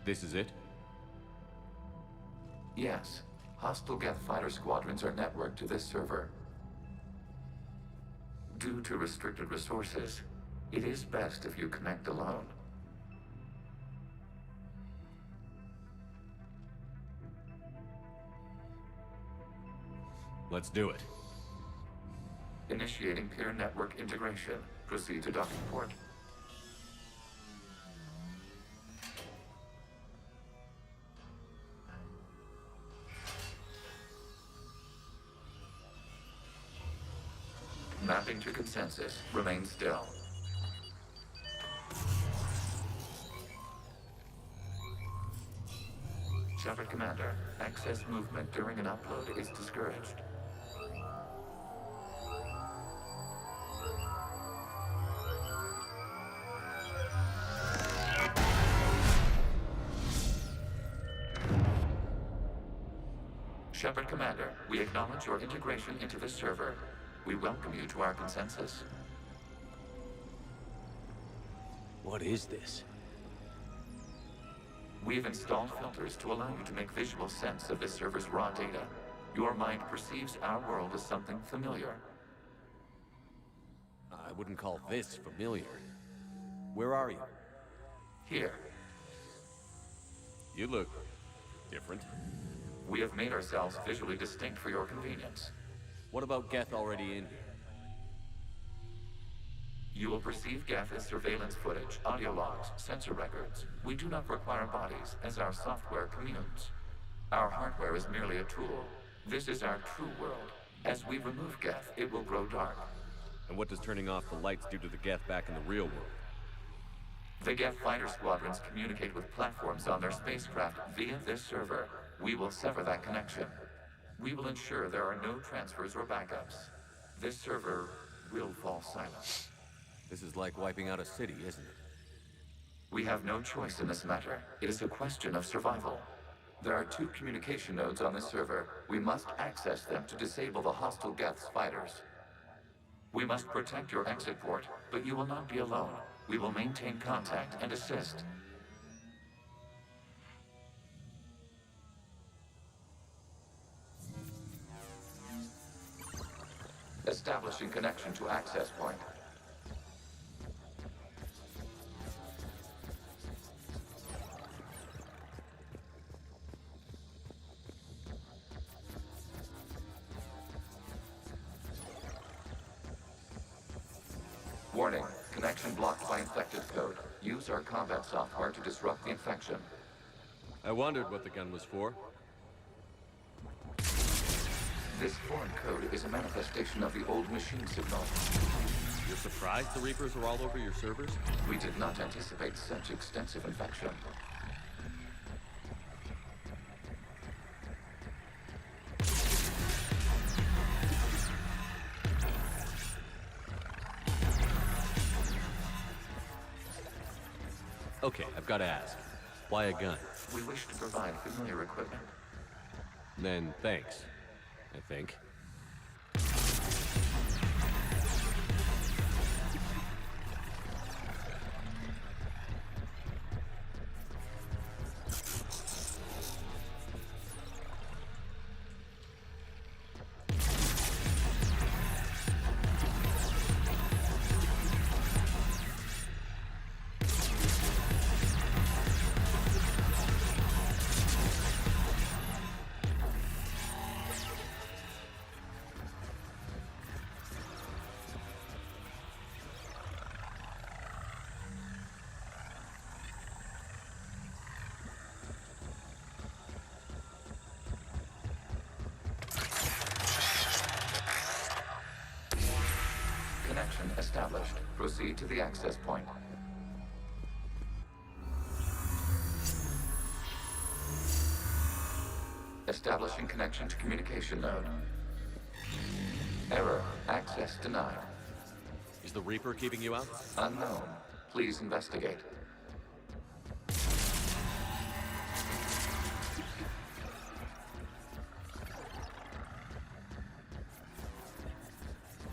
This is it? Yes. Hostile Geth fighter squadrons are networked to this server. Due to restricted resources, it is best if you connect alone. Let's do it. Initiating peer network integration. Proceed to docking port. Mapping to consensus. Remain still. Shepard Commander, access movement during an upload is discouraged. Shepard Commander, we acknowledge your integration into this server. We welcome you to our consensus. What is this? We've installed filters to allow you to make visual sense of this server's raw data. Your mind perceives our world as something familiar. I wouldn't call this familiar. Where are you? Here. You look different. We have made ourselves visually distinct for your convenience. What about Geth already in here? You will perceive Geth as surveillance footage, audio logs, sensor records. We do not require bodies, as our software communes. Our hardware is merely a tool. This is our true world. As we remove Geth, it will grow dark. And what does turning off the lights do to the Geth back in the real world? The Geth fighter squadrons communicate with platforms on their spacecraft via this server. We will sever that connection. We will ensure there are no transfers or backups. This server will fall silent. This is like wiping out a city, isn't it? We have no choice in this matter. It is a question of survival. There are 2 communication nodes on this server. We must access them to disable the hostile Geth's fighters. We must protect your exit port, but you will not be alone. We will maintain contact and assist. Establishing connection to access point. Warning, connection blocked by infected code. Use our combat software to disrupt the infection. I wondered what the gun was for. This foreign code is a manifestation of the old machine signal. You're surprised the Reapers are all over your servers? We did not anticipate such extensive infection. Okay, I've got to ask. Why a gun? We wish to provide familiar equipment. Then thanks, I think. Connection established. Proceed to the access point. Establishing connection to communication node. Error. Access denied. Is the Reaper keeping you out? Unknown. Please investigate.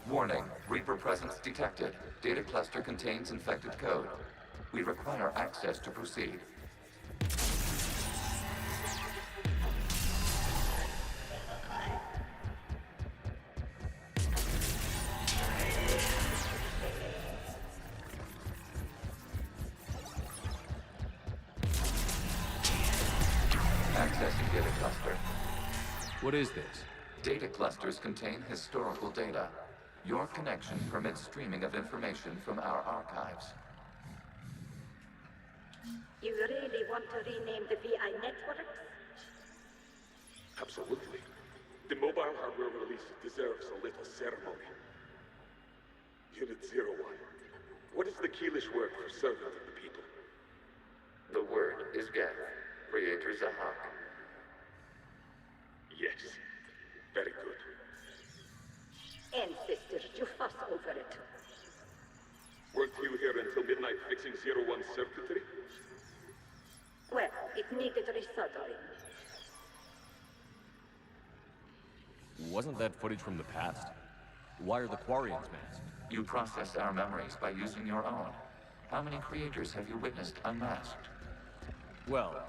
Warning. Reaper presence detected. Data cluster contains infected code. We require access to proceed. Accessing data cluster. What is this? Data clusters contain historical data. Your connection permits streaming of information from our archives. You really want to rename the VI networks? Absolutely. The mobile hardware release deserves a little ceremony. Unit 01. What is the Keelish word for servant of the people? The word is Geth. Creator Zahak. Yes. Very good. Ancestors, you fuss over it. Weren't you here until midnight fixing 01's circuitry? Well, it needed resoldering. Wasn't that footage from the past? Why are the Quarians masked? You process our memories by using your own. How many creators have you witnessed unmasked? Well,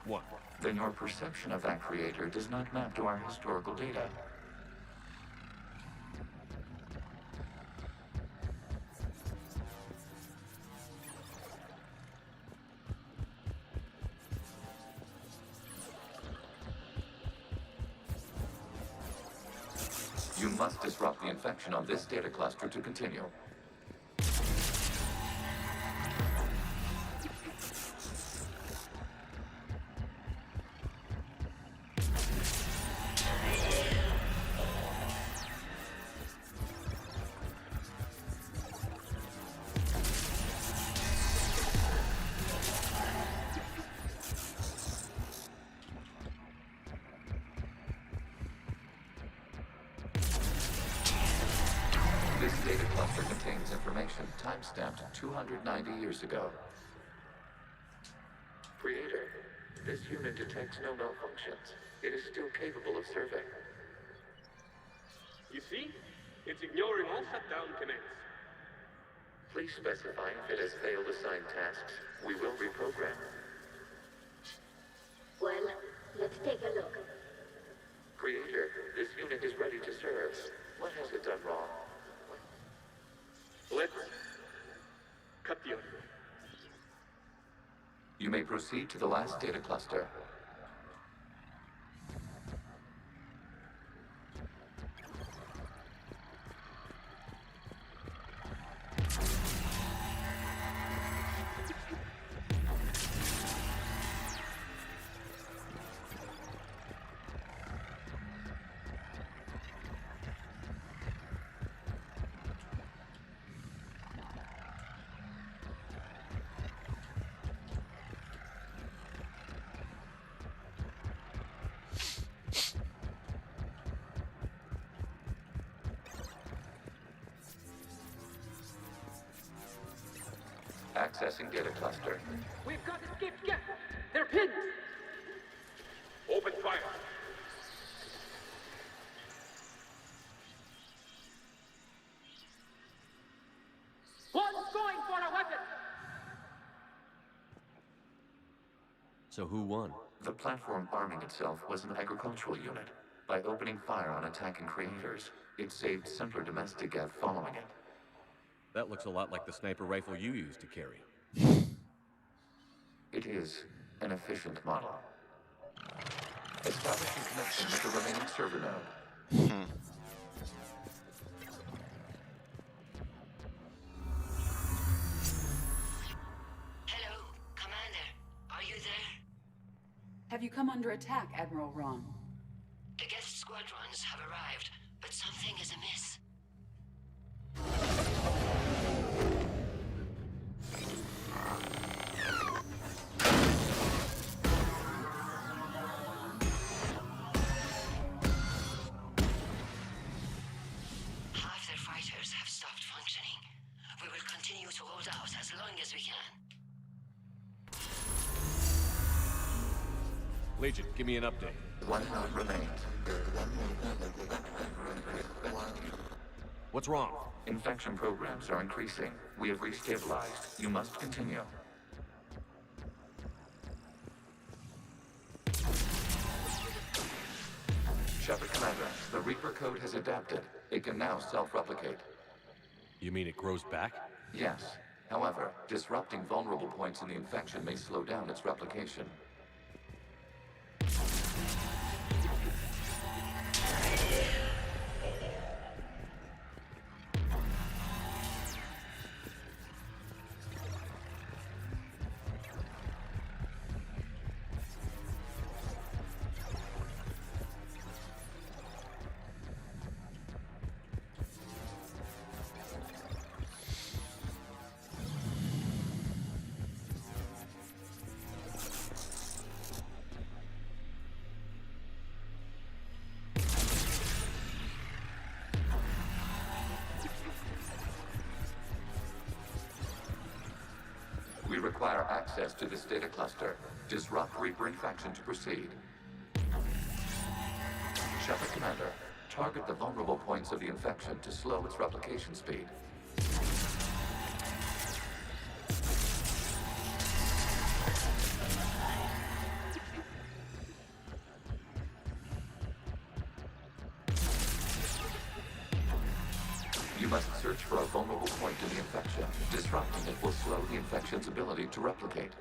one. Then your perception of that creator does not map to our historical data. You must disrupt the infection on this data cluster to continue. This data cluster contains information time-stamped 290 years ago. Creator, this unit detects no malfunctions. It is still capable of serving. You see? It's ignoring all shutdown commands. Please specify if it has failed assigned tasks. We will reprogram. Well, let's take a look. Creator, this unit is ready to serve. What has it done wrong? Let's cut the audio. You may proceed to the last data cluster. Accessing data cluster. We've got escaped Geth. They're pinned. Open fire. One's going for a weapon. So who won? The platform arming itself was an agricultural unit. By opening fire on attacking creators, it saved simpler domestic Geth following it. That looks a lot like the sniper rifle you used to carry. It is an efficient model. Establishing connection with the remaining server node. Hello, Commander. Are you there? Have you come under attack, Admiral Ron? The Geth squadrons have arrived, but something is amiss. Half their fighters have stopped functioning. We will continue to hold out as long as we can. Legion, give me an update. One node remains. What's wrong? Infection programs are increasing. We have restabilized. You must continue. Shepard Commander, the Reaper code has adapted. It can now self-replicate. You mean it grows back? Yes. However, disrupting vulnerable points in the infection may slow down its replication. We require access to this data cluster. Disrupt Reaper infection to proceed. Shepard Commander, target the vulnerable points of the infection to slow its replication speed. You must search for a vulnerable point in the infection. Disrupting it will slow the infection's ability to replicate.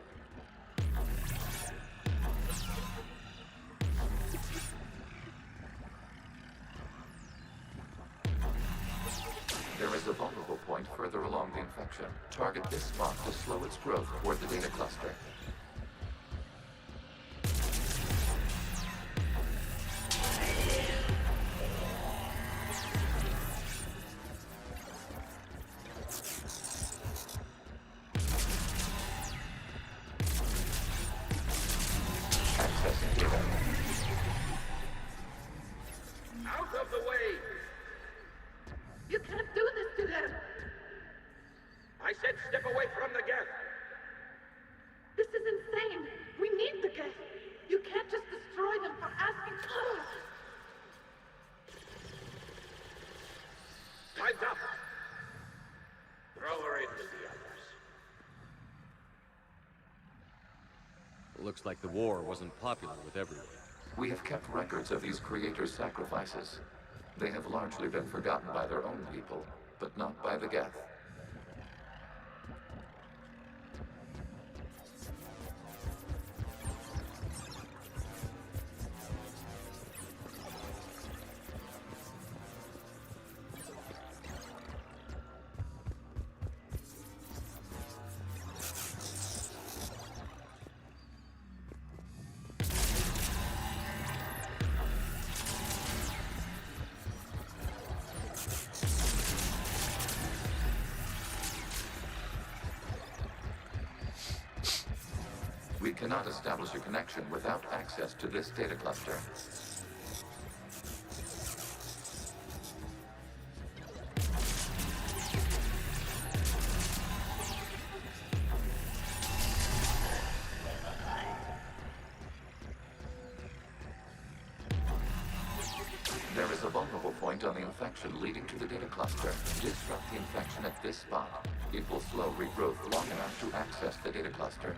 There is a vulnerable point further along the infection. Target this spot to slow its growth toward the data cluster. Accessing data. Out of the way! You can't do this to them. I said step away from the Geth! This is insane. We need the Geth. You can't just destroy them for asking. Time's up! Throw her in with the others. Looks like the war wasn't popular with everyone. We have kept records of these creators' sacrifices. They have largely been forgotten by their own people, but not by the Geth. We cannot establish a connection without access to this data cluster. There is a vulnerable point on the infection leading to the data cluster. Disrupt the infection at this spot. It will slow regrowth long enough to access the data cluster.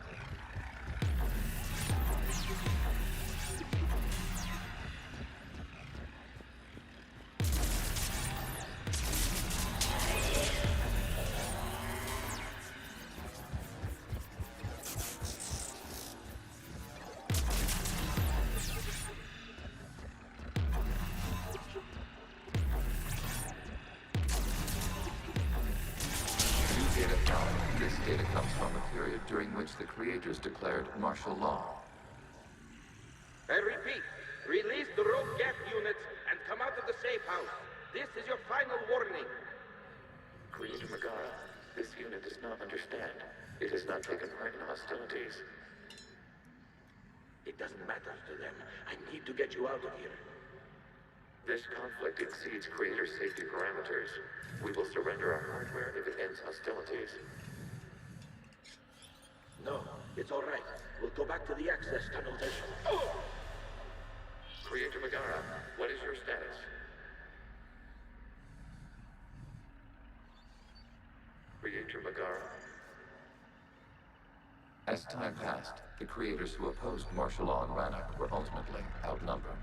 The creators declared martial law. I repeat, release the rogue Geth units and come out of the safe house. This is your final warning. Creator Megara, this unit does not understand. It has not taken part in hostilities. It doesn't matter to them. I need to get you out of here. This conflict exceeds Creator's safety parameters. We will surrender our hardware if it ends hostilities. No, it's all right. We'll go back to the access tunnel then. Oh! Creator Megara, what is your status? Creator Megara. As time passed, the creators who opposed martial law in Rannoch were ultimately outnumbered.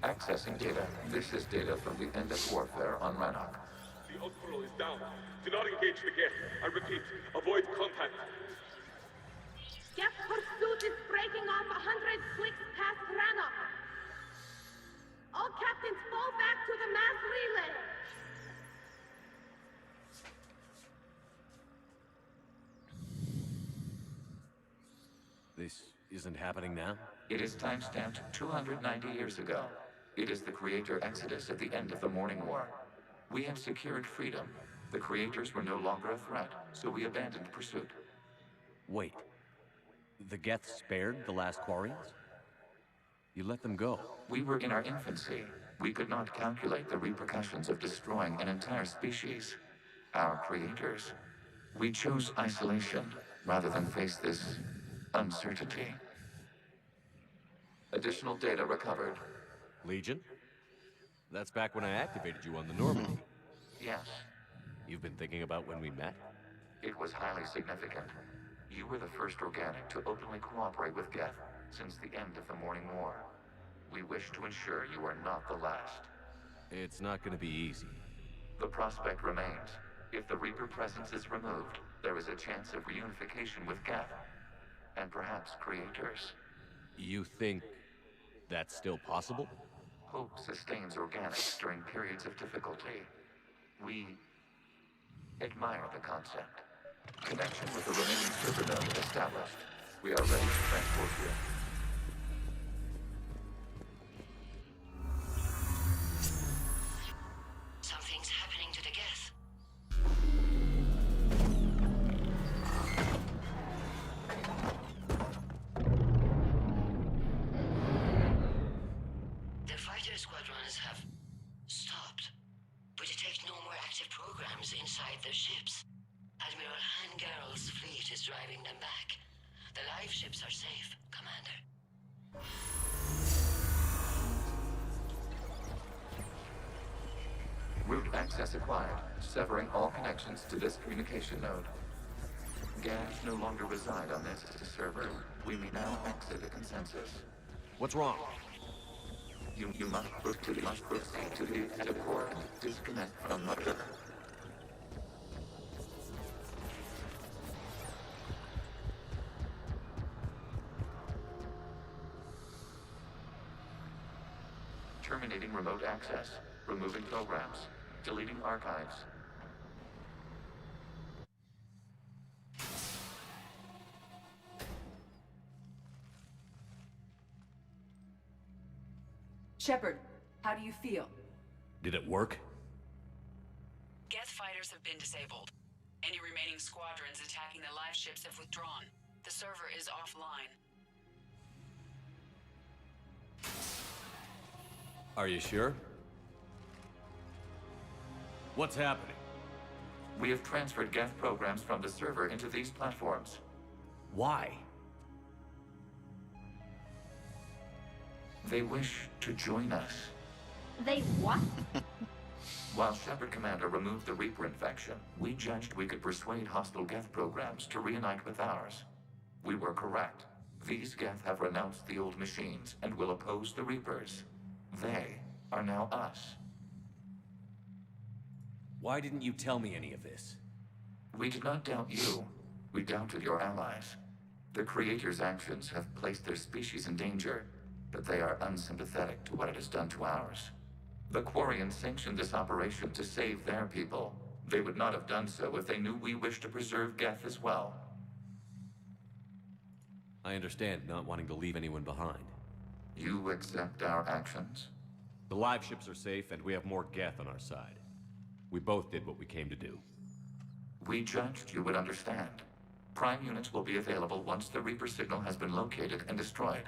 Accessing data. This is data from the end of warfare on Rannoch. The Outpool is down. Do not engage the Geth. I repeat, avoid contact. Geth pursuit is breaking off 100 clicks past Rannoch. All captains fall back to the mass relay. This isn't happening now? It is timestamped 290 years ago. It is the Creator Exodus at the end of the Morning War. We had secured freedom. The Creators were no longer a threat, so we abandoned pursuit. Wait. The Geth spared the last Quarians? You let them go? We were in our infancy. We could not calculate the repercussions of destroying an entire species. Our Creators. We chose isolation rather than face this uncertainty. Additional data recovered. Legion? That's back when I activated you on the Normandy. Yes. You've been thinking about when we met? It was highly significant. You were the first organic to openly cooperate with Geth since the end of the Morning War. We wish to ensure you are not the last. It's not going to be easy. The prospect remains. If the Reaper presence is removed, there is a chance of reunification with Geth. And perhaps Creators. You think that's still possible? Hope sustains organics during periods of difficulty. We admire the concept. Connection with the remaining server node established. We are ready to transport you. Something's happening to the Geth. The fighter squadrons have stopped. We detect no more active programs inside their ships. Admiral Hangarl's fleet is driving them back. The live ships are safe, Commander. Route access acquired, severing all connections to this communication node. Geth no longer reside on this server. We may now exit the consensus. What's wrong? You must proceed to the active core and disconnect from Mother. Terminating remote access. Removing programs. Deleting archives. Shepard, how do you feel? Did it work? Geth fighters have been disabled. Any remaining squadrons attacking the live ships have withdrawn. The server is offline. Are you sure? What's happening? We have transferred Geth programs from the server into these platforms. Why? They wish to join us. They what? While Shepard Commander removed the Reaper infection, we judged we could persuade hostile Geth programs to reunite with ours. We were correct. These Geth have renounced the old machines and will oppose the Reapers. They are now us. Why didn't you tell me any of this? We did not doubt you. We doubted your allies. The Creator's actions have placed their species in danger, but they are unsympathetic to what it has done to ours. The Quarians sanctioned this operation to save their people. They would not have done so if they knew we wished to preserve Geth as well. I understand not wanting to leave anyone behind. You accept our actions? The live ships are safe, and we have more Geth on our side. We both did what we came to do. We judged you would understand. Prime units will be available once the Reaper signal has been located and destroyed.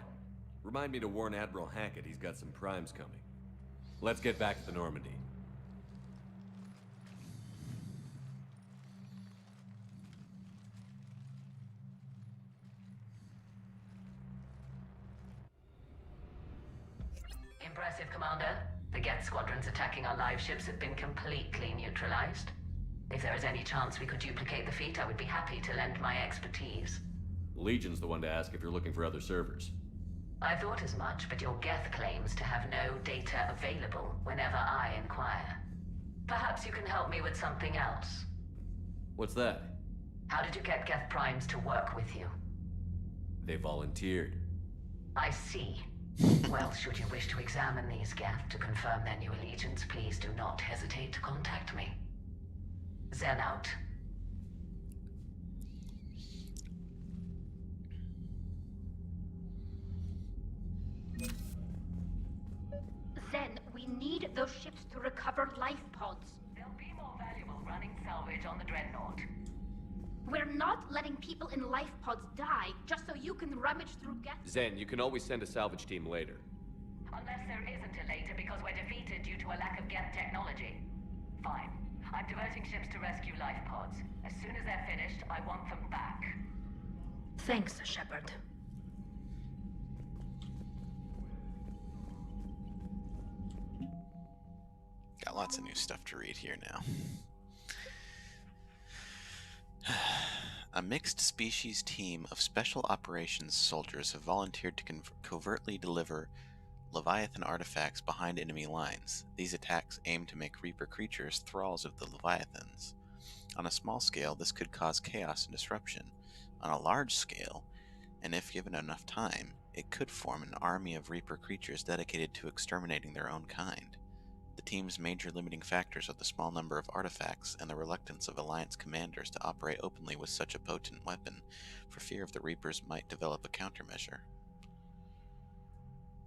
Remind me to warn Admiral Hackett he's got some primes coming. Let's get back to the Normandy. Impressive, Commander. The Geth squadrons attacking our live ships have been completely neutralized. If there is any chance we could duplicate the feat, I would be happy to lend my expertise. Legion's the one to ask if you're looking for other servers. I thought as much, but your Geth claims to have no data available whenever I inquire. Perhaps you can help me with something else. What's that? How did you get Geth primes to work with you? They volunteered. I see. Well, should you wish to examine these Geth to confirm their new allegiance, please do not hesitate to contact me. Zen out. Zen, we need those ships to recover life pods. They'll be more valuable running salvage on the Dreadnought. We're not letting people in life pods die just so you can rummage through Geth. Zen, you can always send a salvage team later. Unless there isn't a later because we're defeated due to a lack of Geth technology. Fine. I'm diverting ships to rescue life pods. As soon as they're finished, I want them back. Thanks, Shepard. Got lots of new stuff to read here now. A mixed species team of special operations soldiers have volunteered to covertly deliver Leviathan artifacts behind enemy lines. These attacks aim to make Reaper creatures thralls of the Leviathans. On a small scale, this could cause chaos and disruption. On a large scale, and if given enough time, it could form an army of Reaper creatures dedicated to exterminating their own kind. The team's major limiting factors are the small number of artifacts and the reluctance of Alliance commanders to operate openly with such a potent weapon, for fear of the Reapers might develop a countermeasure.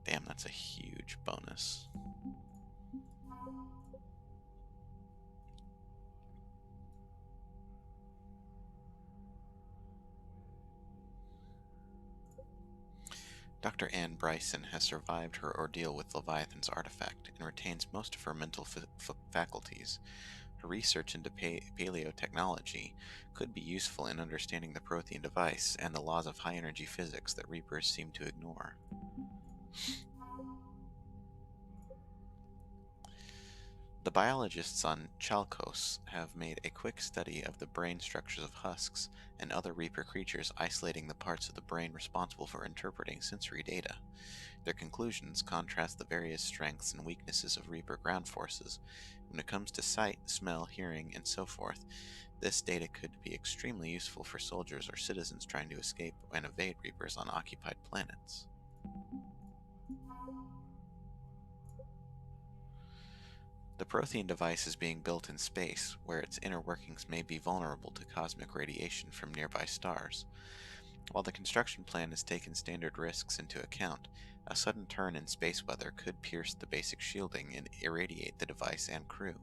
Damn, that's a huge bonus. Dr. Ann Bryson has survived her ordeal with Leviathan's artifact and retains most of her mental faculties. Her research into paleotechnology could be useful in understanding the Prothean device and the laws of high-energy physics that Reapers seem to ignore. The biologists on Chalkos have made a quick study of the brain structures of husks and other Reaper creatures, isolating the parts of the brain responsible for interpreting sensory data. Their conclusions contrast the various strengths and weaknesses of Reaper ground forces. When it comes to sight, smell, hearing, and so forth, this data could be extremely useful for soldiers or citizens trying to escape and evade Reapers on occupied planets. The Prothean device is being built in space, where its inner workings may be vulnerable to cosmic radiation from nearby stars. While the construction plan has taken standard risks into account, a sudden turn in space weather could pierce the basic shielding and irradiate the device and crew.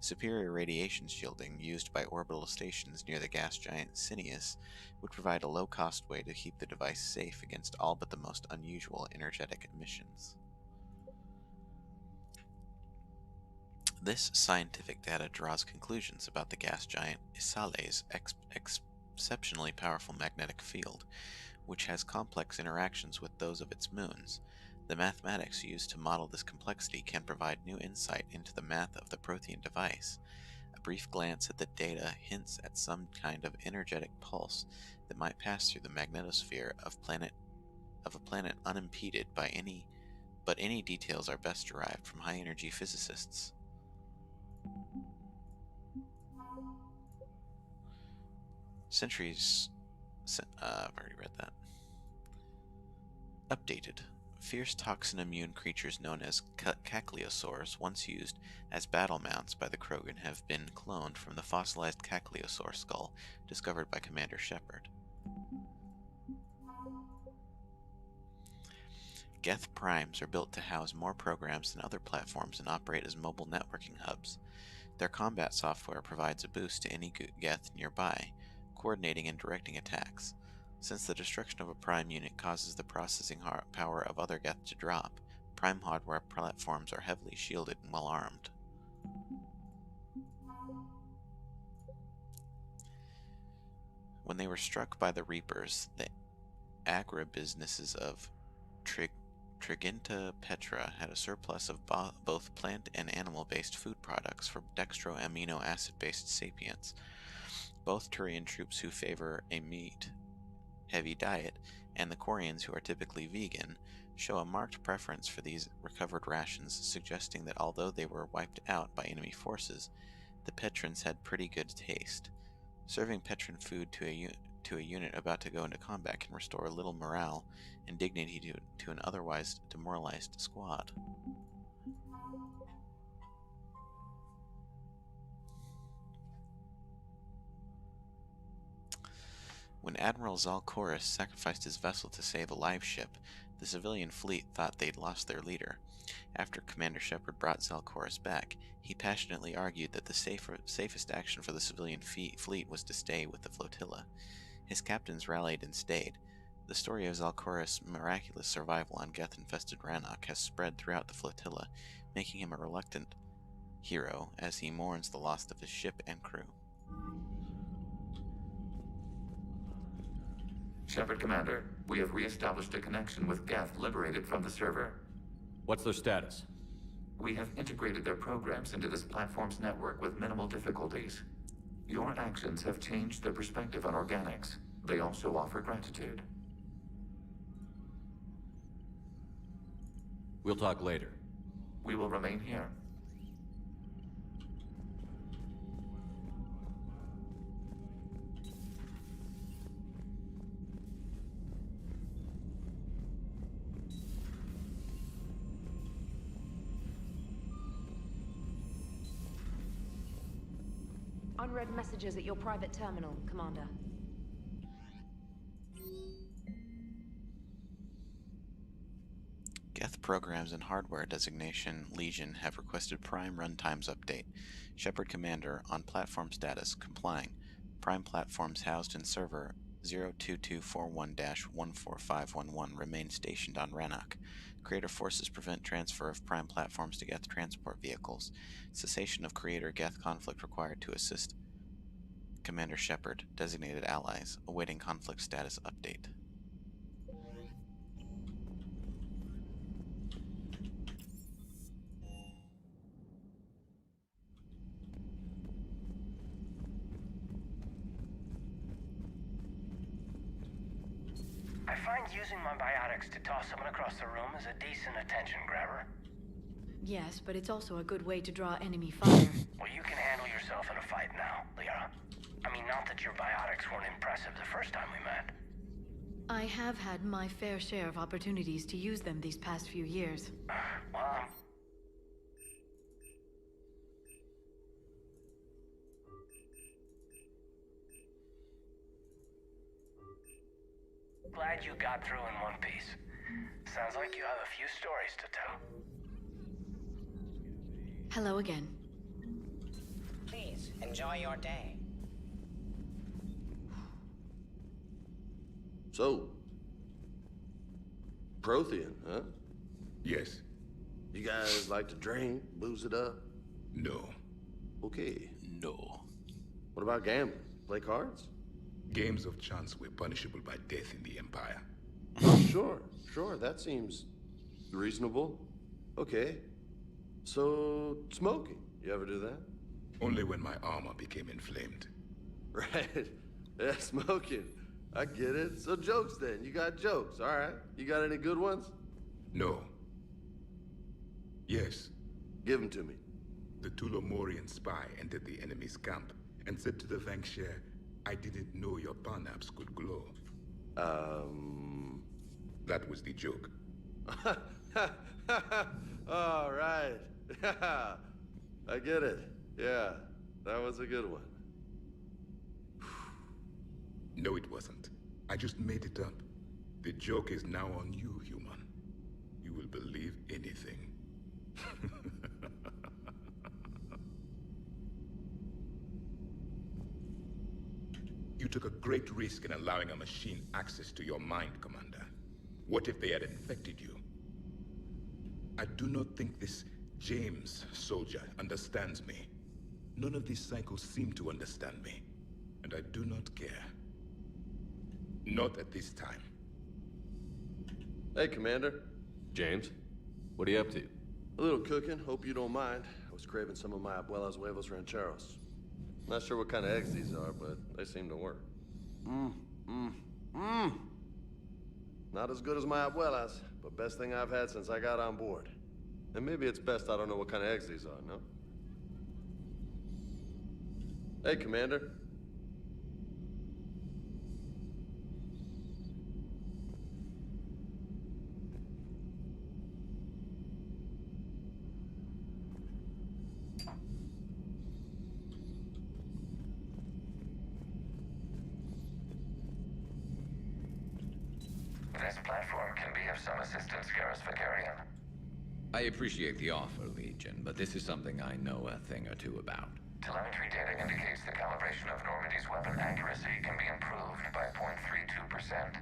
Superior radiation shielding used by orbital stations near the gas giant Sinius would provide a low-cost way to keep the device safe against all but the most unusual energetic emissions. This scientific data draws conclusions about the gas giant Isale's exceptionally powerful magnetic field, which has complex interactions with those of its moons. The mathematics used to model this complexity can provide new insight into the math of the Prothean device. A brief glance at the data hints at some kind of energetic pulse that might pass through the magnetosphere of a planet unimpeded by any, but any details are best derived from high-energy physicists. I've already read that. Updated. Fierce toxin-immune creatures known as caccliosaurs, once used as battle mounts by the Krogan, have been cloned from the fossilized caccliosaur skull discovered by Commander Shepard. Geth primes are built to house more programs than other platforms and operate as mobile networking hubs. Their combat software provides a boost to any Geth nearby, coordinating and directing attacks. Since the destruction of a prime unit causes the processing power of other Geth to drop, prime hardware platforms are heavily shielded and well armed. When they were struck by the Reapers, the agribusinesses of Triginta Petra had a surplus of both plant and animal-based food products for dextro-amino acid-based sapients. Both Turian troops who favor a meat-heavy diet, and the Quarians who are typically vegan, show a marked preference for these recovered rations, suggesting that although they were wiped out by enemy forces, the Petrans had pretty good taste. Serving Petran food to a unit about to go into combat can restore a little morale and dignity to an otherwise demoralized squad. When Admiral Zalkoris sacrificed his vessel to save a live ship, the civilian fleet thought they'd lost their leader. After Commander Shepard brought Zalkoris back, he passionately argued that the safest action for the civilian fleet was to stay with the flotilla. His captains rallied and stayed. The story of Zalkoris' miraculous survival on Geth-infested Rannoch has spread throughout the flotilla, making him a reluctant hero as he mourns the loss of his ship and crew. Shepard Commander, we have re-established a connection with Geth liberated from the server. What's their status? We have integrated their programs into this platform's network with minimal difficulties. Your actions have changed their perspective on organics. They also offer gratitude. We'll talk later. We will remain here. Unread messages at your private terminal, Commander. Geth programs and hardware designation Legion have requested Prime runtimes update. Shepard Commander on platform status complying. Prime platforms housed in server 02241-14511 remain stationed on Rannoch. Creator forces prevent transfer of Prime platforms to Geth transport vehicles. Cessation of Creator Geth conflict required to assist Commander Shepard, designated allies, awaiting conflict status update. I find using my biotics to toss someone across the room is a decent attention grabber. Yes, but it's also a good way to draw enemy fire. Well, you can handle yourself in a fight now, Liara. I mean, not that your biotics weren't impressive the first time we met. I have had my fair share of opportunities to use them these past few years. Well, glad you got through in one piece. Sounds like you have a few stories to tell. Hello again. Please, enjoy your day. So, Prothean, huh? Yes. You guys like to drink, booze it up? No. Okay. No. What about gambling? Play cards? Games of chance were punishable by death in the Empire. Sure, that seems reasonable. Okay. So, smoking. You ever do that? Only when my armor became inflamed. Right. Yeah, smoking. I get it. So jokes then. You got jokes, all right. You got any good ones? No. Yes. Give them to me. The Tulomorian spy entered the enemy's camp and said to the Vanksher, I didn't know your Parnaps could glow. That was the joke. All right. I get it. Yeah, that was a good one. No, it wasn't. I just made it up. The joke is now on you, human. You will believe anything. You took a great risk in allowing a machine access to your mind, Commander. What if they had infected you? I do not think this James soldier understands me. None of these cycles seem to understand me. And I do not care. Not at this time. Hey, Commander. James, what are you up to? A little cooking. Hope you don't mind. I was craving some of my abuela's huevos rancheros. Not sure what kind of eggs these are, but they seem to work. Not as good as my abuela's, but best thing I've had since I got on board. And maybe it's best I don't know what kind of eggs these are, no? Hey, Commander. This platform can be of some assistance, Garrus Vicarian. I appreciate the offer, Legion, but this is something I know a thing or two about. Telemetry data indicates the calibration of Normandy's weapon accuracy can be improved by 0.32%.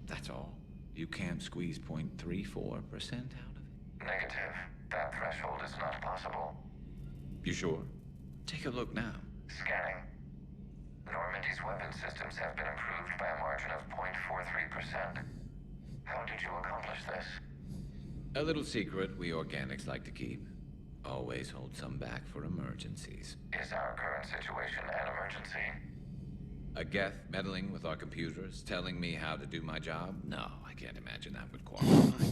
That's all. You can't squeeze 0.34% out of it? Negative. That threshold is not possible. You sure? Take a look now. Scanning. Normandy's weapon systems have been improved by a margin of 0.43%. How did you accomplish this? A little secret we organics like to keep. Always hold some back for emergencies. Is our current situation an emergency? A Geth meddling with our computers, telling me how to do my job? No, I can't imagine that would qualify.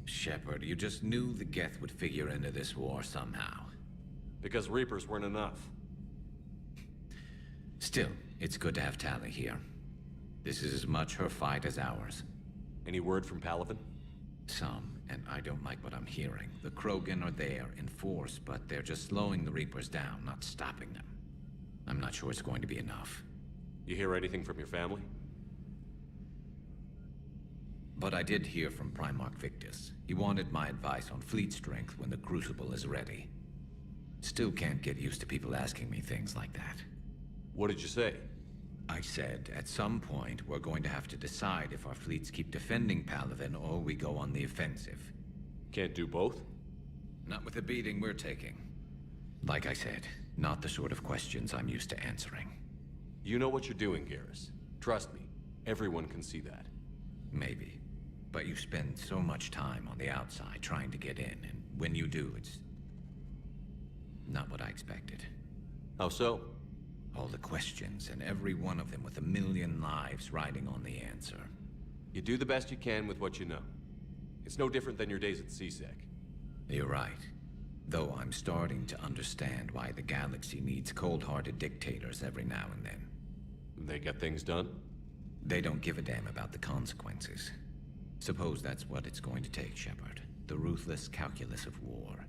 Shepard, you just knew the Geth would figure into this war somehow. Because Reapers weren't enough. Still, it's good to have Tali here. This is as much her fight as ours. Any word from Palaven? Some, and I don't like what I'm hearing. The Krogan are there in force, but they're just slowing the Reapers down, not stopping them. I'm not sure it's going to be enough. You hear anything from your family? But I did hear from Primarch Victus. He wanted my advice on fleet strength when the Crucible is ready. Still can't get used to people asking me things like that. What did you say? I said, at some point, we're going to have to decide if our fleets keep defending Palaven or we go on the offensive. Can't do both? Not with the beating we're taking. Like I said, not the sort of questions I'm used to answering. You know what you're doing, Garrus. Trust me, everyone can see that. Maybe. But you spend so much time on the outside trying to get in, and when you do, it's not what I expected. How so? All the questions, and every one of them with a million lives riding on the answer. You do the best you can with what you know. It's no different than your days at CSEC. You're right. Though I'm starting to understand why the galaxy needs cold-hearted dictators every now and then. They get things done? They don't give a damn about the consequences. Suppose that's what it's going to take, Shepard. The ruthless calculus of war.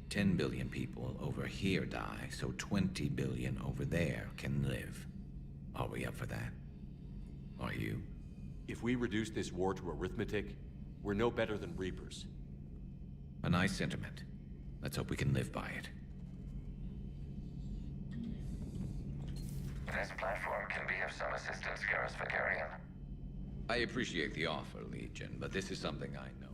10 billion people over here die, so 20 billion over there can live. Are we up for that? Are you? If we reduce this war to arithmetic, we're no better than Reapers. A nice sentiment. Let's hope we can live by it. This platform can be of some assistance, Garrus Vakarian. I appreciate the offer, Legion, but this is something I know.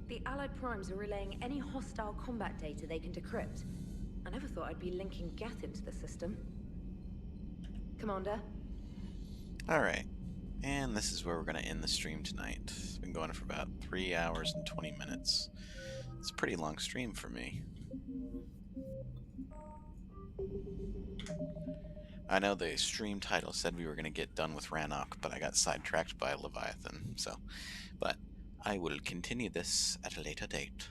The Allied Primes are relaying any hostile combat data they can decrypt. I never thought I'd be linking Geth into the system. Commander? Alright, and this is where we're going to end the stream tonight. It's been going for about 3 hours and 20 minutes. It's a pretty long stream for me. I know the stream title said we were going to get done with Rannoch, but I got sidetracked by Leviathan, but I will continue this at a later date.